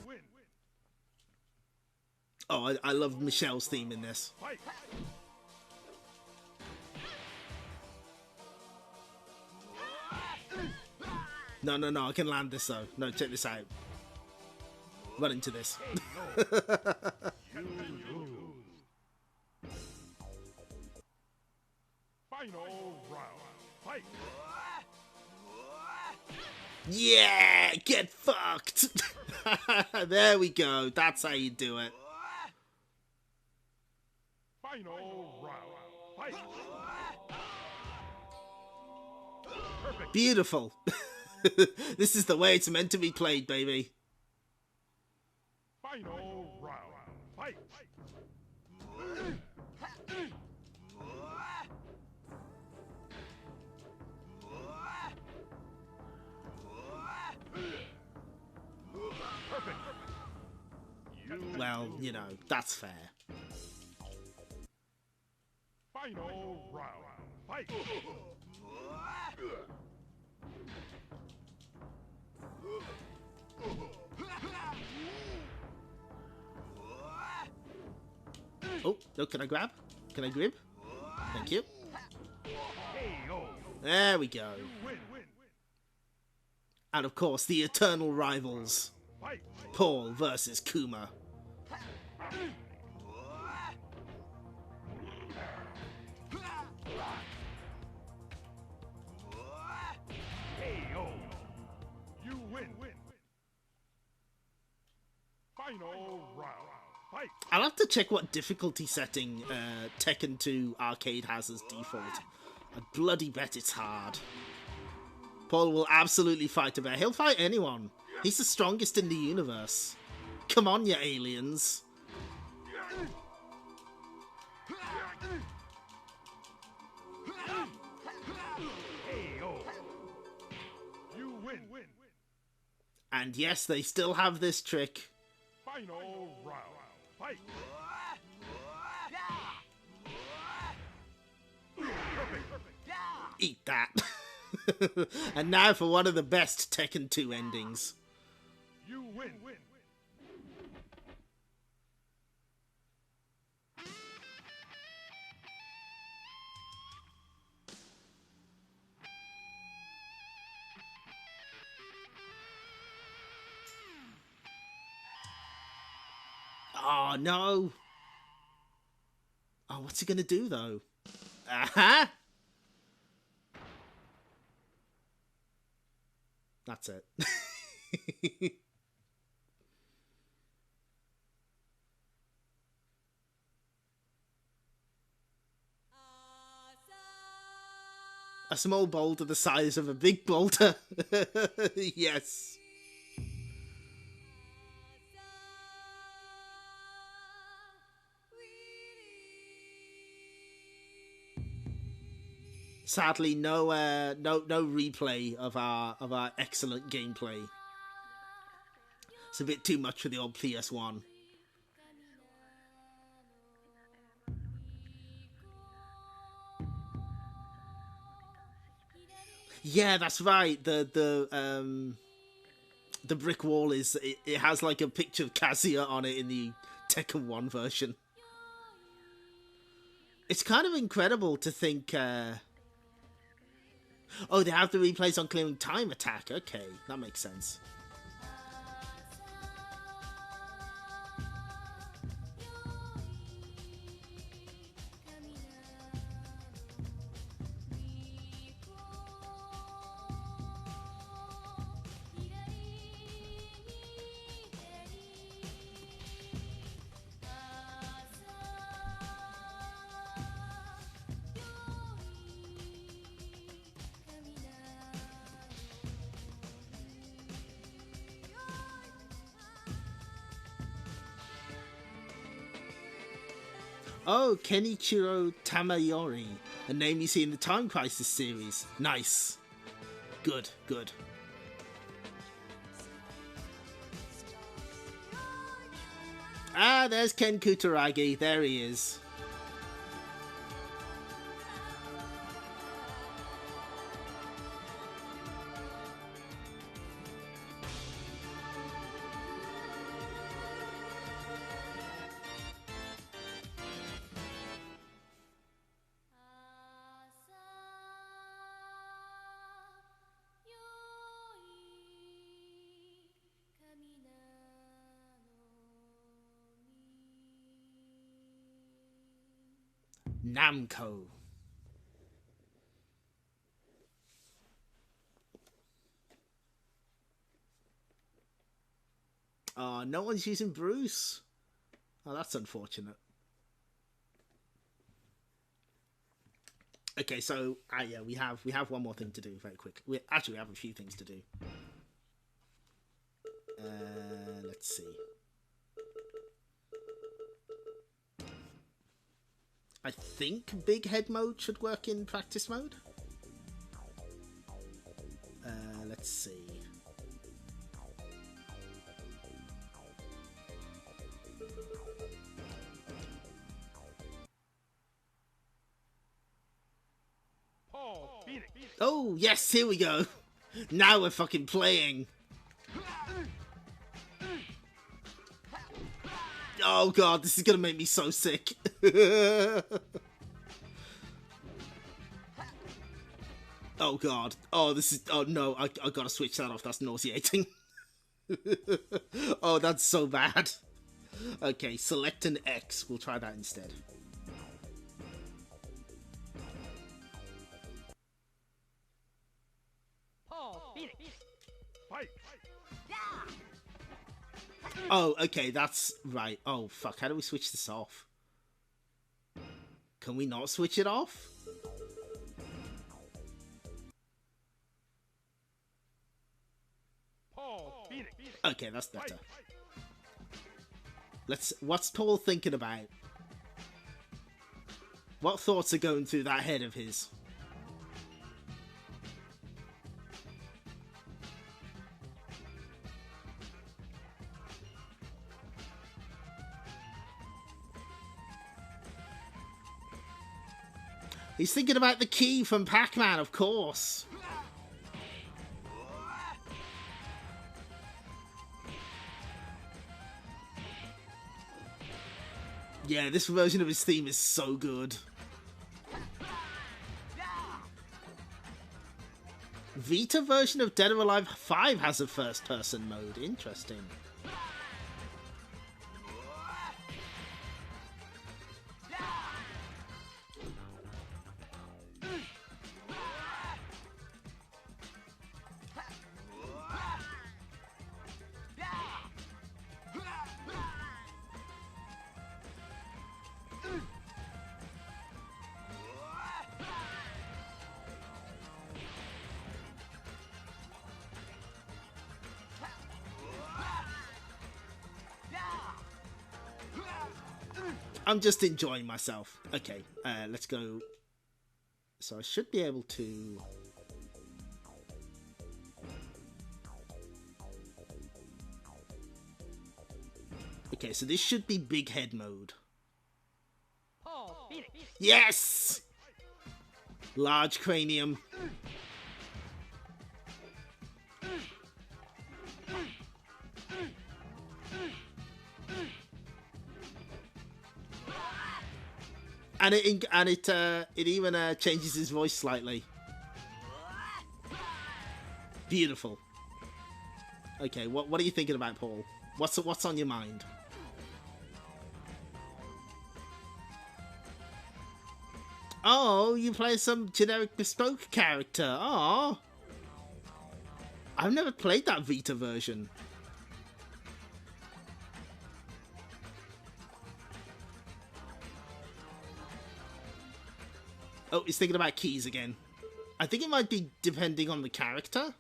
Oh, I love Michelle's theme in this. Fight! No, no, no, I can land this though. No, check this out. Run into this. Final round. Fight! Yeah, get fucked. There we go. That's how you do it. Final round. Fight! Perfect. Beautiful. This is the way it's meant to be played, baby. Final round. Fight! Perfect. Well, you know, that's fair. Final round. Fight! Oh, no, can I grab? Can I grip? Thank you. KO. There we go. Win. And of course, the eternal rivals, Fight! Paul versus Kuma. KO. You win. Final round. Fight! I'll have to check what difficulty setting Tekken 2 Arcade has as default. I bloody bet it's hard. Paul will absolutely fight a bear. He'll fight anyone. He's the strongest in the universe. Come on, you aliens. KO. You win. And yes, they still have this trick. Final round. Fight! Eat that. And now for one of the best Tekken 2 endings. You win. Oh, no. Oh, what's he going to do, though? Aha! That's it. A small boulder the size of a big boulder. Yes. Sadly, no replay of our excellent gameplay. It's a bit too much for the old PS1. Yeah, that's right. The brick wall is it has like a picture of Kazuya on it in the Tekken 1 version. It's kind of incredible to think. Oh, they have the replays on clearing time attack. Okay, that makes sense. Oh, Kenichiro Tamayori, a name you see in the Time Crisis series. Nice. Good, good. Ah, there's Ken Kutaragi. There he is. Namco. Oh, no one's using Bruce. Oh, that's unfortunate. Okay, so yeah, we have one more thing to do very quick. We have a few things to do. Let's see. I think big head mode should work in practice mode. Let's see. Oh, yes, here we go. Now we're fucking playing. Oh god, this is gonna make me so sick. Oh god. Oh, this is... Oh no, I gotta switch that off. That's nauseating. Oh, that's so bad. Okay, select an X. We'll try that instead. Oh, okay, that's right. Oh, fuck, how do we switch this off? Can we not switch it off? Okay, that's better. What's Paul thinking about? What thoughts are going through that head of his? He's thinking about the key from Pac-Man, of course. Yeah, this version of his theme is so good. Vita version of Dead or Alive 5 has a first-person mode. Interesting. I'm just enjoying myself. Okay, let's go. So I should be able to... Okay, so this should be big head mode. Yes! Large cranium. And it even changes his voice slightly. Beautiful. Okay, what are you thinking about, Paul? What's on your mind? Oh, you play some generic bespoke character. Oh, I've never played that Vita version. Oh, he's thinking about keys again. I think it might be depending on the character.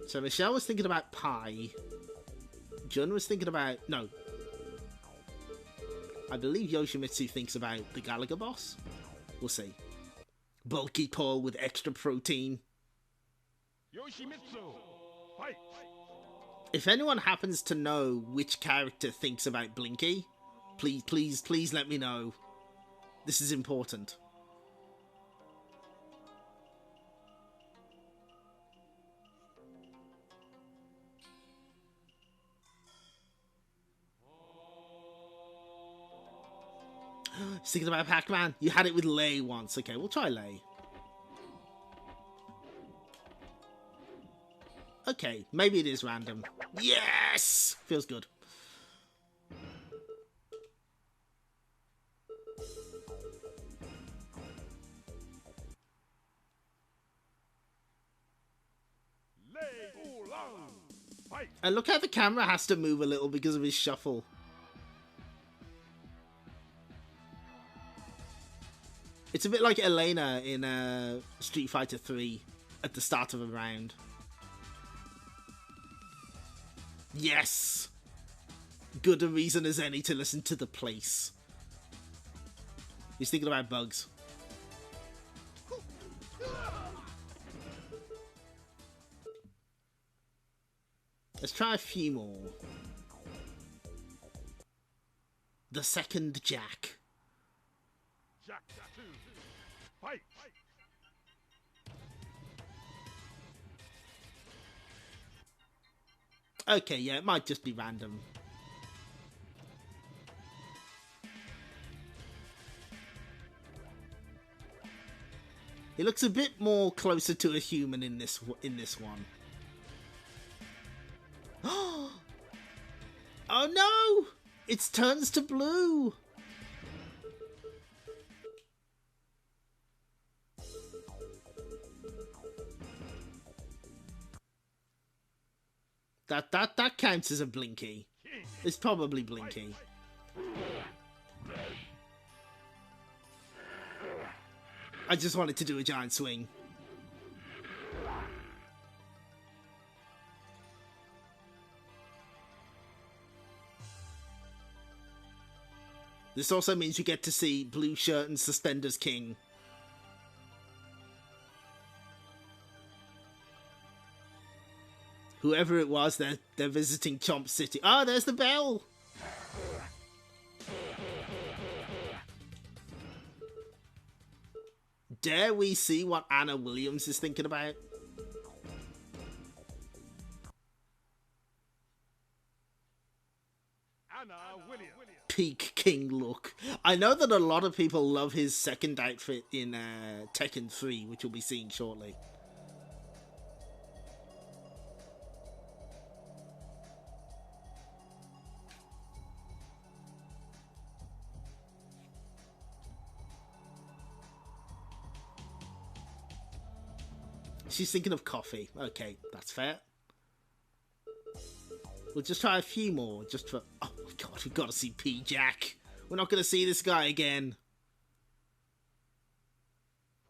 So Michelle was thinking about pie. Jun was thinking about... No. I believe Yoshimitsu thinks about the Galaga boss. We'll see. Bulky Paul with extra protein. Yoshimitsu, fight! If anyone happens to know which character thinks about Blinky, please let me know. This is important. Thinking about Pac-Man. You had it with Lei once. Okay, we'll try Lei. Okay, maybe it is random. Yes! Feels good. Fight! And look how the camera has to move a little because of his shuffle. It's a bit like Elena in Street Fighter 3 at the start of a round. Yes! Good a reason as any to listen to the place. He's thinking about bugs. Let's try a few more. The second Jack. Jack 2. Fight! Okay, yeah, it might just be random. He looks a bit more closer to a human in this one. Oh no! It turns to blue! That counts as a blinky. It's probably blinky. I just wanted to do a giant swing. This also means you get to see Blue Shirt and Suspenders King. Whoever it was, they're visiting Chomp City. Oh, there's the bell! Dare we see what Anna Williams is thinking about? Anna Williams. Peak King look. I know that a lot of people love his second outfit in Tekken 3, which we'll be seeing shortly. She's thinking of coffee. Okay, that's fair. We'll just try a few more, just for... Oh my god, we've got to see P-Jack. We're not going to see this guy again.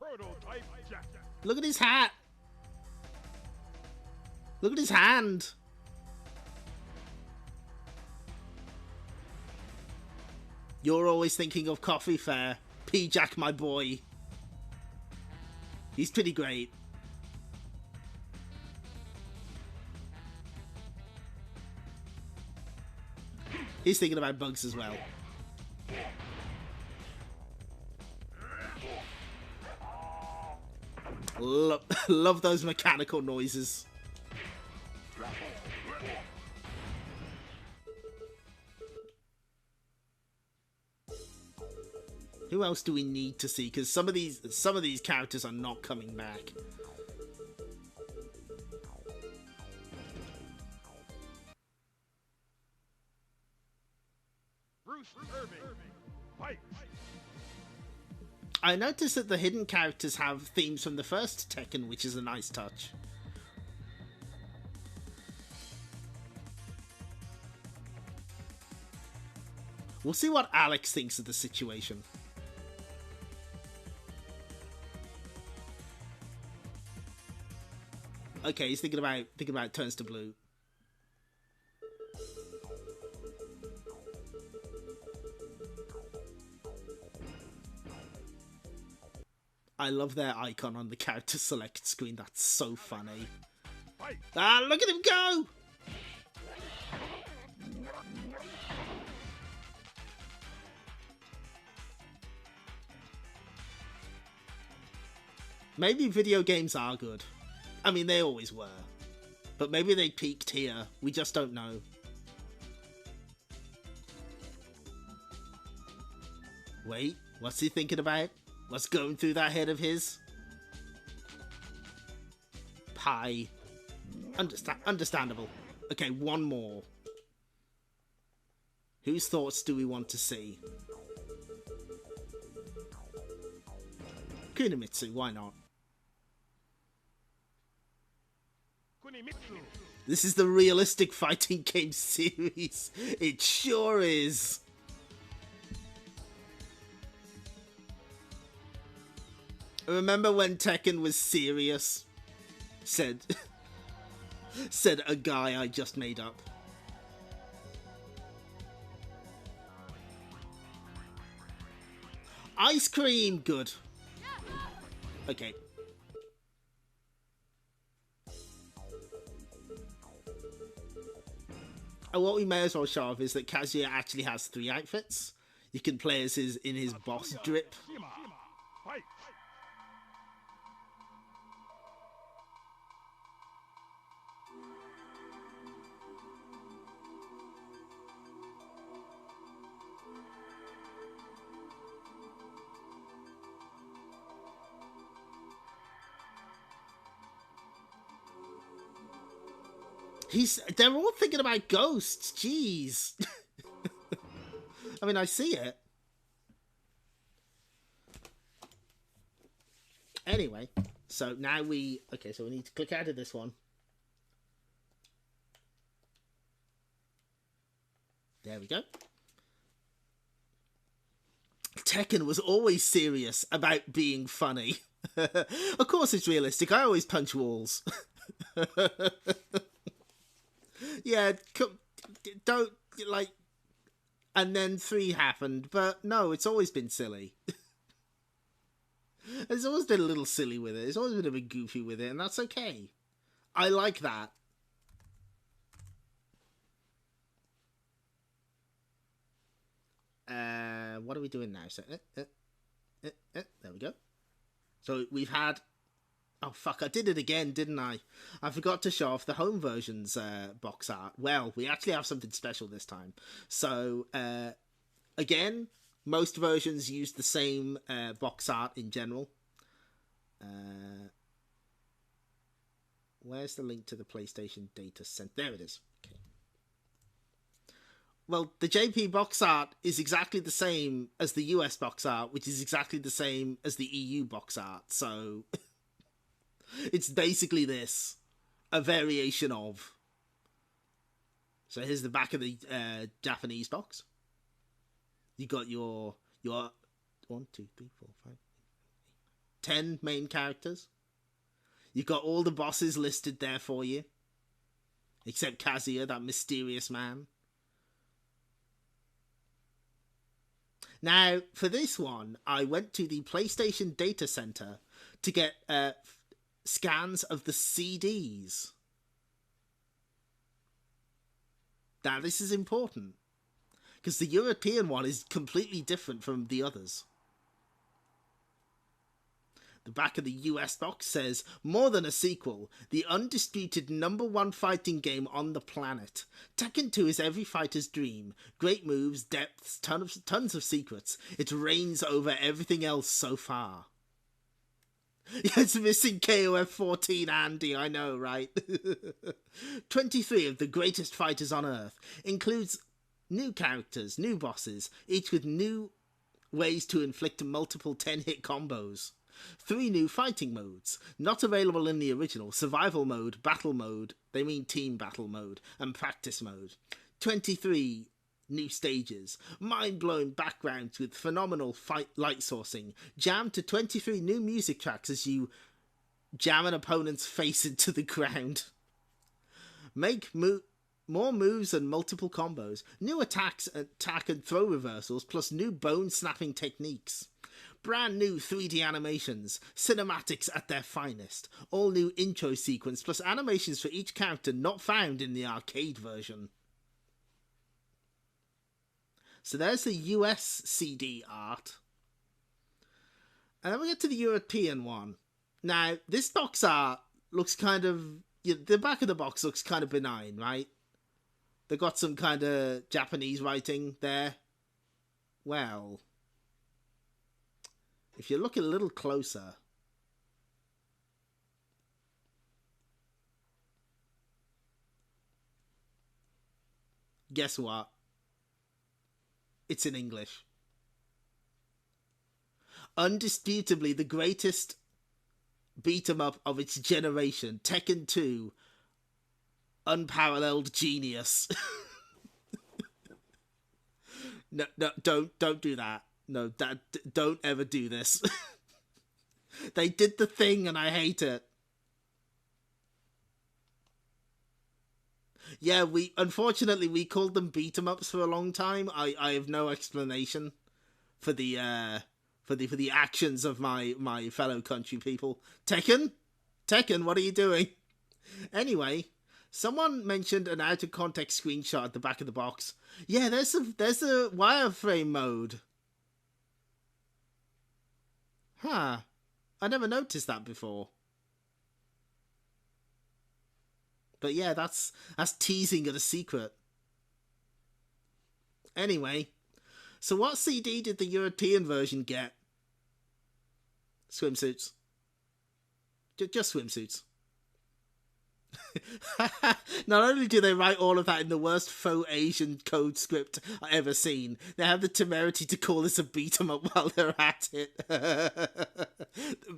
Prototype Jack. Look at his hat. Look at his hand. You're always thinking of coffee, fair. P-Jack, my boy. He's pretty great. He's thinking about bugs as well. Love those mechanical noises. Who else do we need to see? Because some of these characters are not coming back. Fight! I noticed that the hidden characters have themes from the first Tekken, which is a nice touch. We'll see what Alex thinks of the situation. Okay, he's thinking about turns to blue. I love their icon on the character select screen. That's so funny. Ah, look at him go! Maybe video games are good. I mean, they always were. But maybe they peaked here. We just don't know. Wait, what's he thinking about? What's going through that head of his? Pie. Understandable. Okay, one more. Whose thoughts do we want to see? Kunimitsu, why not? Kunimitsu. This is the realistic fighting game series. It sure is. Remember when Tekken was serious? Said a guy I just made up. Ice cream, good. Okay. And what we may as well show off is that Kazuya actually has 3 outfits. You can play as in his boss drip. Shima. Fight. They're all thinking about ghosts. Jeez. I mean, I see it. Anyway, so now okay, so we need to click out of this one. There we go. Tekken was always serious about being funny. Of course it's realistic. I always punch walls. Yeah, don't, like, and then 3 happened, but no, it's always been silly. It's always been a little silly with it. It's always been a bit goofy with it, and that's okay. I like that. What are we doing now? So, there we go. So we've had... Oh, fuck, I did it again, didn't I? I forgot to show off the home version's box art. Well, we actually have something special this time. So, again, most versions use the same box art in general. Where's the link to the PlayStation Data Center? There it is. Okay. Well, the JP box art is exactly the same as the US box art, which is exactly the same as the EU box art, so... It's basically this, a variation of. So here's the back of the Japanese box. You got your 1, 2, 3, 4, 5, 10 main characters. You've got all the bosses listed there for you, except Kazuya, that mysterious man. Now, for this one, I went to the PlayStation Data Center to get scans of the CDs. Now, this is important, because the European one is completely different from the others. The back of the US box says, more than a sequel, the undisputed #1 fighting game on the planet. Tekken 2 is every fighter's dream. Great moves, depths, tons of secrets. It reigns over everything else so far. It's missing KOF 14 Andy, I know, right? 23 of the greatest fighters on Earth. Includes new characters, new bosses, each with new ways to inflict multiple 10-hit combos. 3 new fighting modes, not available in the original: survival mode, battle mode, they mean team battle mode, and practice mode. 23 new stages, mind-blowing backgrounds with phenomenal light sourcing, jammed to 23 new music tracks as you jam an opponent's face into the ground. Make more moves and multiple combos, new attack and throw reversals, plus new bone-snapping techniques. Brand new 3D animations, cinematics at their finest, all new intro sequence, plus animations for each character not found in the arcade version. So there's the US CD art. And then we get to the European one. Now, this box art looks kind of... the back of the box looks kind of benign, right? They've got some kind of Japanese writing there. Well, if you look a little closer... guess what? It's in English. Undisputably the greatest beat-em-up of its generation, Tekken 2, unparalleled genius. No, don't do that. No, don't ever do this. They did the thing and I hate it. Yeah, unfortunately we called them beat-em-ups for a long time. I have no explanation for the actions of my fellow country people. Tekken, what are you doing? Anyway, someone mentioned an out of context screenshot at the back of the box. Yeah, there's a wireframe mode. Huh. I never noticed that before. But yeah, that's teasing of the secret. Anyway, so what CD did the European version get? Swimsuits. Just swimsuits. Not only do they write all of that in the worst faux Asian code script I've ever seen, they have the temerity to call this a beat 'em up while they're at it.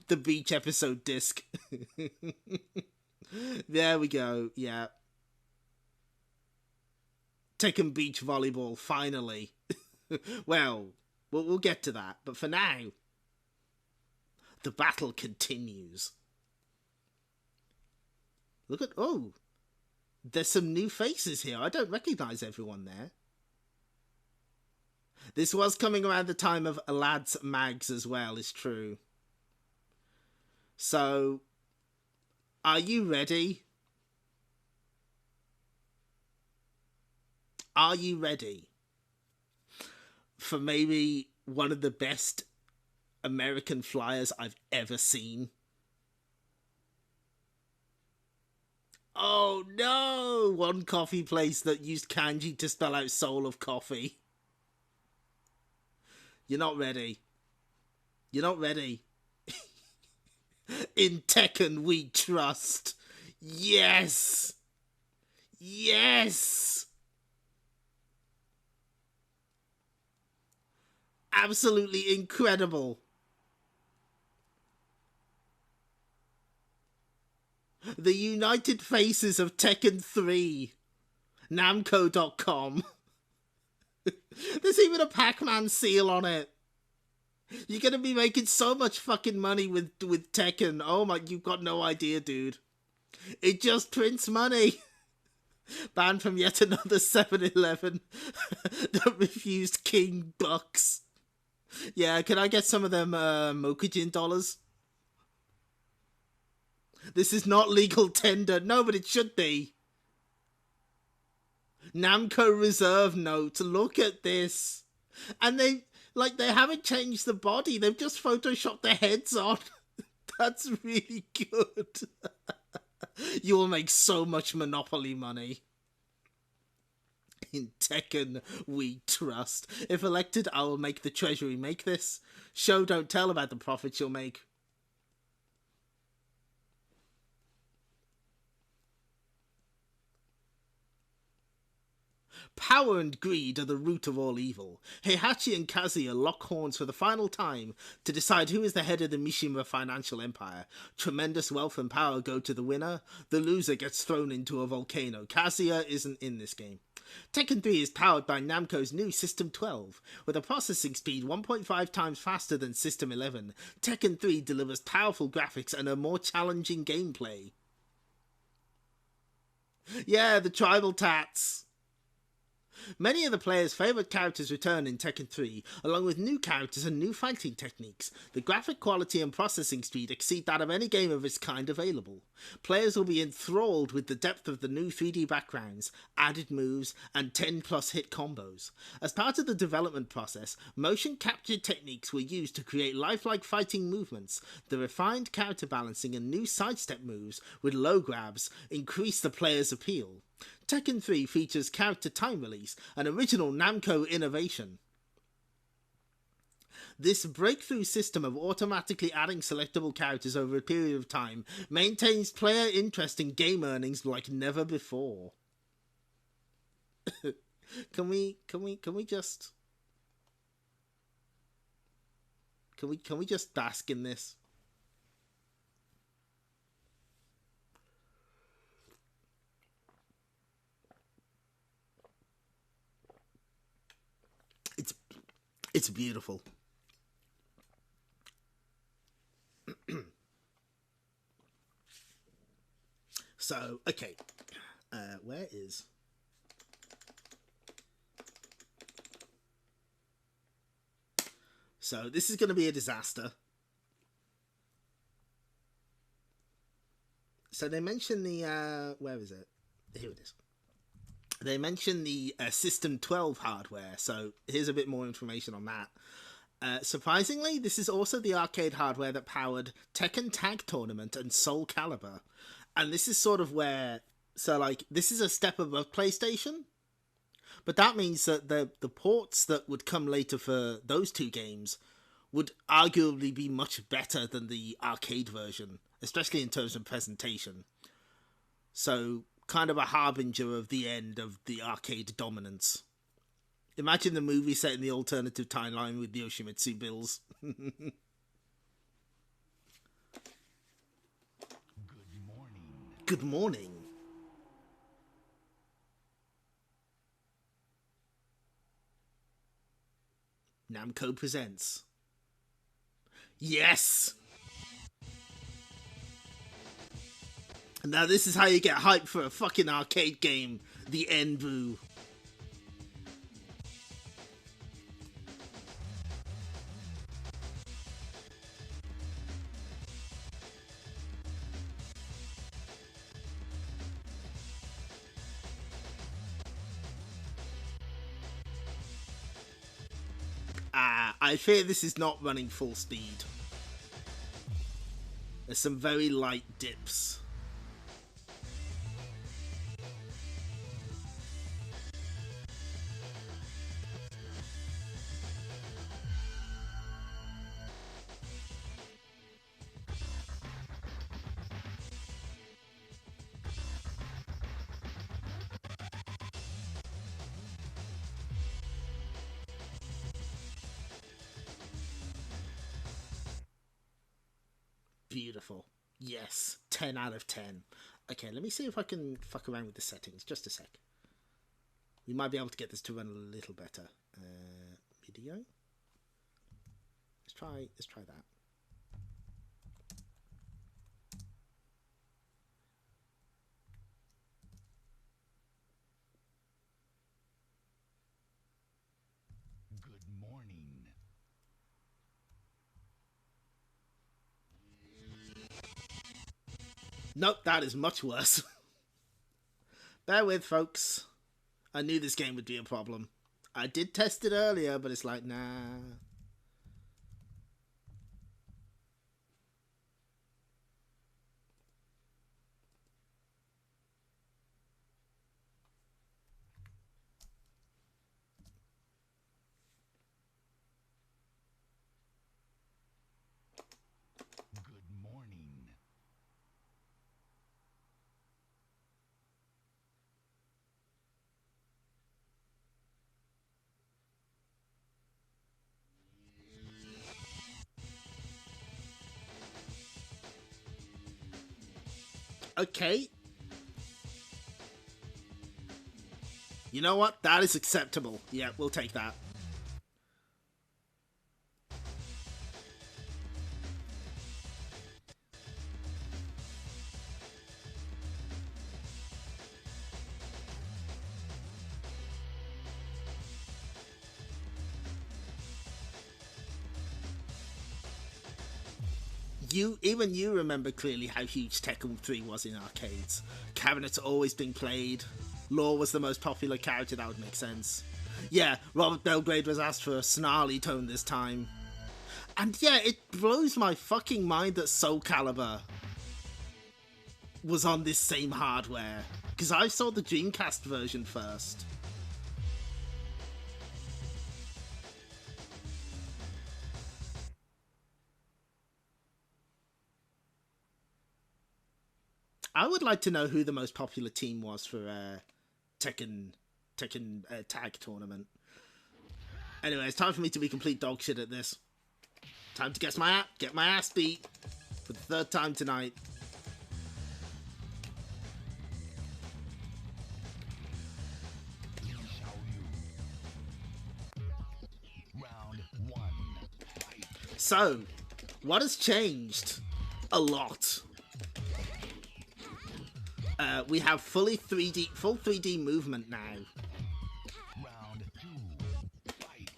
The beach episode disc. There we go, yeah. Tekken Beach Volleyball, finally. Well, we'll get to that, but for now, the battle continues. Look at, oh, there's some new faces here. I don't recognise everyone there. This was coming around the time of Lads Mags as well, is true. So, are you ready? Are you ready for maybe one of the best American flyers I've ever seen? Oh no! One coffee place that used kanji to spell out soul of coffee. You're not ready. You're not ready. In Tekken we trust. Yes! Yes! Absolutely incredible. The United Faces of Tekken 3. Namco.com. There's even a Pac-Man seal on it. You're gonna be making so much fucking money with Tekken. Oh my, you've got no idea, dude. It just prints money. Banned from yet another 7-Eleven that refused King Bucks. Yeah, can I get some of them Mokujin dollars? This is not legal tender. No, but it should be. Namco Reserve Note. Look at this. And they haven't changed the body. They've just photoshopped their heads on. That's really good. You will make so much Monopoly money. In Tekken, we trust. If elected, I will make the Treasury make this. Show don't tell about the profits you'll make. Power and greed are the root of all evil. Heihachi and Kazuya lock horns for the final time to decide who is the head of the Mishima financial empire. Tremendous wealth and power go to the winner. The loser gets thrown into a volcano. Kazuya isn't in this game. Tekken 3 is powered by Namco's new System 12. With a processing speed 1.5 times faster than System 11, Tekken 3 delivers powerful graphics and a more challenging gameplay. Yeah, the tribal tats. Many of the players' favourite characters return in Tekken 3, along with new characters and new fighting techniques. The graphic quality and processing speed exceed that of any game of its kind available. Players will be enthralled with the depth of the new 3D backgrounds, added moves, and 10+ hit combos. As part of the development process, motion capture techniques were used to create lifelike fighting movements. The refined character balancing and new sidestep moves with low grabs increase the player's appeal. Tekken 3 features character time release, an original Namco innovation. This breakthrough system of automatically adding selectable characters over a period of time maintains player interest in game earnings like never before. can we just bask in this? It's beautiful. So, okay. Where is... So, this is going to be a disaster. So, they mention the... where is it? Here it is. They mention the System 12 hardware, so here's a bit more information on that. Surprisingly, this is also the arcade hardware that powered Tekken Tag Tournament and Soul Calibur. And this is sort of where... So, like, this is a step above PlayStation. But that means that the ports that would come later for those two games would arguably be much better than the arcade version, especially in terms of presentation. So, kind of a harbinger of the end of the arcade dominance. Imagine the movie set in the alternative timeline with the Yoshimitsu Bills. Good morning. Good morning. Namco presents. Yes! Now this is how you get hyped for a fucking arcade game. The Enbu. I fear this is not running full speed. There's some very light dips. Beautiful. Yes. 10 out of 10. Okay, let me see if I can fuck around with the settings. Just a sec. We might be able to get this to run a little better. Video. Let's try that. Good morning. Nope, that is much worse. Bear with, folks. I knew this game would be a problem. I did test it earlier, but it's like, nah. Good morning. Okay. You know what? That is acceptable. Yeah, we'll take that. Even you remember clearly how huge Tekken 3 was in arcades. Cabinet's always been played. Law was the most popular character, that would make sense. Yeah, Robert Belgrade was asked for a snarly tone this time. And yeah, it blows my fucking mind that Soul Calibur was on this same hardware. Because I saw the Dreamcast version first. I would like to know who the most popular team was for Tekken Tekken tag tournament. Anyway, it's time for me to be complete dog shit at this. Time to get my ass beat for the third time tonight. Round 1. Fight. So, what has changed? A lot. We have full 3D movement now. Round 2. Fight.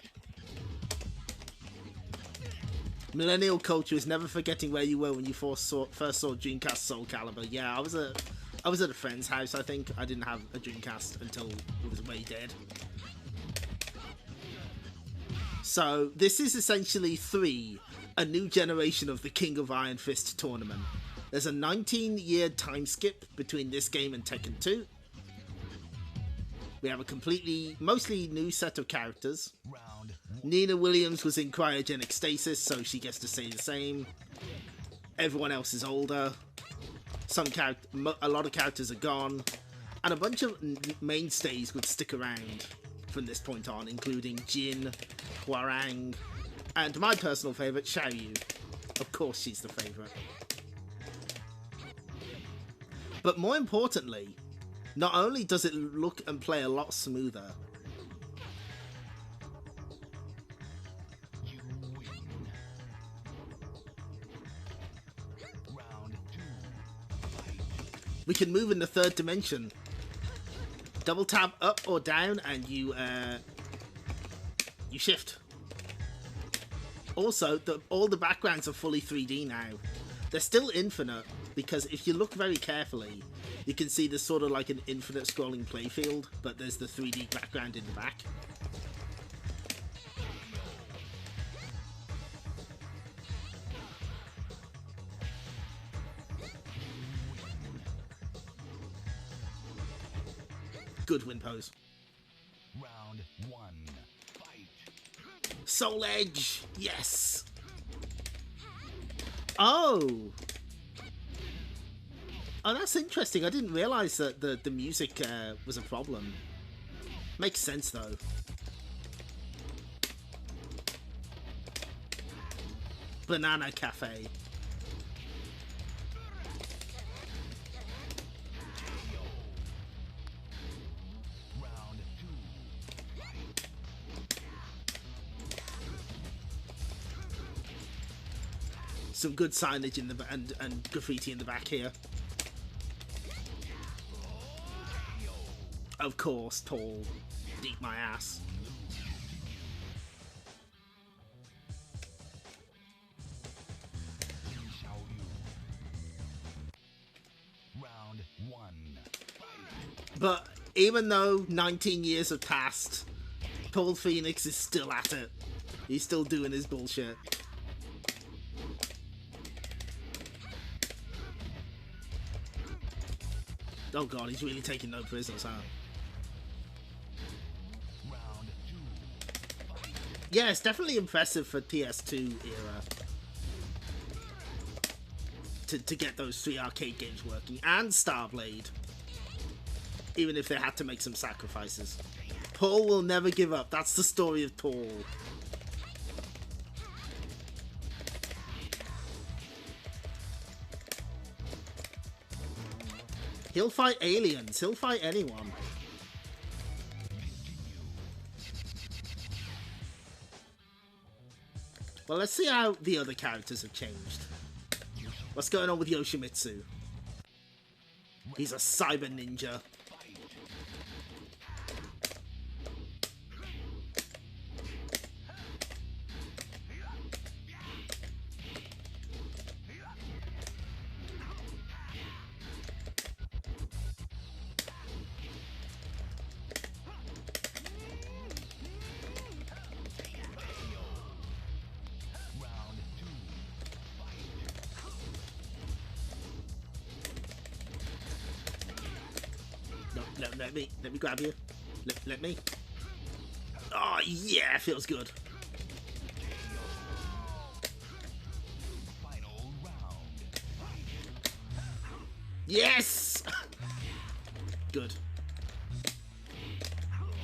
Millennial culture is never forgetting where you were when you first saw Dreamcast Soul Calibur. Yeah, I was at a friend's house, I think. I didn't have a Dreamcast until it was way dead. So, this is essentially 3, a new generation of the King of Iron Fist tournament. There's a 19-year time skip between this game and Tekken 2. We have a mostly new set of characters. Round 1. Nina Williams was in cryogenic stasis, so she gets to stay the same. Everyone else is older. A lot of characters are gone. And a bunch of mainstays would stick around from this point on, including Jin, Hwarang, and my personal favourite, Xiaoyu. Of course she's the favourite. But more importantly, not only does it look and play a lot smoother, You win. Round 2. Fight. we can move in the 3rd dimension. Double tap up or down and you shift. Also, all the backgrounds are fully 3D now. They're still infinite, because if you look very carefully, you can see there's sort of like an infinite scrolling playfield, but there's the 3D background in the back. Good win pose. Round 1. Fight. Soul Edge! Yes! Oh! Oh, that's interesting. I didn't realise that the music was a problem. Makes sense, though. Banana Cafe. Round 2. Fight. Some good signage in the and graffiti in the back here. Of course, tall. Beat my ass. Round 1. Fight. But even though 19 years have passed, Paul Phoenix is still at it. He's still doing his bullshit. Oh god, he's really taking no prisoners, huh? Round 2. Fight. Yeah, it's definitely impressive for PS2 era to get those 3 arcade games working, and Starblade, even if they had to make some sacrifices. Paul will never give up. That's the story of Paul. He'll fight aliens. He'll fight anyone. Well, let's see how the other characters have changed. What's going on with Yoshimitsu? He's a cyber ninja. Round 2. Fight. No, let me grab you. Let me. Oh yeah, feels good. Final round. Yes. Good.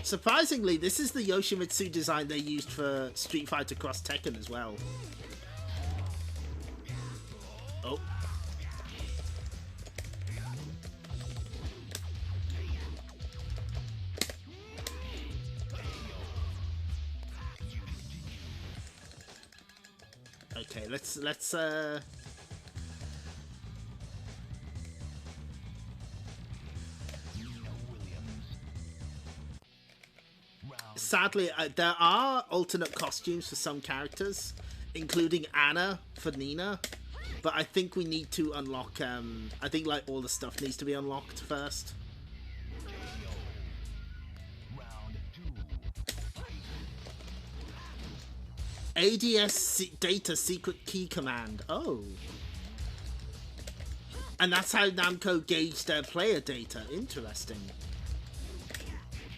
Surprisingly, this is the Yoshimitsu design they used for Street Fighter Cross Tekken as well. Oh. Okay, let's sadly, there are alternate costumes for some characters, including Anna for Nina, but I think we need to unlock, I think like all the stuff needs to be unlocked first. ADS data secret key command. Oh. And that's how Namco gauged their player data. Interesting.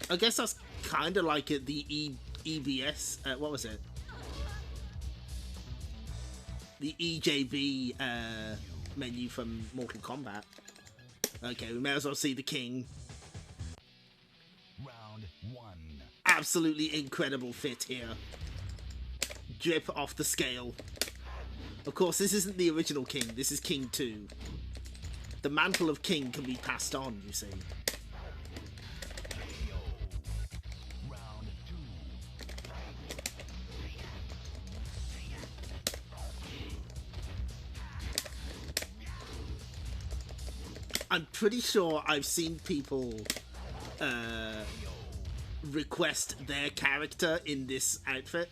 I guess that's kind of like the EBS, what was it? The EJB menu from Mortal Kombat. Okay, we may as well see the king. Round 1. Absolutely incredible fit here. Drip off the scale. Of course, this isn't the original king. This is King 2. The mantle of king can be passed on, you see. Round 2. I'm pretty sure I've seen people request their character in this outfit.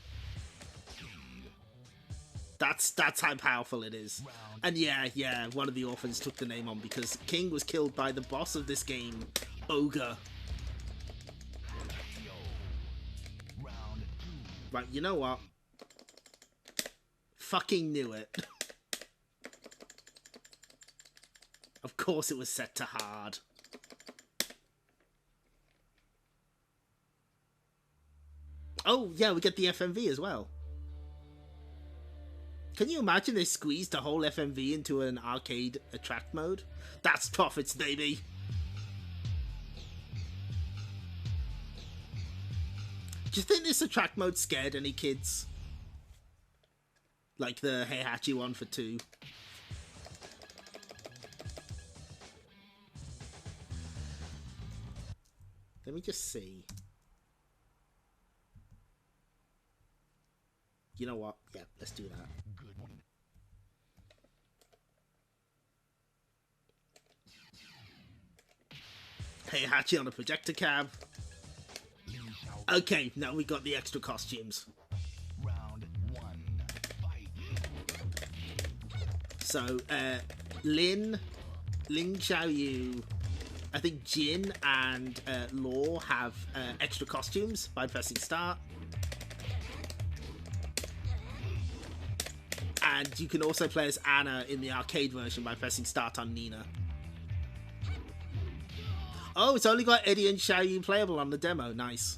That's how powerful it is. And yeah, one of the orphans took the name on because King was killed by the boss of this game, Ogre. Round 2. Right, you know what? Fucking knew it. Of course it was set to hard. Oh, yeah, we get the FMV as well. Can you imagine they squeezed the whole FMV into an arcade attract mode? That's profits, baby! Do you think this attract mode scared any kids? Like the Heihachi one for 2? Let me just see. You know what? Yeah, let's do that. Good one. Heihachi on a projector cab. Okay, now we got the extra costumes. Round 1. Fight. So, Ling Xiaoyu, I think Jin and Law have extra costumes by pressing start. And you can also play as Anna in the arcade version by pressing start on Nina. Oh, it's only got Eddie and Xiaoyu playable on the demo. Nice.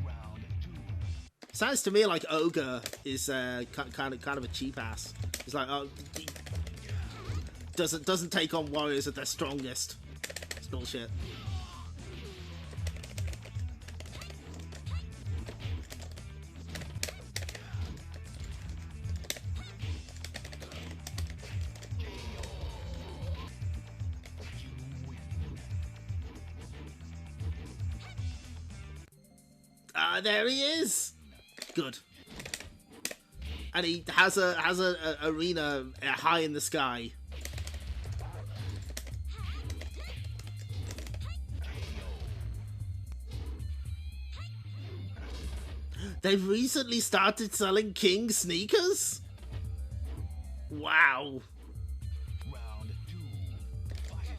Round 2. Sounds to me like Ogre is kind of a cheap ass. It's like, oh, he doesn't take on warriors at their strongest. It's bullshit. There he is. Good. And he has a arena high in the sky. They've recently started selling King sneakers? Wow. Round 2. Fight.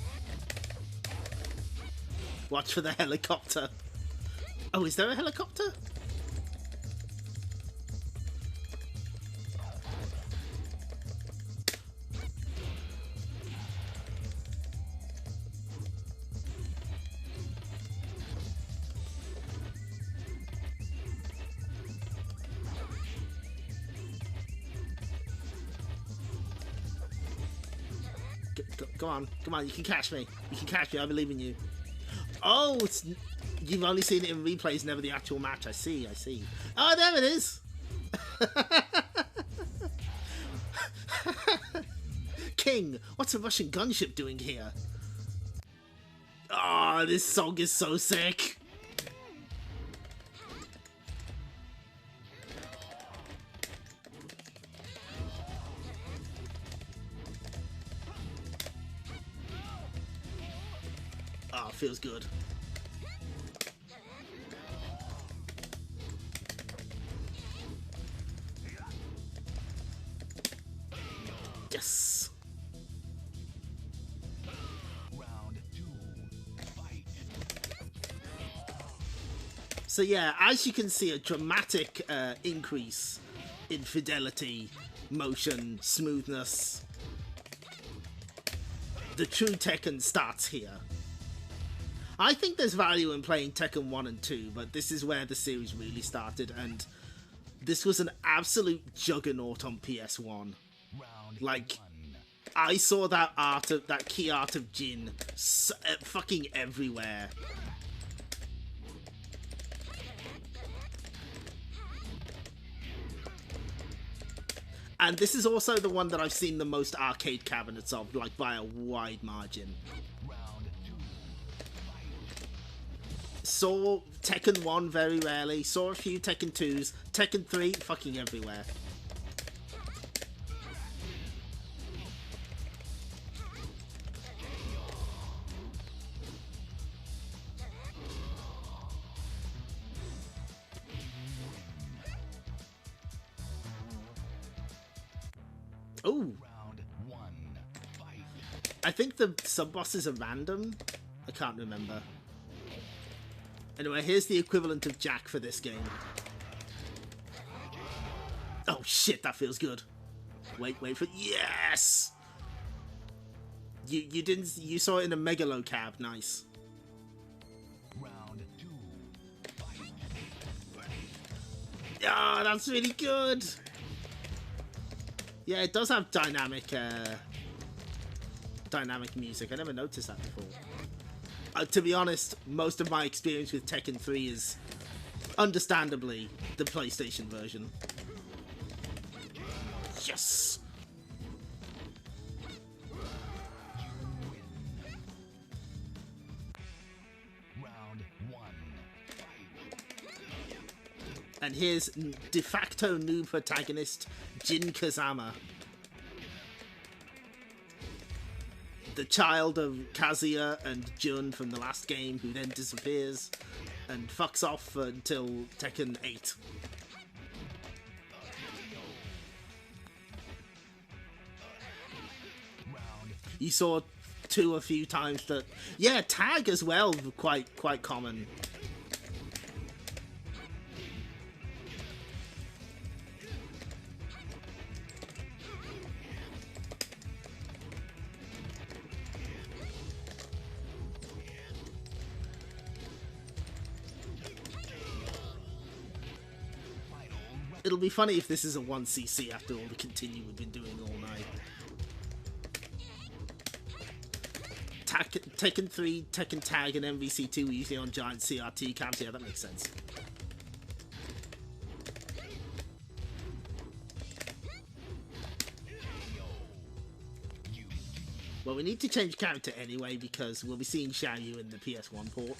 Watch for the helicopter. Oh, is there a helicopter? Come on, come on, you can catch me. You can catch me, I believe in you. Oh, you've only seen it in replays, never the actual match. I see, I see. Oh, there it is! King, what's a Russian gunship doing here? Oh, this song is so sick. Oh, feels good. Yes. Round 2. Fight. So yeah, as you can see, a dramatic increase in fidelity, motion, smoothness. The true Tekken starts here. I think there's value in playing Tekken 1 and 2, but this is where the series really started, and this was an absolute juggernaut on PS1. Round Like, 1. I saw that key art of Jin fucking everywhere. And this is also the one that I've seen the most arcade cabinets of, like by a wide margin. Round 2. Saw Tekken 1 very rarely, saw a few Tekken 2s, Tekken 3 fucking everywhere. Ooh, Round 1. Fight. I think the sub-bosses are random. I can't remember. Anyway, here's the equivalent of Jack for this game. Oh shit, that feels good. Wait for yes. You saw it in a Megalo cab, nice. Round 2. Fight. Oh, that's really good. Yeah, it does have dynamic music. I never noticed that before. To be honest, most of my experience with Tekken 3 is, understandably, the PlayStation version. Yes! Round 1. Fight. And here's de facto new protagonist, Jin Kazama. The child of Kazuya and Jun from the last game, who then disappears and fucks off until Tekken 8. Round. You saw 2 a few times, that yeah, tag as well, quite common. It'll be funny if this is a 1cc after all the continue we've been doing all night. Tekken 3, Tekken Tag, and MVC2 were usually on giant CRT cams. Yeah, that makes sense. Well, we need to change character anyway, because we'll be seeing Xiaoyu in the PS1 port.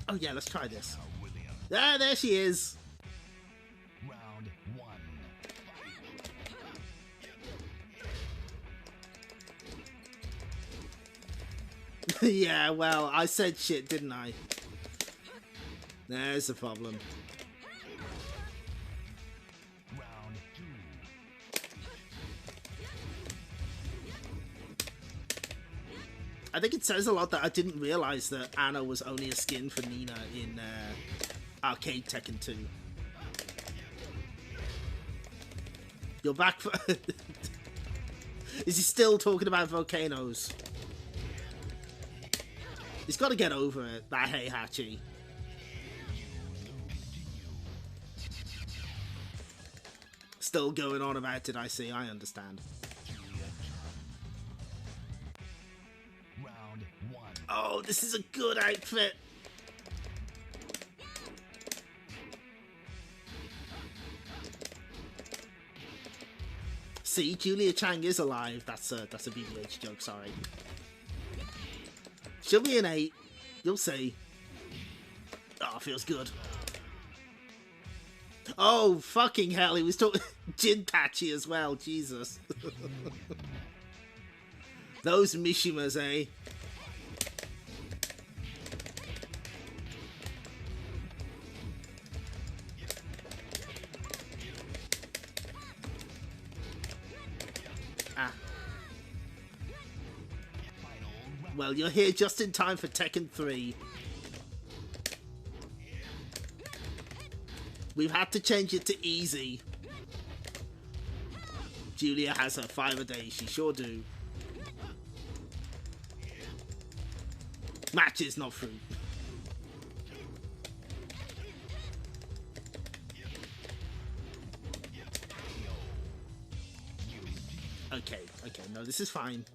Oh yeah, let's try this. William. Ah, there she is. Round 1. Fight. Yeah, well, I said shit, didn't I? There's the problem. Round 2. I think it says a lot that I didn't realise that Anna was only a skin for Nina in Arcade Tekken 2. You're back for... Is he still talking about volcanoes? He's got to get over it, that Heihachi. still going on about it, I see. I understand. Round 1. Oh, this is a good outfit. See, Julia Chang is alive. That's a BBH joke, sorry. She'll be an 8. You'll see. Oh, feels good. Oh, fucking hell, he was talking Jintachi as well, Jesus. Those Mishimas, eh? Ah. Well, you're here just in time for Tekken 3. We've had to change it to easy. Julia has her 5 a day, she sure do. Matches, not fruit. Okay, no, this is fine.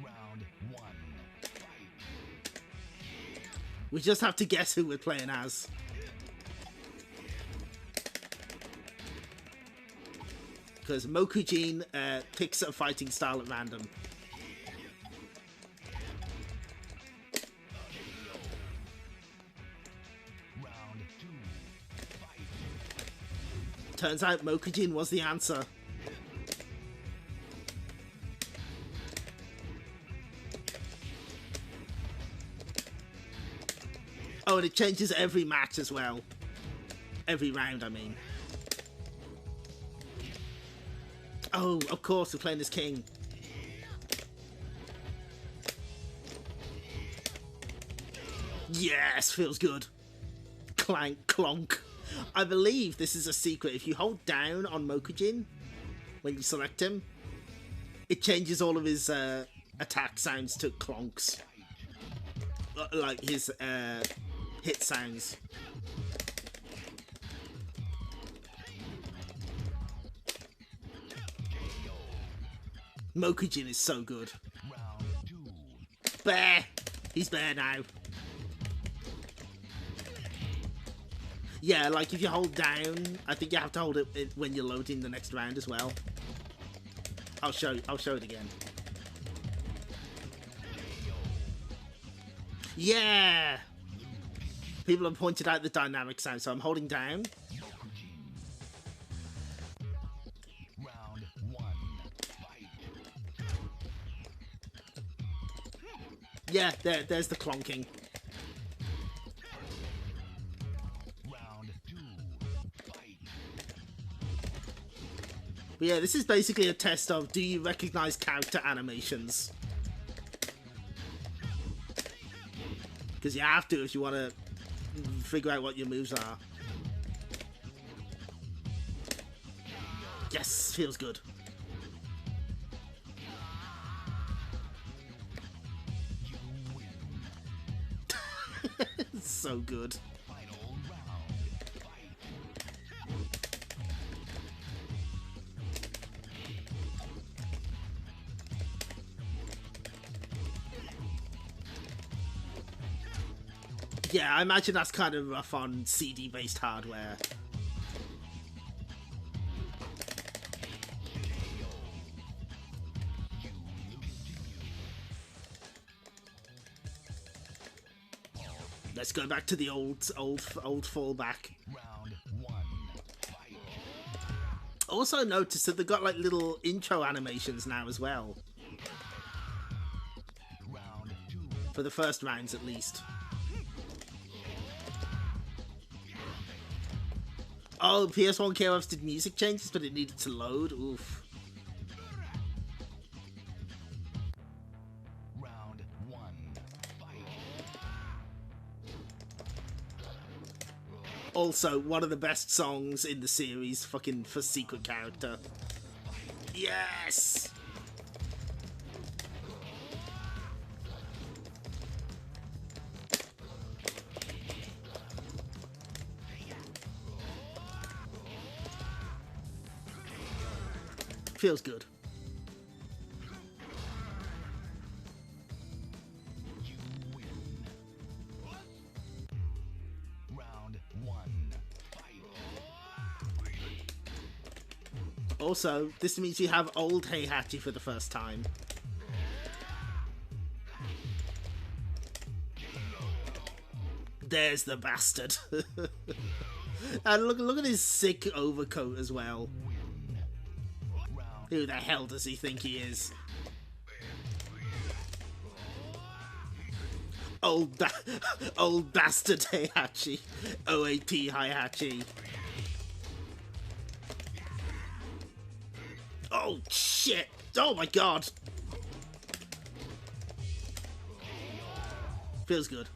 Round 1. Fight. We just have to guess who we're playing as. Because Mokujin picks a fighting style at random. Round 2. Fight. Turns out Mokujin was the answer. Oh, and it changes every match as well. Every round, I mean. Oh, of course, we're playing as King. Yes, feels good. Clank, clonk. I believe this is a secret. If you hold down on Mokujin, when you select him, it changes all of his attack sounds to clonks. Like his hit sounds. Mokujin is so good. Round 2. Bear! He's Bear now. Yeah, like if you hold down, I think you have to hold it when you're loading the next round as well. I'll show it again. Yeah! People have pointed out the dynamic sound, so I'm holding down. Round 1. Fight. Yeah, there's the clonking. Round 2. Fight. But yeah, this is basically a test of, do you recognize character animations? Because you have to if you want to figure out what your moves are. Yes, feels good. It's so good. Final round. Fight. Yeah, I imagine that's kind of rough on CD-based hardware. Let's go back to the old fallback. Round 1. Fight. Also noticed that they've got like little intro animations now as well. Round 2. For the first rounds at least. Oh, PS1 KOFs did music changes, but it needed to load. Oof. Round 1. Fight. Also, one of the best songs in the series, fucking for secret character. Yes! Feels good. You win. Round 1. Fight. Also, this means you have old Heihachi for the first time. There's the bastard. And look at his sick overcoat as well. Who the hell does he think he is? Old bastard Heihachi. OAP Heihachi. Oh shit! Oh my god! Feels good.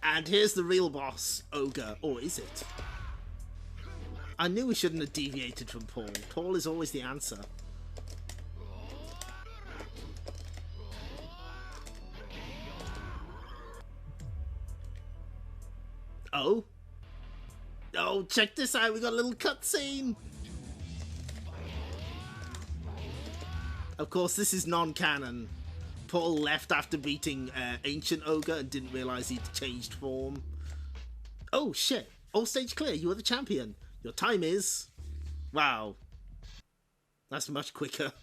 And here's the real boss, Ogre. Or is it? I knew we shouldn't have deviated from Paul. Paul is always the answer. Oh? Oh, check this out. We got a little cutscene. Of course, this is non-canon. Paul left after beating Ancient Ogre and didn't realise he'd changed form. Oh, shit. All stage clear. You are the champion. Your time is... Wow. That's much quicker.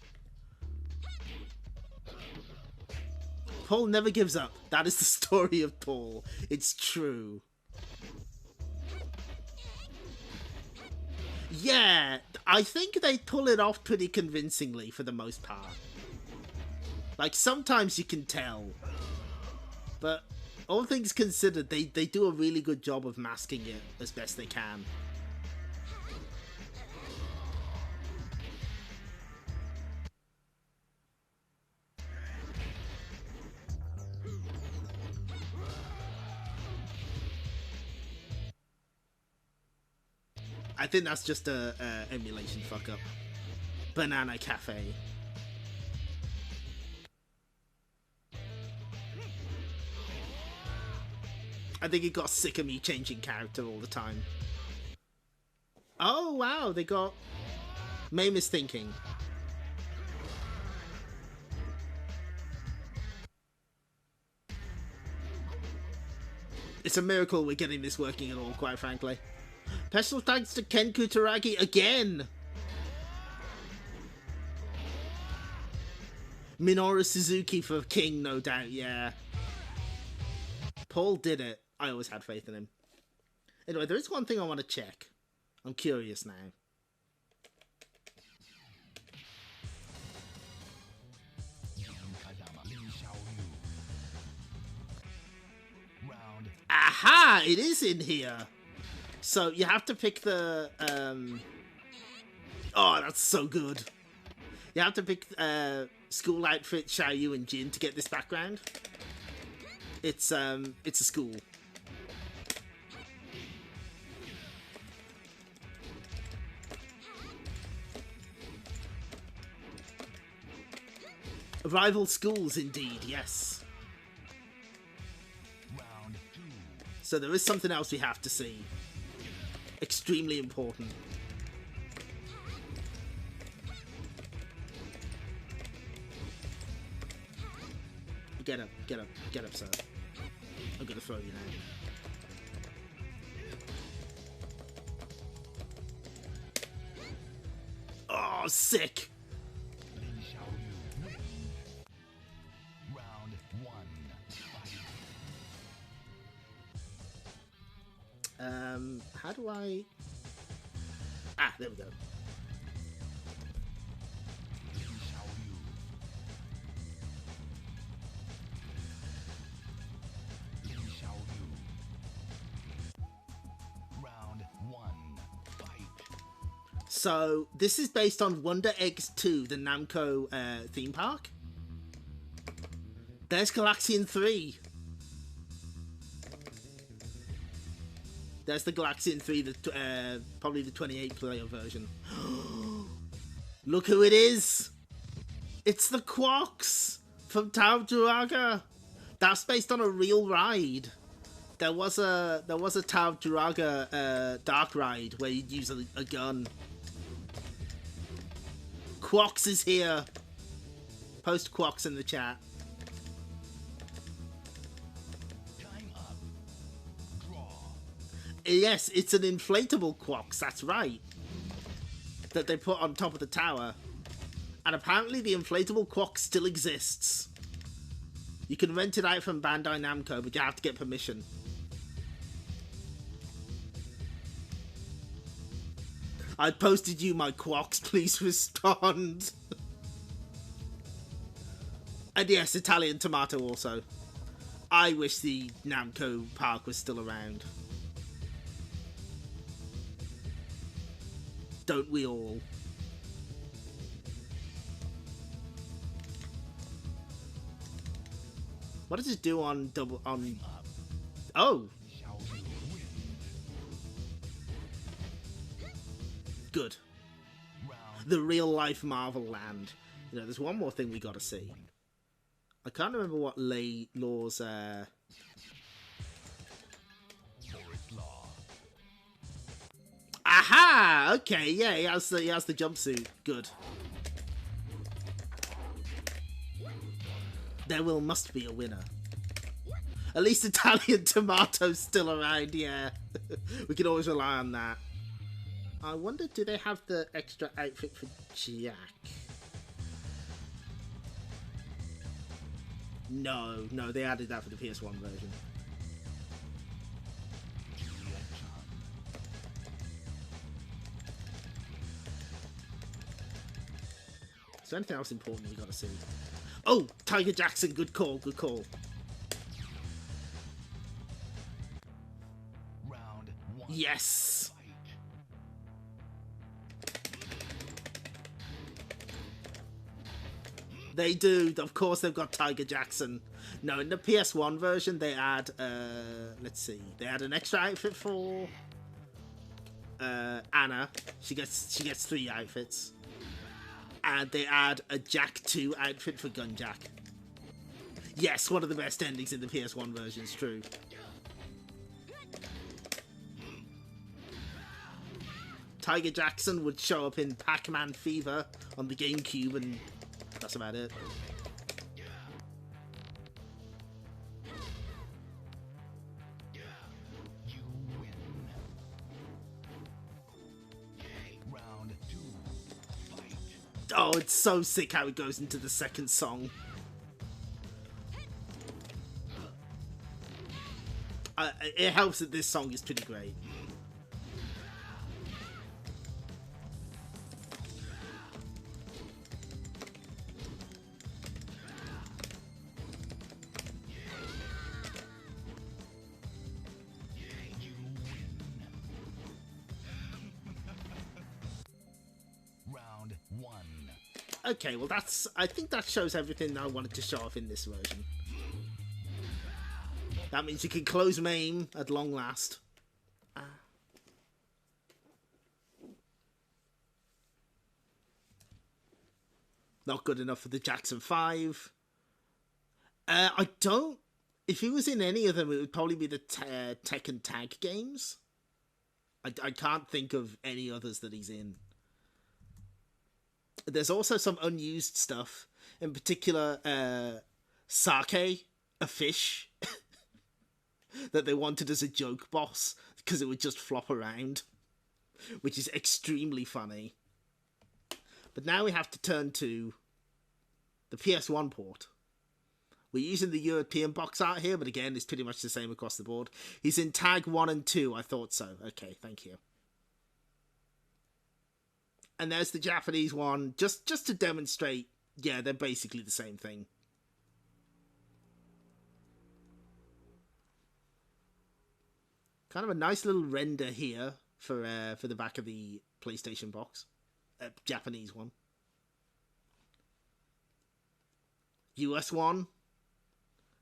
Paul never gives up. That is the story of Paul. It's true. Yeah, I think they pull it off pretty convincingly for the most part. Like, sometimes you can tell. But all things considered, they do a really good job of masking it as best they can. I think that's just a emulation fuck up. Banana Cafe. I think it got sick of me changing character all the time. Oh wow, they got Mame is thinking. It's a miracle we're getting this working at all, quite frankly. Special thanks to Ken Kutaragi again! Minoru Suzuki for King, no doubt, yeah. Paul did it. I always had faith in him. Anyway, there is one thing I want to check. I'm curious now. Aha! It is in here! So you have to pick the oh, that's so good. You have to pick school outfit, Xiaoyu and Jin to get this background. It's a school. Rival schools indeed, yes. Round 2. So there is something else we have to see. Extremely important. Get up, sir. I'm gonna throw you now. Oh, sick! Round 1. Fight. How do I... Ah, there we go. Round 1. Fight. So, this is based on Wonder Eggs 2, the Namco theme park. There's Galaxian 3. There's the Galaxian 3, probably the 28-player version. Look who it is! It's the Quox from Tau Duraga! That's based on a real ride. There was a Tower of Duraga dark ride where you'd use a gun. Quox is here. Post Quox in the chat. Time up. Draw. Yes, it's an inflatable Quox, that's right. That they put on top of the tower. And apparently the inflatable Quox still exists. You can rent it out from Bandai Namco, but you have to get permission. I posted you my Quox, please respond. And yes, Italian Tomato also. I wish the Namco park was still around. Don't we all? What does it do on double on? Oh, good. The real life Marvel land. You know, there's one more thing we got to see. I can't remember what Law's. Forest law. Aha! Okay, yeah, he has the jumpsuit. Good. There must be a winner. At least Italian Tomato's still around, yeah. We can always rely on that. I wonder, do they have the extra outfit for Jack? No, they added that for the PS1 version. Is there anything else important we gotta see? Oh, Tiger Jackson, good call, good call. Round one. Yes! They do, of course they've got Tiger Jackson. No, in the PS1 version they add, let's see, they add an extra outfit for Anna. She gets 3 outfits. And they add a Jack 2 outfit for Gunjack. Yes, one of the best endings in the PS1 version, it's true. Tiger Jackson would show up in Pac-Man Fever on the GameCube, and that's about it. You win. Round two. Fight. Oh, it's so sick how it goes into the second song. It helps that this song is pretty great. Round one. Okay, well I think that shows everything I wanted to show off in this version. That means you can close MAME at long last. Not good enough for the Jackson 5. I don't... If he was in any of them, it would probably be the Tekken Tag games. I can't think of any others that he's in. There's also some unused stuff. In particular, Sake, a fish, that they wanted as a joke boss, because it would just flop around, which is extremely funny. But now we have to turn to the PS1 port. We're using the European box art here, but again, it's pretty much the same across the board. He's in tag 1 and 2, I thought so. Okay, thank you. And there's the Japanese one, just to demonstrate, yeah, they're basically the same thing. Kind of a nice little render here for the back of the PlayStation box. Japanese one. US one.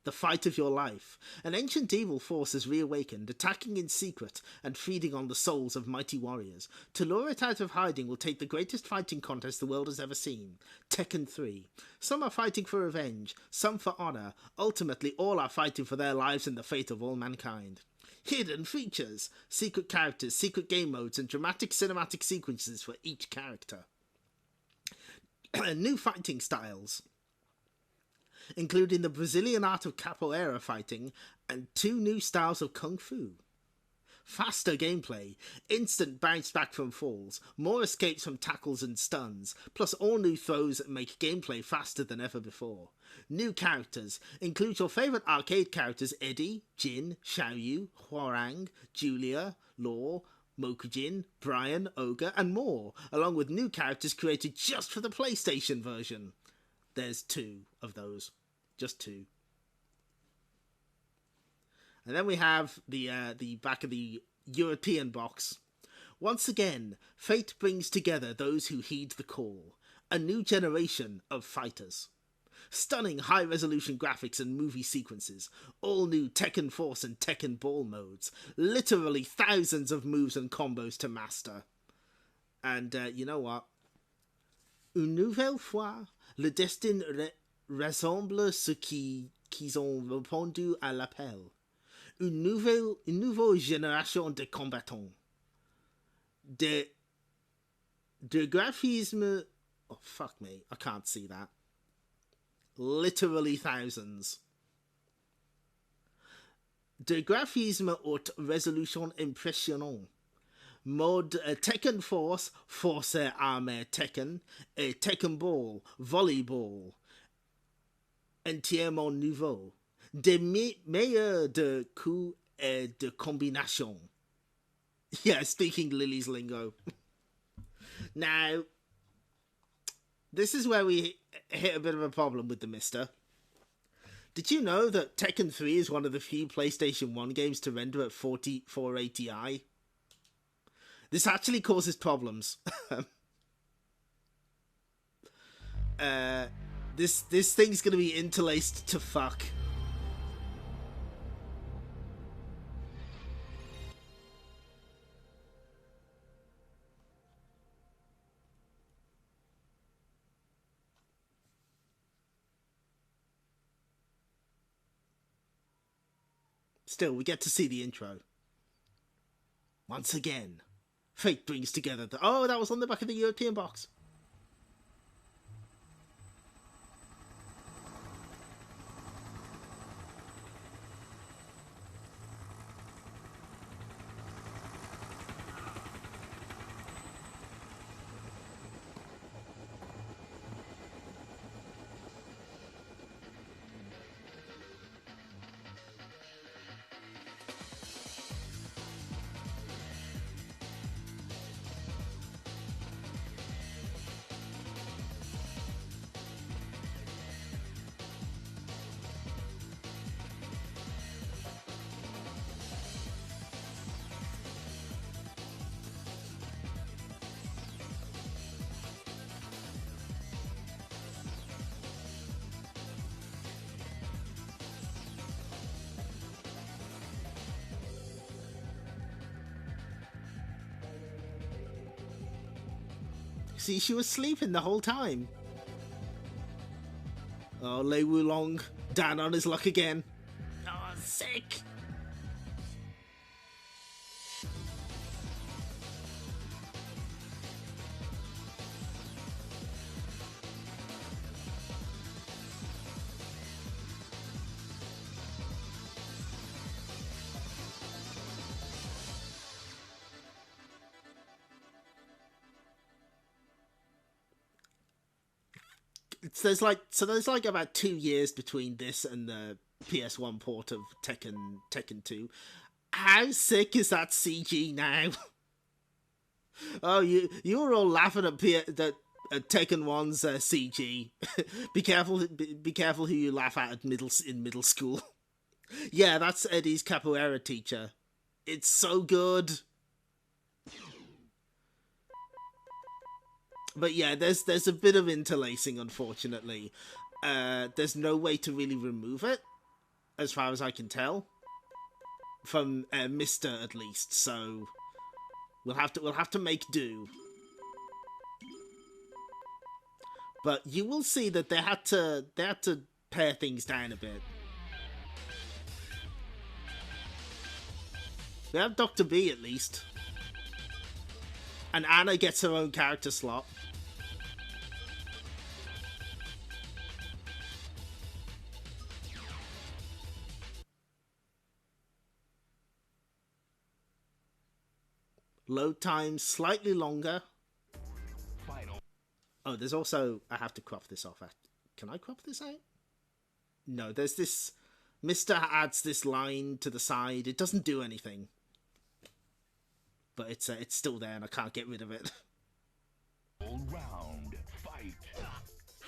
the fight of your life. An ancient evil force has reawakened, attacking in secret and feeding on the souls of mighty warriors. To lure it out of hiding will take the greatest fighting contest the world has ever seen, Tekken 3. Some are fighting for revenge, some for honor. Ultimately, all are fighting for their lives and the fate of all mankind. Hidden features, secret characters, secret game modes, and dramatic cinematic sequences for each character. New fighting styles, including the Brazilian art of capoeira fighting and 2 new styles of kung fu. Faster gameplay, instant bounce back from falls, more escapes from tackles and stuns, plus all new throws that make gameplay faster than ever before. New characters include your favourite arcade characters Eddie, Jin, Xiaoyu, Huarang, Julia, Law, Mokujin, Brian, Ogre, and more, along with new characters created just for the PlayStation version. There's 2 of those. Just 2. And then we have the back of the European box. Once again, fate brings together those who heed the call. A new generation of fighters. Stunning high-resolution graphics and movie sequences. All new Tekken Force and Tekken Ball modes. Literally thousands of moves and combos to master. And you know what? Une nouvelle fois, le destin ressemble ceux qui ont répondu à l'appel. Une nouvelle génération de combattants. De graphisme... Oh, fuck me. I can't see that. Literally thousands. De graphisme haute résolution impressionnant. Mode Tekken Force, Force Armée Tekken, et Tekken Ball, Volleyball. Entièrement nouveau. Des meilleurs de coups et de combinaisons. Yeah, speaking Lily's lingo. Now, this is where we hit a bit of a problem with the mister. Did you know that Tekken 3 is one of the few PlayStation 1 games to render at 480i? This actually causes problems. This thing's gonna be interlaced to fuck. Still, we get to see the intro. Once again, fate brings together the... Oh, that was on the back of the European box. See, she was sleeping the whole time. Oh, Lei Wulong, down on his luck again. Oh, sick. There's like about 2 years between this and the PS1 port of Tekken 2. How sick is that CG now? Oh, you were all laughing at Tekken 1's CG. Be careful who you laugh at in middle school. Yeah, that's Eddie's capoeira teacher. It's so good. But yeah, there's a bit of interlacing, unfortunately. There's no way to really remove it. as far as I can tell, from Mister at least. So we'll have to make do. But you will see that they had to pare things down a bit. We have Dr. B at least. And Anna gets her own character slot. Load time slightly longer. Final. Oh, there's also... I have to crop this off. Can I crop this out? No, there's this... Mr. adds this line to the side. It doesn't do anything. But it's still there and I can't get rid of it. All round. Fight.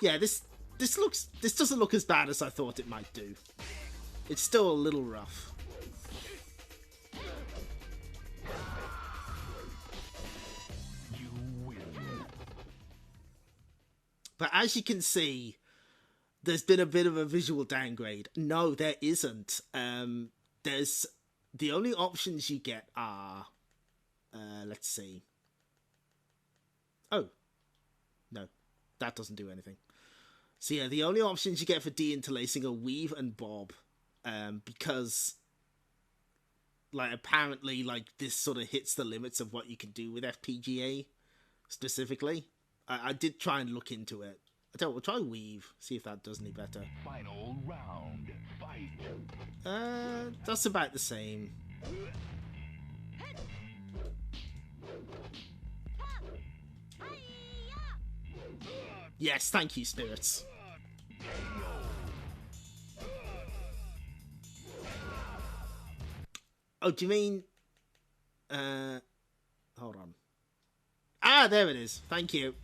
Yeah, this doesn't look as bad as I thought it might do. It's still a little rough. You win. But as you can see, there's been a bit of a visual downgrade. No, there isn't. There's... The only options you get are... let's see. Oh. No. That doesn't do anything. So yeah, the only options you get for de-interlacing are weave and bob. Because... Like, apparently, like, this sort of hits the limits of what you can do with FPGA. Specifically. I did try and look into it. I tell you what, we'll try weave. See if that does any better. Final round. Fight. That's about the same. Yes, thank you, spirits. Oh, do you mean... hold on. Ah, there it is. Thank you.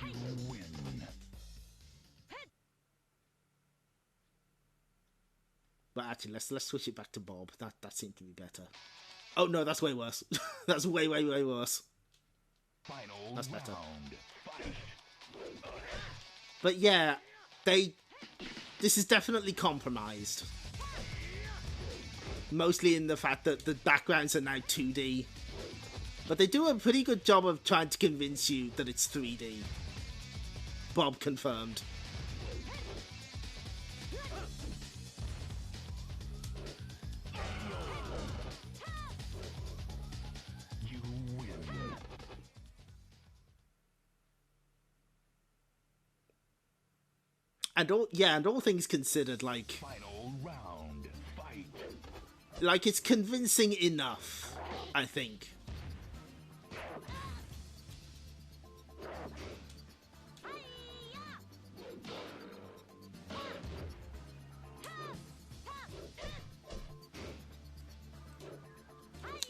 You win. But actually, let's switch it back to Bob. That seemed to be better. Oh no, that's way worse. That's way worse. Final That's better. round. Fight. But yeah, this is definitely compromised. Mostly in the fact that the backgrounds are now 2D. But they do a pretty good job of trying to convince you that it's 3D. Bob confirmed. You win. And all things considered, like... Final round. Fight. Like, it's convincing enough, I think.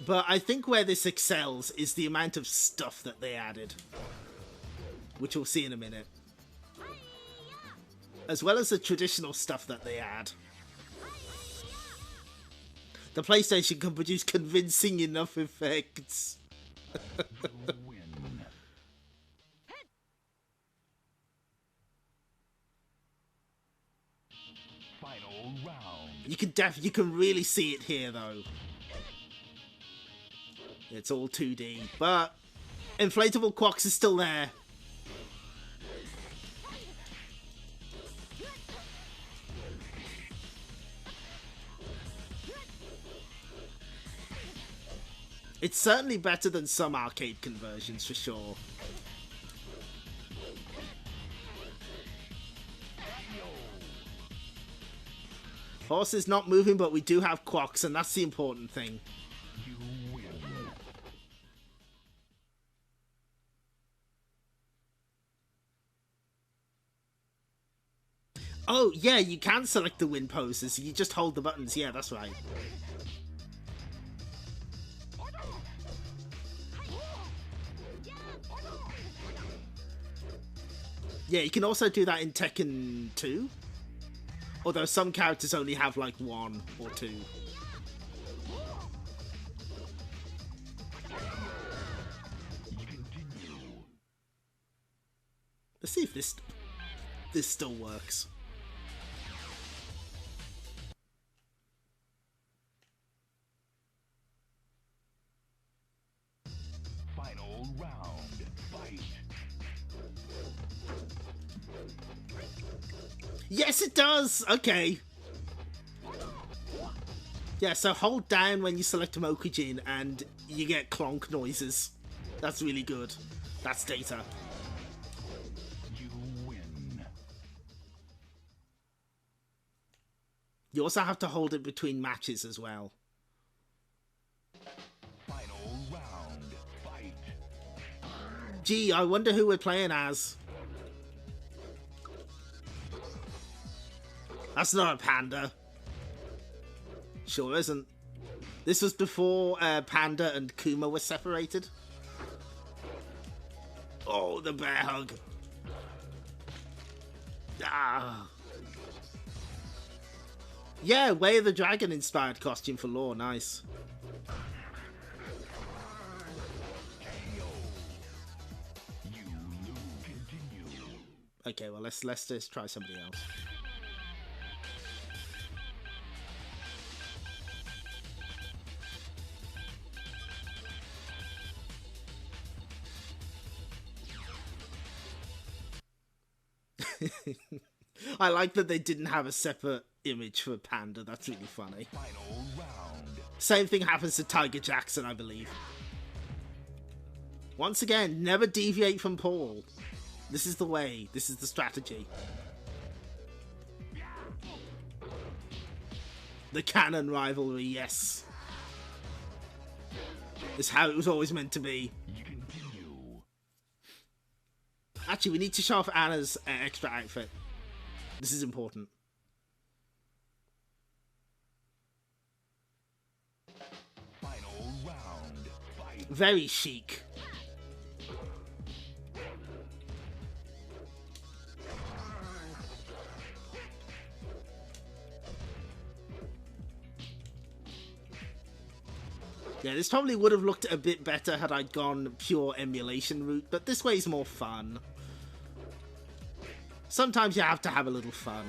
But I think where this excels is the amount of stuff that they added. Which we'll see in a minute. As well as the traditional stuff that they add. The PlayStation can produce convincing enough effects. You win. Final round. You can really see it here though. It's all 2D, but inflatable Quox is still there. It's certainly better than some arcade conversions, for sure. Horse is not moving, but we do have Quox, and that's the important thing. You win. Oh, yeah, you can select the win poses. You just hold the buttons. Yeah, that's right. Yeah, you can also do that in Tekken 2. Although some characters only have like 1 or 2. Let's see if this still works. Yes, it does! Okay. Yeah, so hold down when you select Mokujin and you get clonk noises. That's really good. That's data. You win. You also have to hold it between matches as well. Final round. Fight. Gee, I wonder who we're playing as. That's not a panda. Sure isn't. This was before Panda and Kuma were separated. Oh, the bear hug. Ah. Yeah, Way of the Dragon inspired costume for Law. Nice. You lose. Continue. Okay, well let's just try somebody else. I like that they didn't have a separate image for Panda. That's really funny. Final round. Same thing happens to Tiger Jackson, I believe. Once again, never deviate from Paul. This is the way. This is the strategy. The canon rivalry, yes. It's how it was always meant to be. You continue. Actually, we need to show off Anna's extra outfit. This is important. Final round. Fight. Very chic. Yeah, this probably would have looked a bit better had I gone pure emulation route, but this way is more fun. Sometimes you have to have a little fun.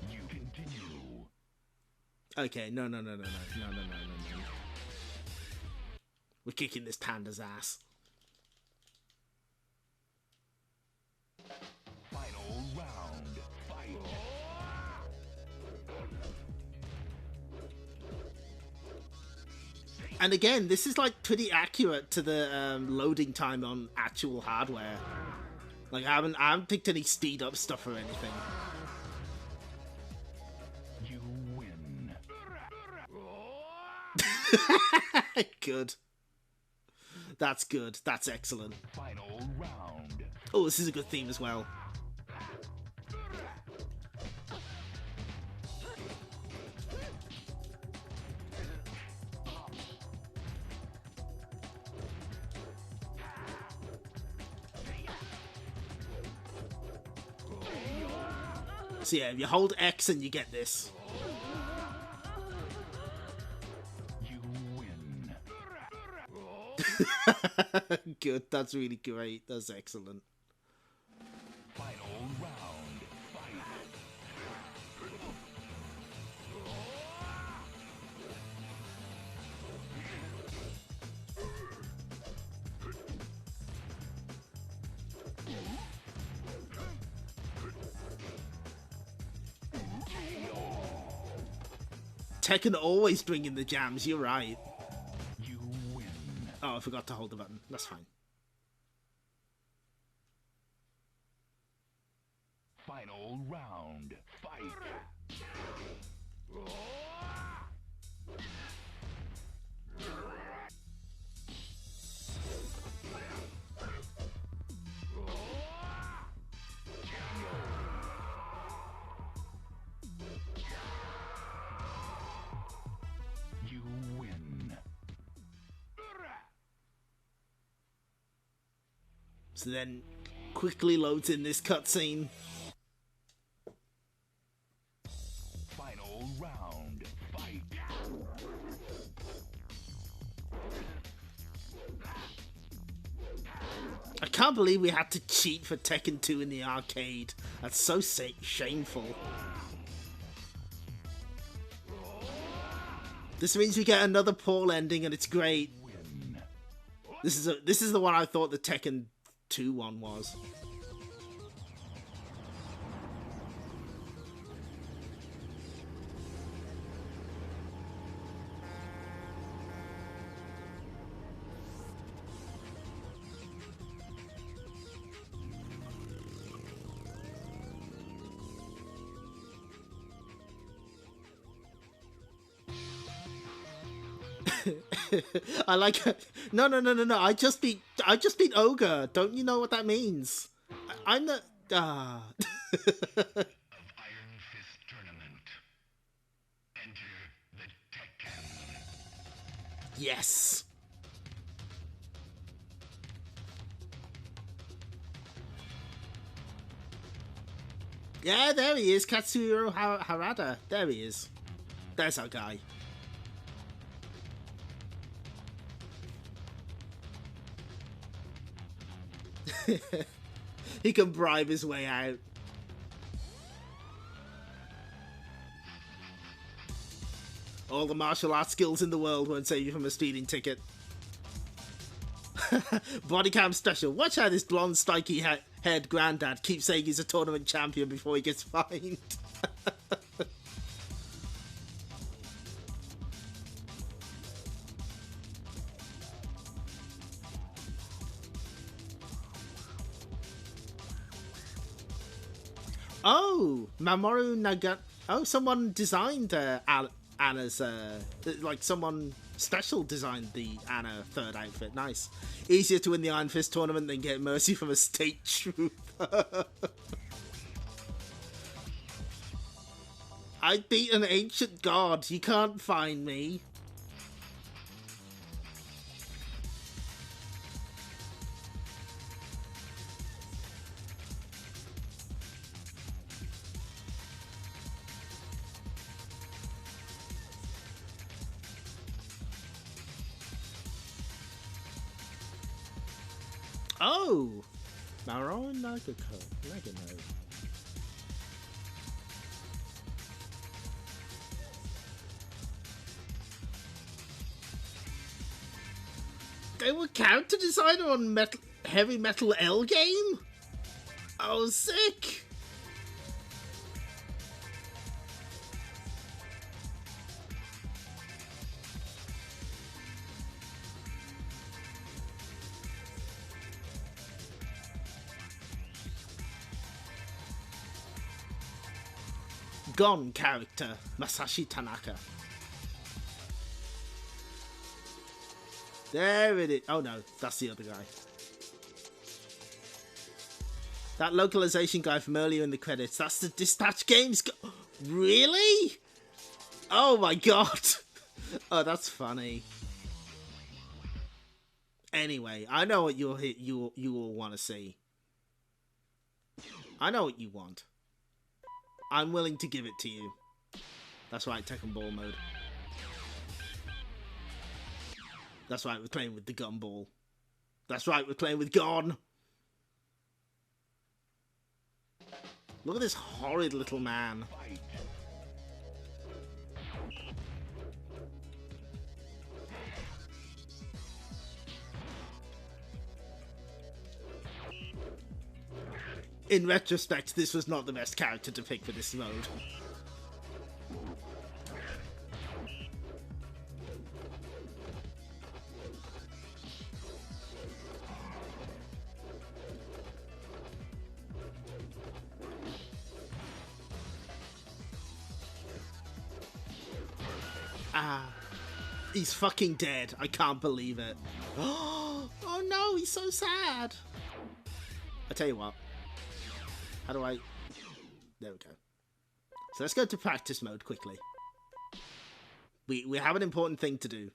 You continue. Okay, no. We're kicking this panda's ass. Final round. Fight. And again, this is like pretty accurate to the loading time on actual hardware. Like I haven't picked any speed up stuff or anything. You win. Good. That's good. That's excellent. Final round. Oh, this is a good theme as well. So yeah, you hold X and you get this. You win. Good, that's really great. That's excellent. Final round. Fight. Tekken always bringing the jams, you're right. You win. Oh, I forgot to hold the button. That's fine. Final round. Fight. You win. So then quickly loads in this cutscene. Final round. Fight. I can't believe we had to cheat for Tekken 2 in the arcade. That's so shameful. This means we get another Paul ending and it's great. Win. This is the one I thought the Tekken 2 one was. I like it. No, no, no, no, no. I just beat Ogre. Don't you know what that means? I'm the Of Iron Fist Tournament. Enter the TEK-KEN. Yes. Yeah, there he is, Katsuhiro Harada. There he is. There's our guy. He can bribe his way out. All the martial arts skills in the world won't save you from a speeding ticket. Bodycam special. Watch how this blonde, spiky-haired granddad keeps saying he's a tournament champion before he gets fined. Oh, Mamoru Naga. Oh, someone designed Anna's. Like someone special designed the Anna third outfit. Nice. Easier to win the Iron Fist tournament than get mercy from a state trooper. I beat an ancient god. You can't find me. Oh! Maron Nagano. They were counter designer on Heavy Metal L game? Oh, sick! Gon character, Masashi Tanaka. There it is. Oh no, that's the other guy. That localization guy from earlier in the credits, that's the Dispatch Games guy. Really? Oh my god. Oh, that's funny. Anyway, I know what you all want to see. I know what you want. I'm willing to give it to you. That's right, Tekken Ball mode. That's right, we're playing with the gumball. That's right, we're playing with Gon. Look at this horrid little man. In retrospect, this was not the best character to pick for this mode. Ah, he's fucking dead. I can't believe it. Oh no, he's so sad. I tell you what. How do I... There we go. So let's go to practice mode quickly. We have an important thing to do.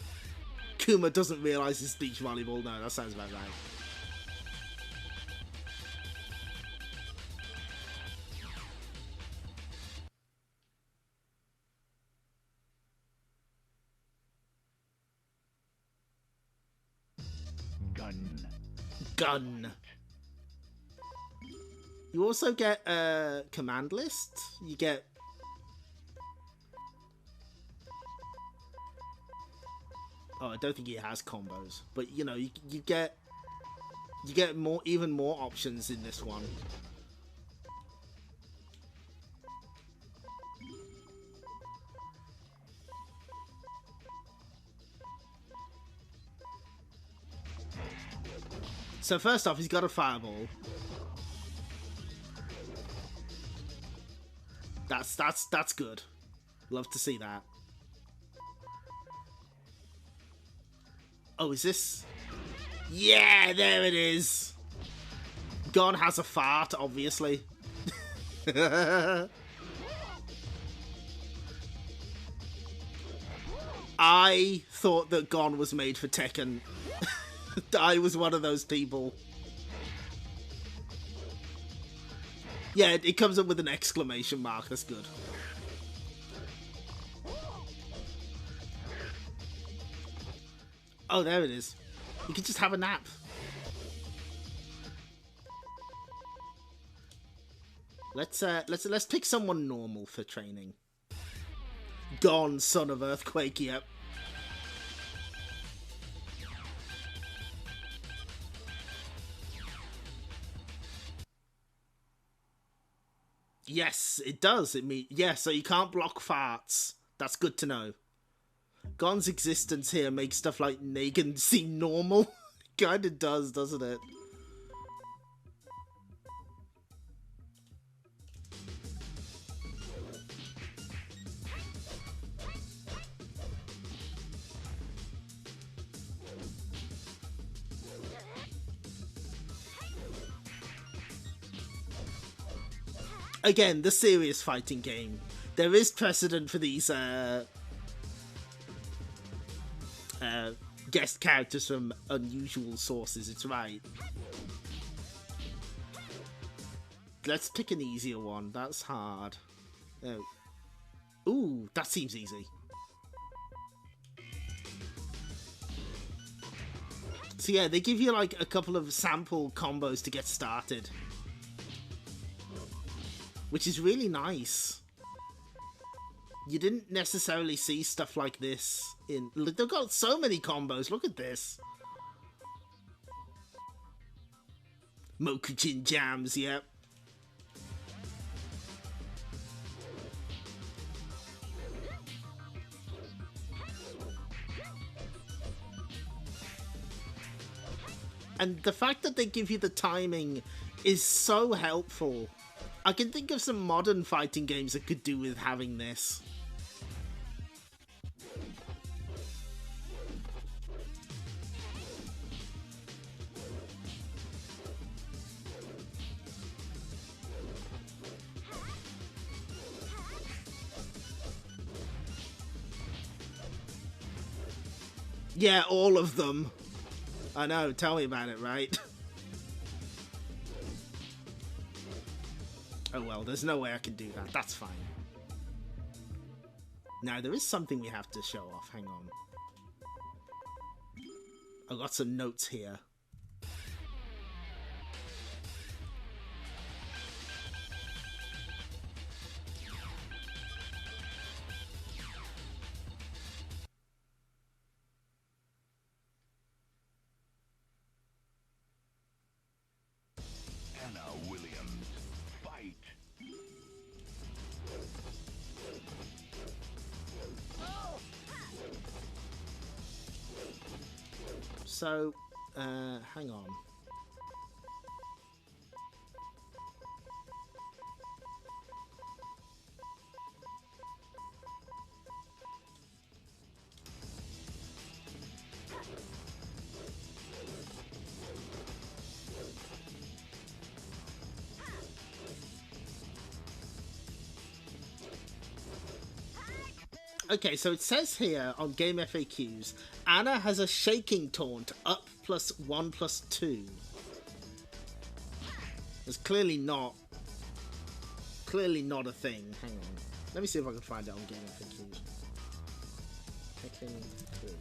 Kuma doesn't realise it's beach volleyball. No, that sounds about right. Gun. You also get a command list. You get... Oh, I don't think it has combos. But, you know, you get even more options in this one. So first off, he's got a fireball. That's good. Love to see that. Oh, is this? Yeah, there it is. Gon has a fart, obviously. I thought that Gon was made for Tekken. I was one of those people. Yeah, it comes up with an exclamation mark. That's good. Oh, there it is. You can just have a nap. Let's pick someone normal for training. Gon, son of Earthquake. Yep. Yes, it does. Yeah, so you can't block farts. That's good to know. Gon's existence here makes stuff like Negan seem normal. Kinda does, doesn't it? Again, the serious fighting game. There is precedent for these guest characters from unusual sources, it's right. Let's pick an easier one. That's hard. Oh. Ooh, that seems easy. So yeah, they give you like a couple of sample combos to get started. Which is really nice. You didn't necessarily see stuff like this in... Look, they've got so many combos. Look at this. Mokujin jams, yep. And the fact that they give you the timing is so helpful. I can think of some modern fighting games that could do with having this. Yeah, all of them. I know, tell me about it, right? Oh well, there's no way I can do that. That's fine. Now, there is something we have to show off. Hang on. I've got some notes here. So, hang on. Okay, so it says here on Game FAQs, Anna has a shaking taunt, up +1/+2. It's clearly not a thing. Hang on. Let me see if I can find it on Game FAQs. Tekken 3.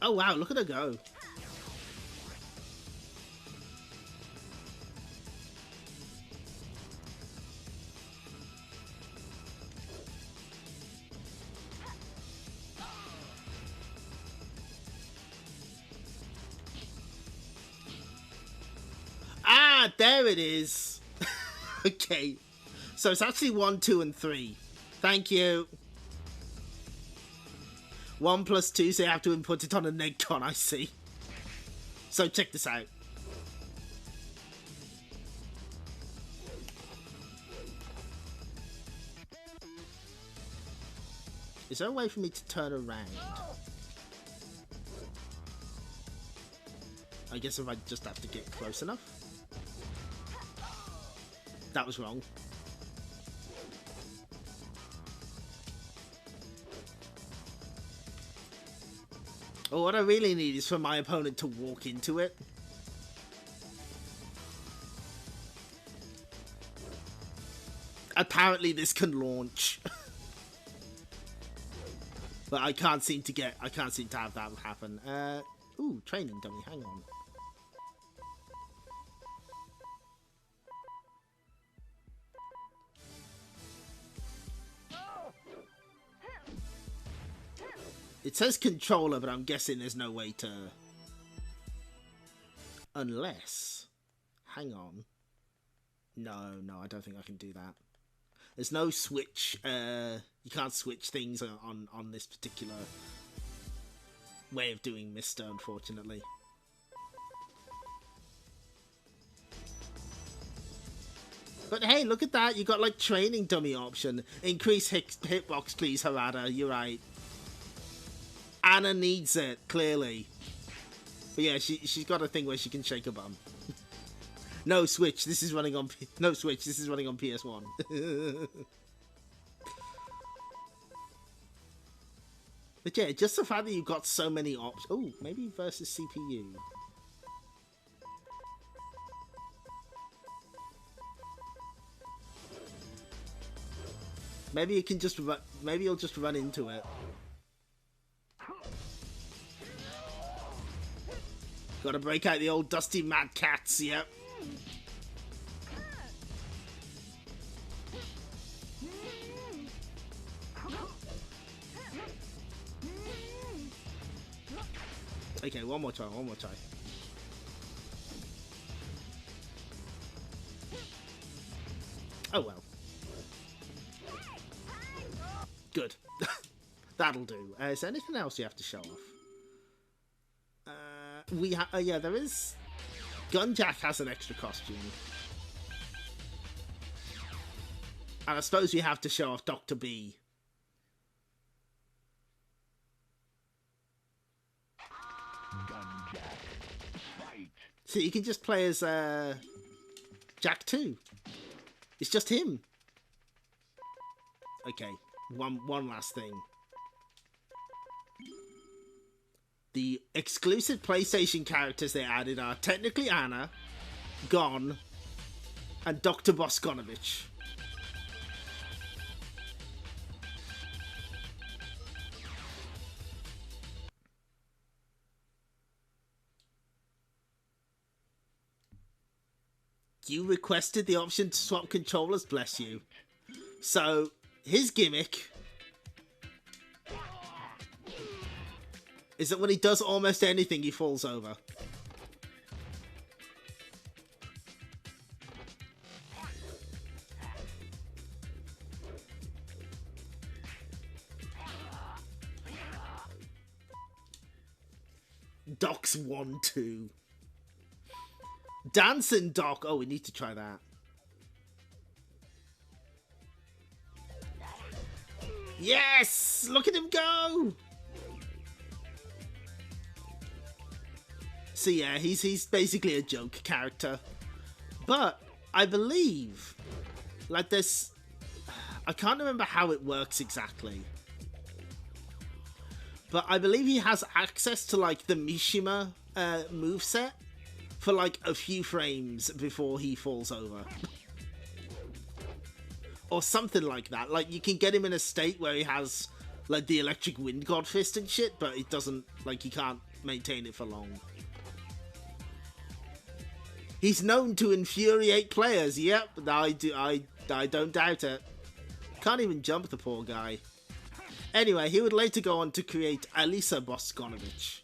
Oh wow, look at her go. Ah, there it is. Okay. So it's actually 1, 2, and 3. Thank you. 1 plus 2, so you have to input it on a neg-con, I see. So check this out. Is there a way for me to turn around? I guess if I just have to get close enough. That was wrong. Oh, what I really need is for my opponent to walk into it. Apparently this can launch. But I can't seem to have that happen. Ooh, training dummy, hang on. It says controller, but I'm guessing there's no way to... Unless... Hang on. No, I don't think I can do that. There's no switch, you can't switch things on this particular way of doing Mister, unfortunately. But hey, look at that, you got like training dummy option. Increase hitbox please, Harada, you're right. Anna needs it, clearly. But yeah, she's got a thing where she can shake a bum. No Switch. This is running on no Switch. This is running on PS1. But yeah, just the fact that you've got so many options. Oh, maybe versus CPU. Maybe you can just maybe you'll just run into it. Gotta break out the old dusty mad cats. Yep. Okay, one more try. Oh well. Good. That'll do. Is there anything else you have to show off? Yeah, there is. Gunjack has an extra costume. And I suppose we have to show off Dr. B. Gunjack, fight. So you can just play as Jack 2. It's just him. Okay, one last thing. The exclusive PlayStation characters they added are technically Anna, Gon, and Dr. Boskonovich. You requested the option to swap controllers, bless you. So, his gimmick is that when he does almost anything, he falls over. Doc's 1-2. Dancing Doc. Oh, we need to try that. Yes! Look at him go! So yeah, he's basically a joke character. But I believe, like this, I can't remember how it works exactly. But I believe he has access to like the Mishima moveset for like a few frames before he falls over. Or something like that. Like you can get him in a state where he has like the electric wind god fist and shit, but it doesn't, like he can't maintain it for long. He's known to infuriate players. Yep, I don't doubt it. Can't even jump, the poor guy. Anyway, he would later go on to create Alisa Boskonovich,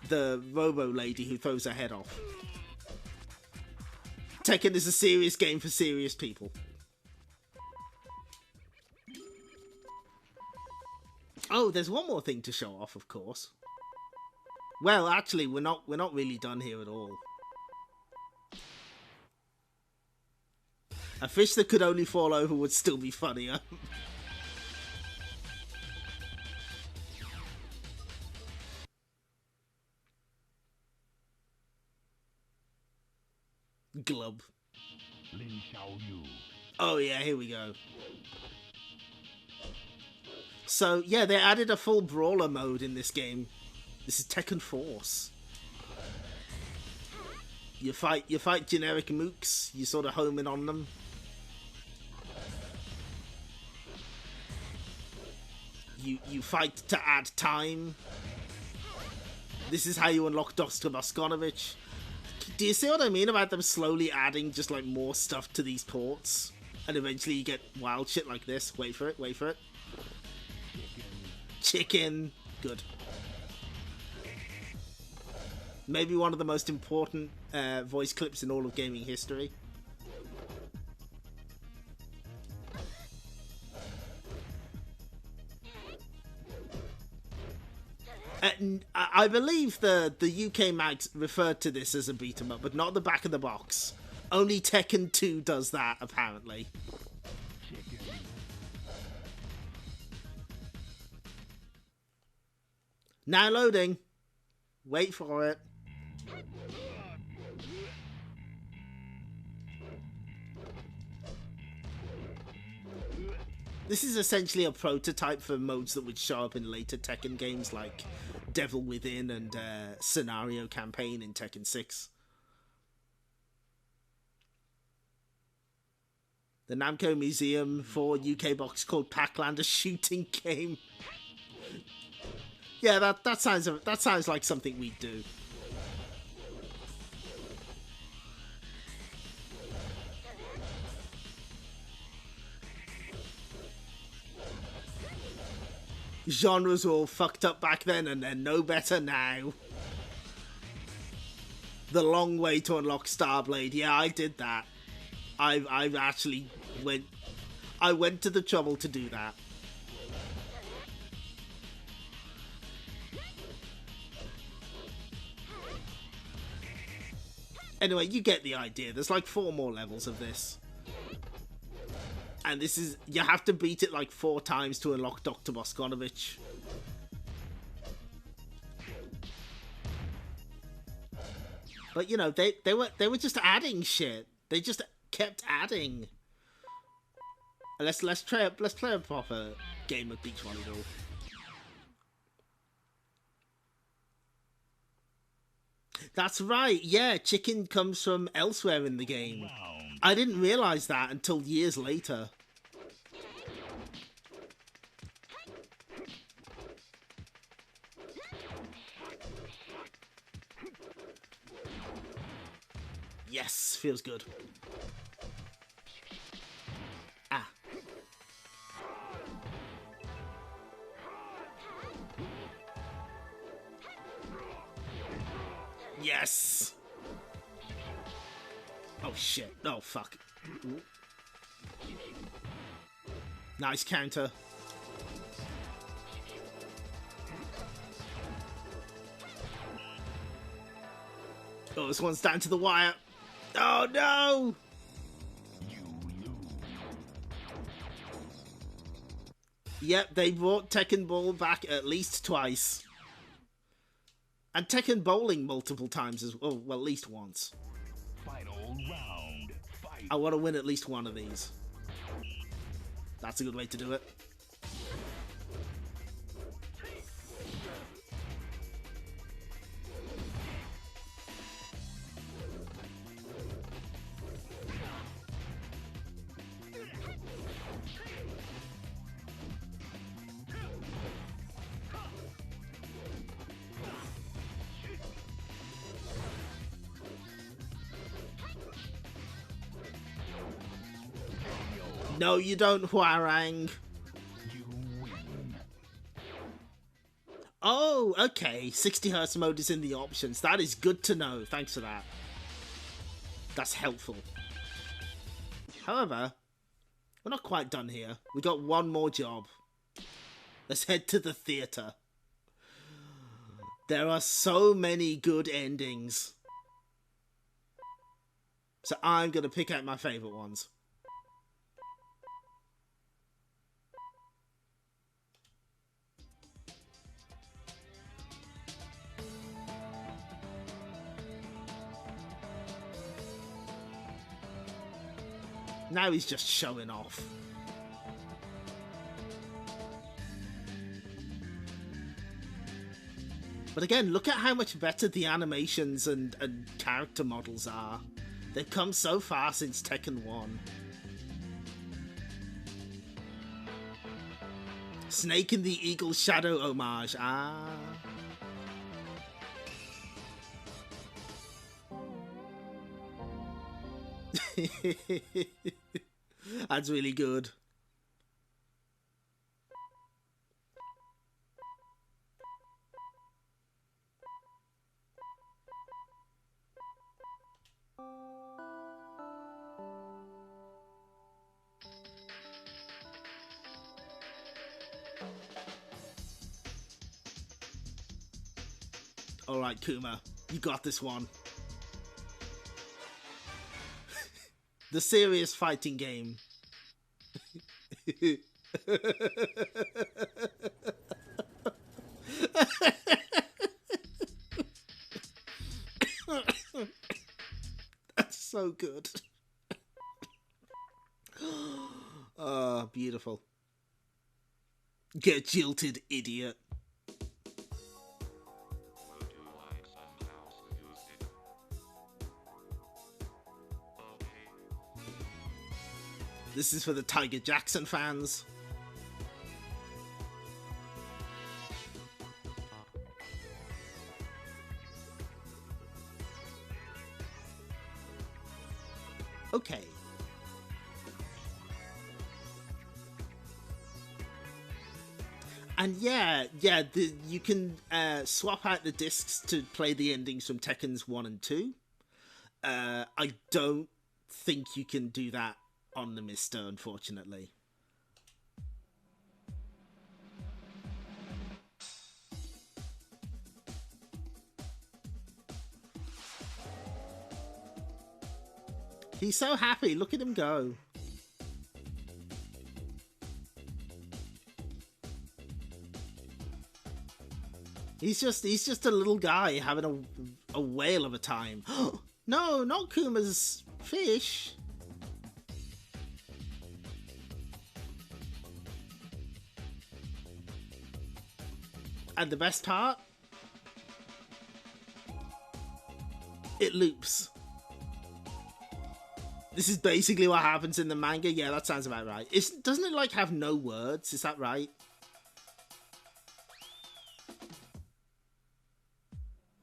the robo lady who throws her head off. Tekken is a serious game for serious people. Oh, there's one more thing to show off, of course. Well, actually, we're not really done here at all. A fish that could only fall over would still be funnier. Glub. Oh yeah, here we go. So yeah, they added a full brawler mode in this game. This is Tekken Force. You fight generic mooks. You sort of home in on them. You fight to add time. This is how you unlock Dr. Boskonovich. Do you see what I mean about them slowly adding just like more stuff to these ports? And eventually you get wild shit like this. Wait for it, wait for it. Chicken. Good. Maybe one of the most important voice clips in all of gaming history. I believe the UK mags referred to this as a beat 'em up, but not the back of the box. Only Tekken 2 does that, apparently. Now loading. Wait for it. This is essentially a prototype for modes that would show up in later Tekken games like Devil Within and Scenario Campaign in Tekken 6. The Namco Museum for UK box called Pac-Land, a shooting game. Yeah, that sounds like something we'd do. Genres were all fucked up back then and they're no better now. The long way to unlock Starblade. Yeah, I did that. I actually went to the trouble to do that. Anyway, you get the idea. There's like 4 more levels of this. And this is, you have to beat it like 4 times to unlock Dr. Boskonovich. But you know, they were just adding shit. They just kept adding. Let's play a proper game of beach volleyball. That's right. Yeah, chicken comes from elsewhere in the game. I didn't realize that until years later. Yes, feels good. Ah. Yes. Oh shit. Oh fuck. Ooh. Nice counter. Oh, this one's down to the wire. Oh no! Yep, they brought Tekken Ball back at least twice. And Tekken Bowling multiple times as well. Well, at least once. Final round. Fight. I want to win at least one of these. That's a good way to do it. No, you don't, Huarang. You win. Oh, okay. 60 Hz mode is in the options. That is good to know. Thanks for that. That's helpful. However, we're not quite done here. We got one more job. Let's head to the theater. There are so many good endings. So I'm going to pick out my favourite ones. Now he's just showing off. But again, look at how much better the animations and character models are. They've come so far since Tekken 1. Snake and the Eagle Shadow homage. Ah. That's really good. Alright, Kuma, you got this one. The serious fighting game. That's so good. Oh, beautiful. Get jilted, idiot. This is for the Tiger Jackson fans. Okay. And yeah, you can swap out the discs to play the endings from Tekken's 1 and 2. I don't think you can do that on the Mister, unfortunately. He's so happy. Look at him go. He's just a little guy having a whale of a time. No, not Kuma's fish. And the best part? It loops. This is basically what happens in the manga. Yeah, that sounds about right. Doesn't it like have no words? Is that right?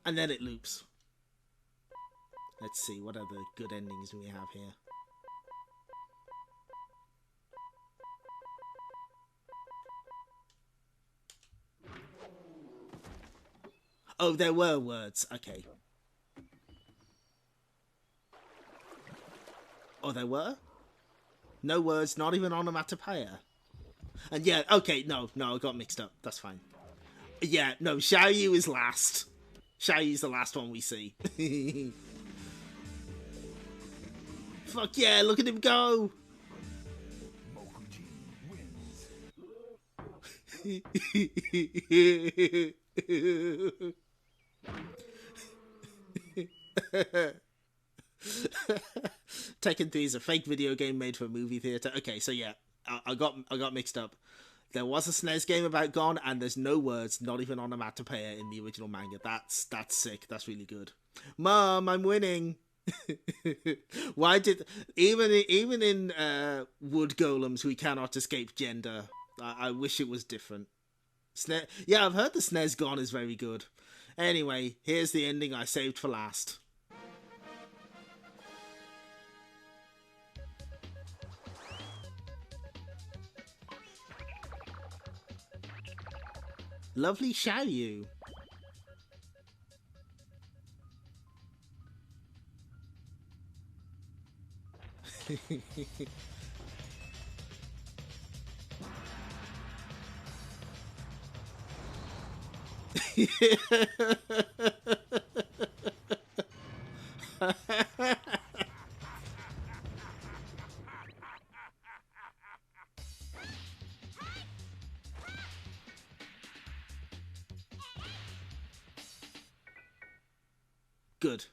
And then it loops. Let's see, what other good endings do we have here? Oh, there were words. Okay. Oh, there were? No words, not even onomatopoeia. And yeah, okay, no, I got mixed up. That's fine. Yeah, no, Xiaoyu is last. Xiaoyu's the last one we see. Fuck yeah, look at him go! Tekken 3 is a fake video game made for a movie theater. Okay, so yeah, I got mixed up. There was a SNES game about Gon, and there's no words, not even onomatopoeia in the original manga. That's sick. That's really good. Mom, I'm winning. Why did even in wood golems we cannot escape gender? I wish it was different. Yeah, I've heard the SNES Gon is very good. Anyway, here's the ending I saved for last. Lovely Xiaoyu. Good.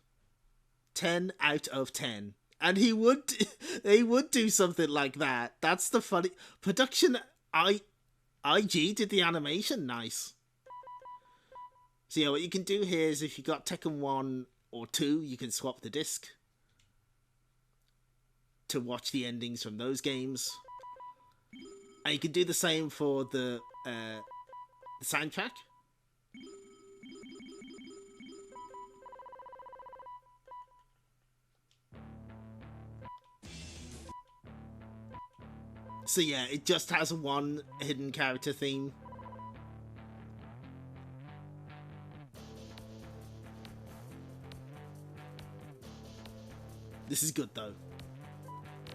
10 out of 10. And he would do something like that. That's the funny production. IG did the animation. Nice. So yeah, what you can do here is if you got Tekken 1 or 2, you can swap the disc to watch the endings from those games. And you can do the same for the soundtrack. So yeah, it just has one hidden character theme. This is good though.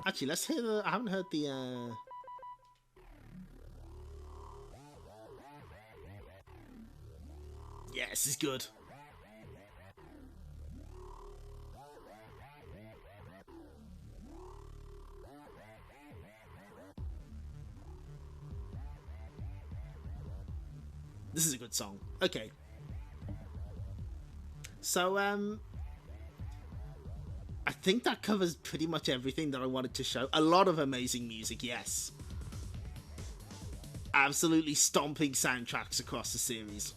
Actually, let's hear the... I haven't heard the... Yeah, this is good. This is a good song. Okay. So, I think that covers pretty much everything that I wanted to show. A lot of amazing music, yes. Absolutely stomping soundtracks across the series.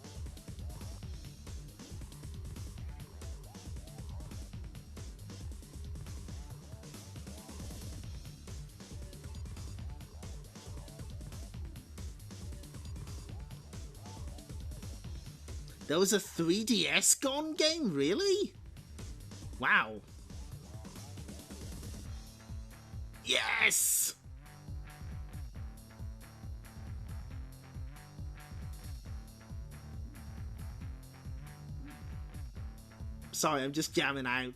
There was a 3DS Gone game? Really? Wow. Yes! Sorry, I'm just jamming out.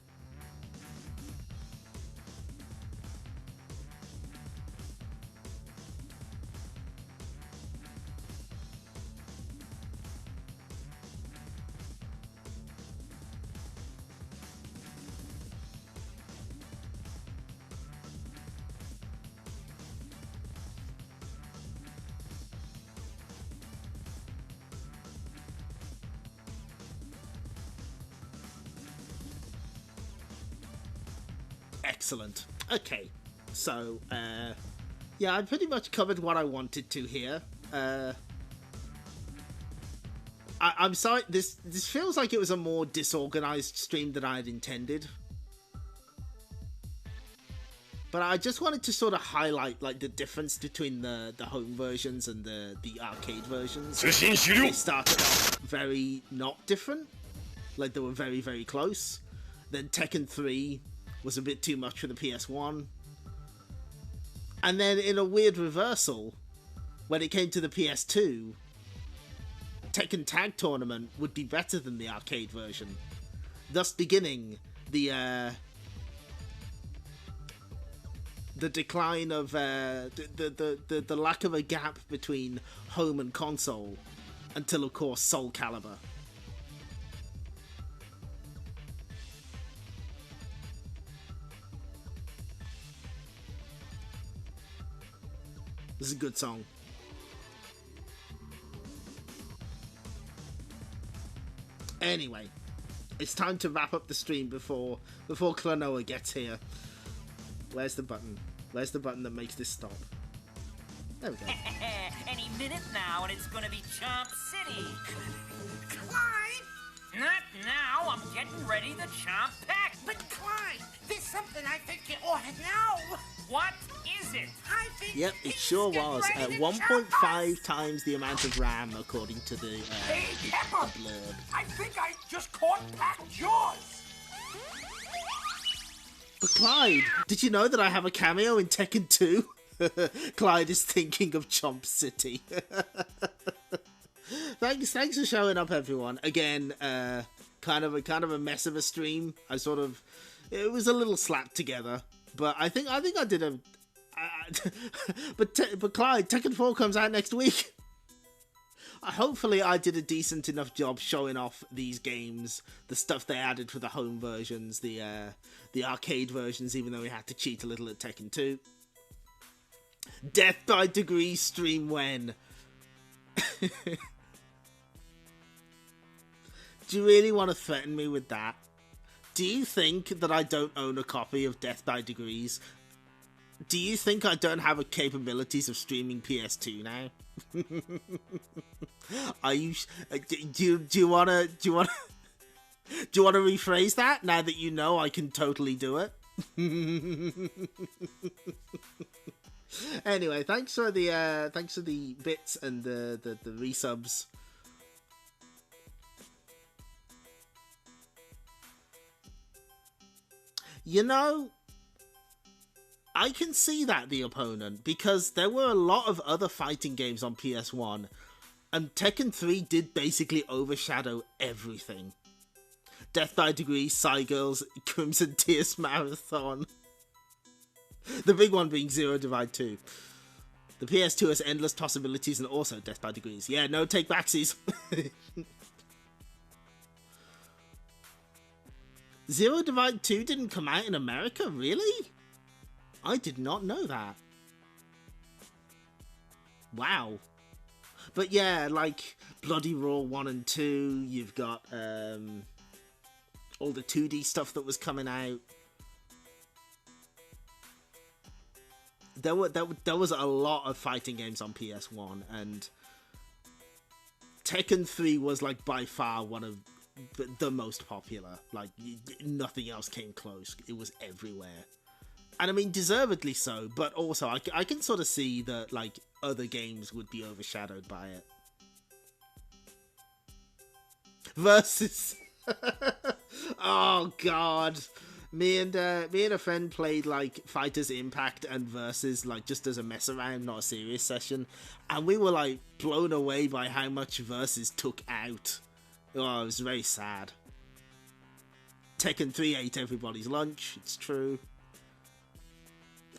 Excellent. Okay, so yeah, I pretty much covered what I wanted to here. I'm sorry, this feels like it was a more disorganized stream than I had intended, but I just wanted to sort of highlight like the difference between the home versions and the arcade versions. They started off very not different, like they were very, very close. Then Tekken 3 was a bit too much for the PS1. And then in a weird reversal, when it came to the PS2, Tekken Tag Tournament would be better than the arcade version, thus beginning the decline of the lack of a gap between home and console, until of course Soul Calibur. This is a good song. Anyway, it's time to wrap up the stream before Klonoa gets here. Where's the button? Where's the button that makes this stop? There we go. Any minute now, and it's gonna be Chomp City. Clyde! Not now. I'm getting ready to chomp pack. But Clyde, there's something I think you ought to know. What is it? I think Yep, it he's sure getting was. ready At to 1.5 times the amount of RAM, according to the Hey, Pepper! blurb. I think I just caught Pac Jaws. But Clyde, did you know that I have a cameo in Tekken 2? Clyde is thinking of Chomp City. Thanks for showing up, everyone. Again, kind of a mess of a stream. It was a little slapped together, but I think I did a. But Clyde, Tekken 4 comes out next week. Hopefully I did a decent enough job showing off these games, the stuff they added for the home versions, the arcade versions, even though we had to cheat a little at Tekken 2. Death by Degrees stream when? Do you really want to threaten me with that? Do you think that I don't own a copy of Death by Degrees? Do you think I don't have the capabilities of streaming PS2 now? Are you? Do you wanna rephrase that now that you know I can totally do it? Anyway, thanks for the bits and the resubs. You know, I can see that, the opponent, because there were a lot of other fighting games on PS1, and Tekken 3 did basically overshadow everything. Death by Degrees, Cygirls, Crimson Tears Marathon. The big one being Zero Divide 2. The PS2 has endless possibilities and also Death by Degrees. Yeah, no take backsies. Zero Divide 2 didn't come out in America, really? I did not know that. Wow. But yeah, like Bloody Raw 1 and 2, you've got all the 2D stuff that was coming out. There was a lot of fighting games on PS1, and Tekken 3 was like by far one of the most popular. Like nothing else came close. It was everywhere. And I mean, deservedly so, but also I can sort of see that like other games would be overshadowed by it. Versus, oh god, me and a friend played like Fighters Impact and Versus like just as a mess around, not a serious session, and we were like blown away by how much Versus took out. Oh, it was very sad. Tekken 3 ate everybody's lunch. It's true.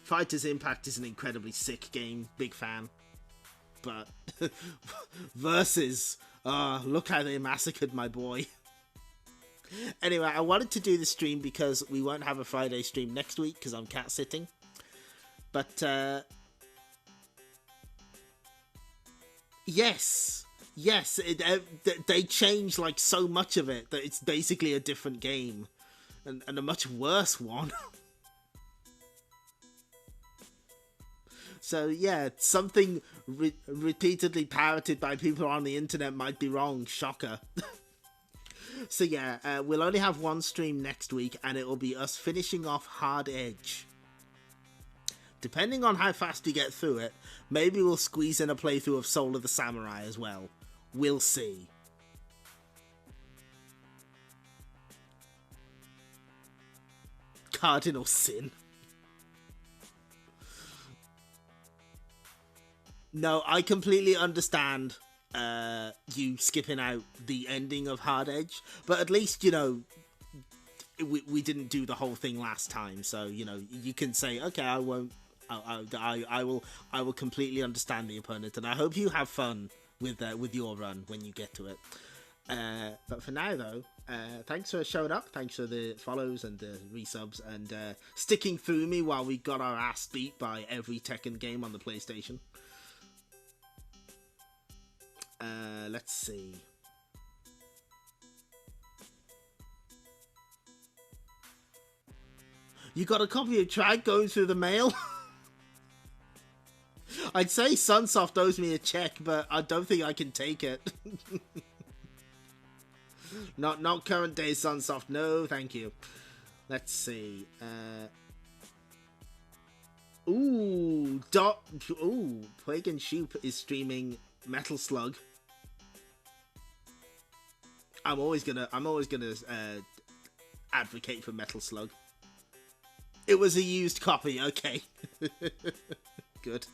Fighters Impact is an incredibly sick game, big fan. But Versus, look how they massacred my boy. Anyway, I wanted to do the stream because we won't have a Friday stream next week because I'm cat sitting. But yes, they changed like so much of it that it's basically a different game, and a much worse one. So yeah, something repeatedly parroted by people on the internet might be wrong. Shocker. So yeah, we'll only have one stream next week, and it will be us finishing off Hard Edge. Depending on how fast we get through it, maybe we'll squeeze in a playthrough of Soul of the Samurai as well. We'll see. Cardinal Sin. No, I completely understand you skipping out the ending of Hard Edge, but at least, you know, we didn't do the whole thing last time, so, you know, you can say, okay, I won't, I will completely understand the opponent, and I hope you have fun with your run when you get to it. But for now, though, thanks for showing up, thanks for the follows and the resubs, and sticking through me while we got our ass beat by every Tekken game on the PlayStation. Let's see. You got a copy of Track going through the mail? I'd say Sunsoft owes me a check, but I don't think I can take it. Not current day Sunsoft. No, thank you. Let's see. Plague and Shoop is streaming Metal Slug. I'm always gonna advocate for Metal Slug. It was a used copy, okay. Good.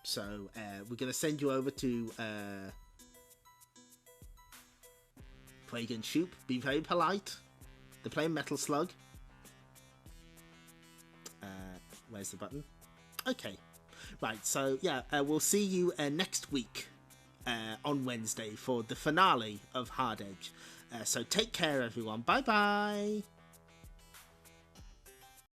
So we're going to send you over to Plague and Shoop. Be very polite. They're playing Metal Slug. Where's the button? Okay. Right, so yeah, we'll see you next week on Wednesday for the finale of Hard Edge. So take care, everyone. Bye-bye.